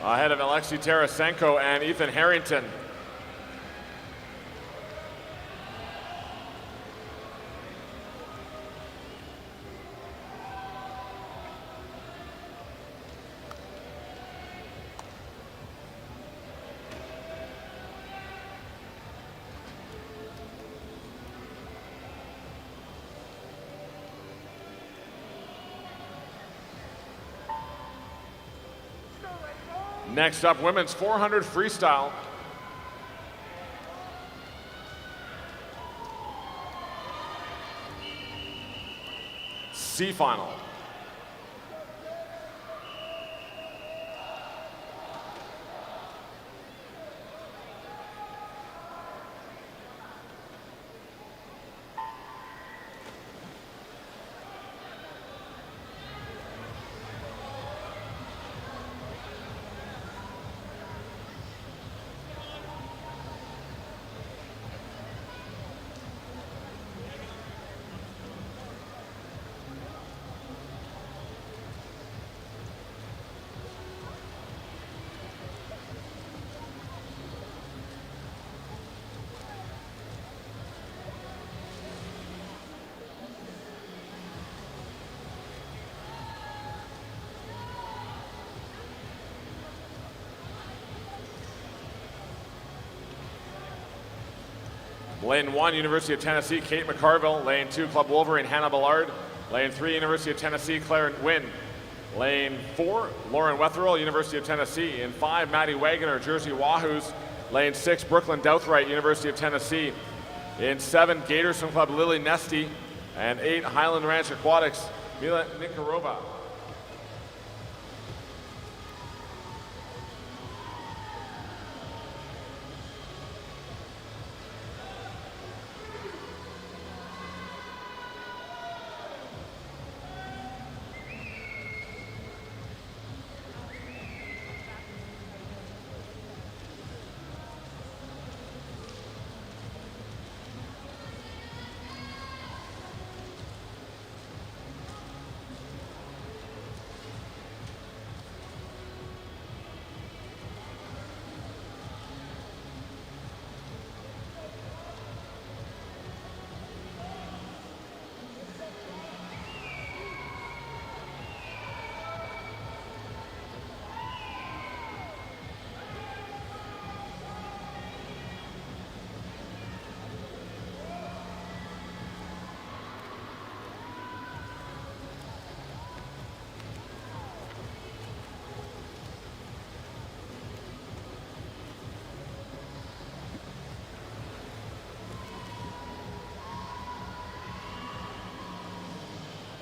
Ahead of Alexei Tarasenko and Ethan Harrington. Next up, women's 400 freestyle. C final. Lane 1, University of Tennessee, Kate McCarville. Lane 2, Club Wolverine, Hannah Ballard. Lane 3, University of Tennessee, Claire Wynn. Lane 4, Lauren Wetherill, University of Tennessee. In 5, Maddie Wagoner, Jersey Wahoos. Lane 6, Brooklyn Douthright, University of Tennessee. In 7, Gator Swim Club, Lily Nesty. And 8, Highland Ranch Aquatics, Mila Nikarova.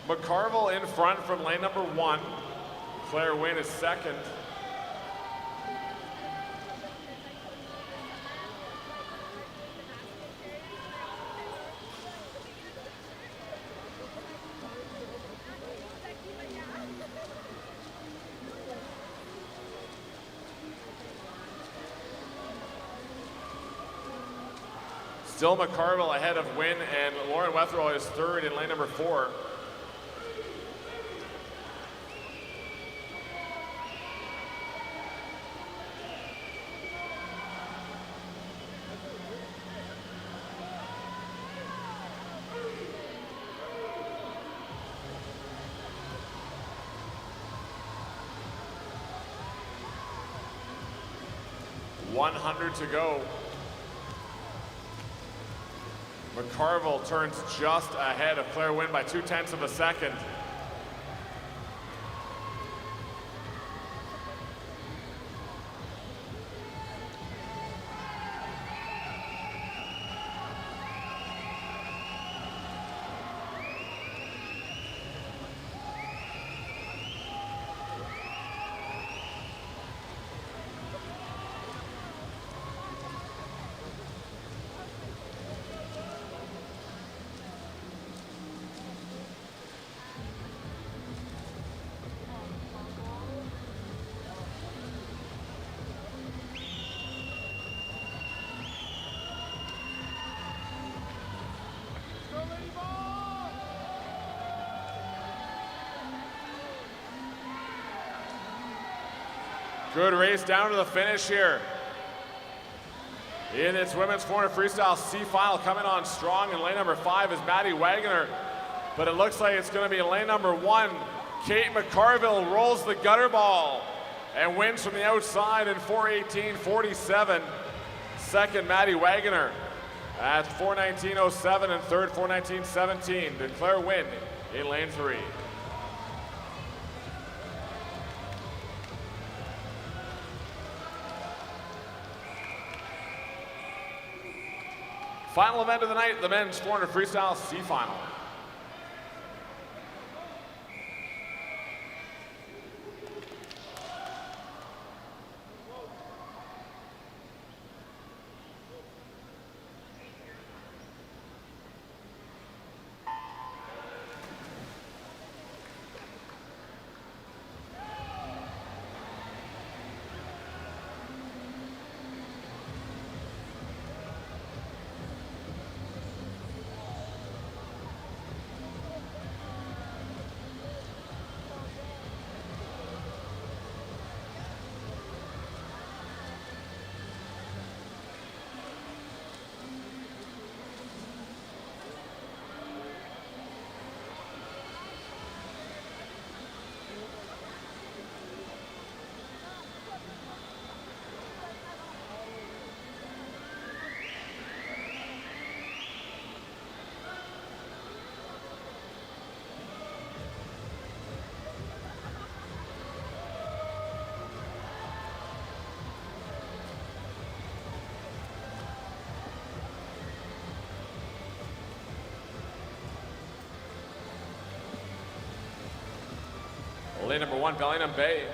McCarville in front from lane number 1. Claire Wynn is second. Still McCarville ahead of Wynn, and Lauren Wetherill is third in lane number 4. $100 to go. McCarville turns just ahead of Claire Wynn by 0.2 of a second. Good race down to the finish here. In its women's 400 freestyle C final, coming on strong in lane number 5 is Maddie Wagner. But it looks like it's going to be lane number 1. Kate McCarville rolls the gutter ball and wins from the outside in 4:18.47. Second, Maddie Wagner at 4:19.07, and third, 4:19.17. Claire Wynn in lane 3. Final event of the night, the men's 400 freestyle C final. Lane number 1, Bellingham Bay,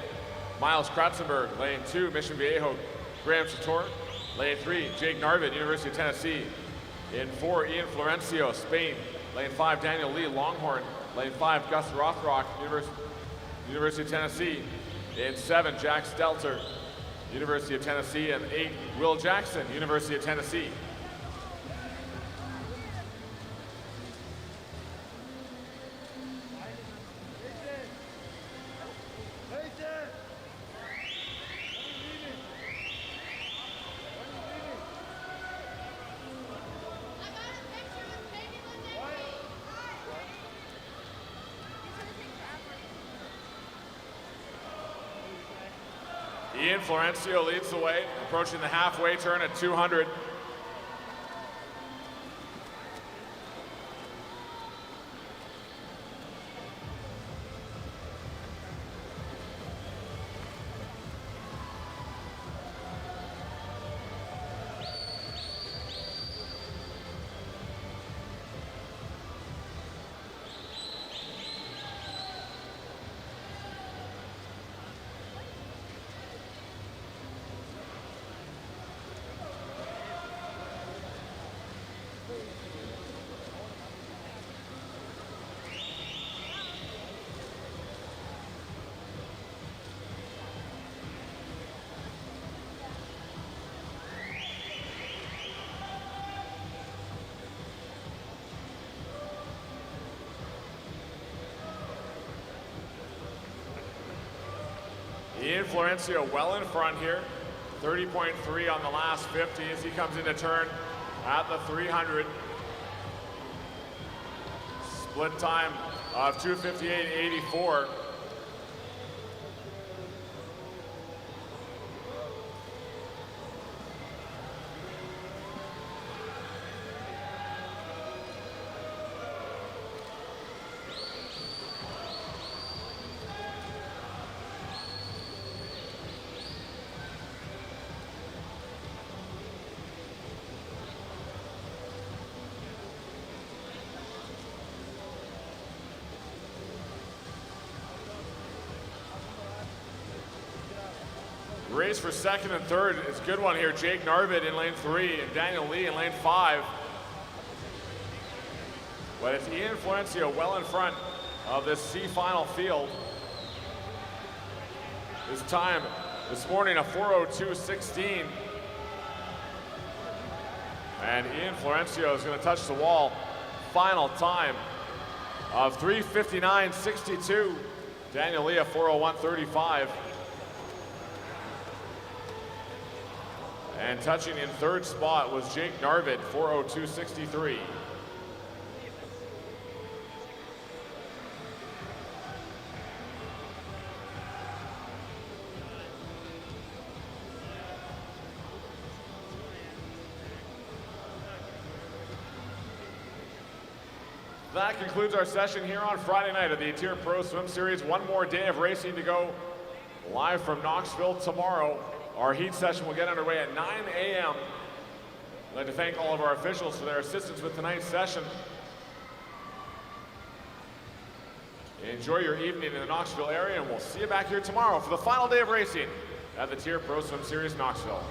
Miles Kratzenberg. Lane 2, Mission Viejo, Graham Chator. Lane 3, Jake Narvin, University of Tennessee. In 4, Ian Florencio, Spain. Lane 5, Daniel Lee, Longhorn. Lane 5, Gus Rothrock, University of Tennessee. In 7, Jack Stelter, University of Tennessee. And 8, Will Jackson, University of Tennessee. Ian Florencio leads the way, approaching the halfway turn at 200. Ian Florencio well in front here, 30.3 on the last 50 as he comes into turn at the 300. Split time of 2:58.84. race for second and third is a good one here. Jake Narvid in lane 3 and Daniel Lee in lane 5. But it's Ian Florencio well in front of this C final field. His time this morning, a 4:02.16. And Ian Florencio is going to touch the wall. Final time of 3:59.62. Daniel Lee, 4:01.35. And touching in third spot was Jake Narvid, 4:02.63. That concludes our session here on Friday night of the TYR Pro Swim Series. One more day of racing to go. Live from Knoxville tomorrow. Our heat session will get underway at 9 a.m. I'd like to thank all of our officials for their assistance with tonight's session. Enjoy your evening in the Knoxville area, and we'll see you back here tomorrow for the final day of racing at the TYR Pro Swim Series Knoxville.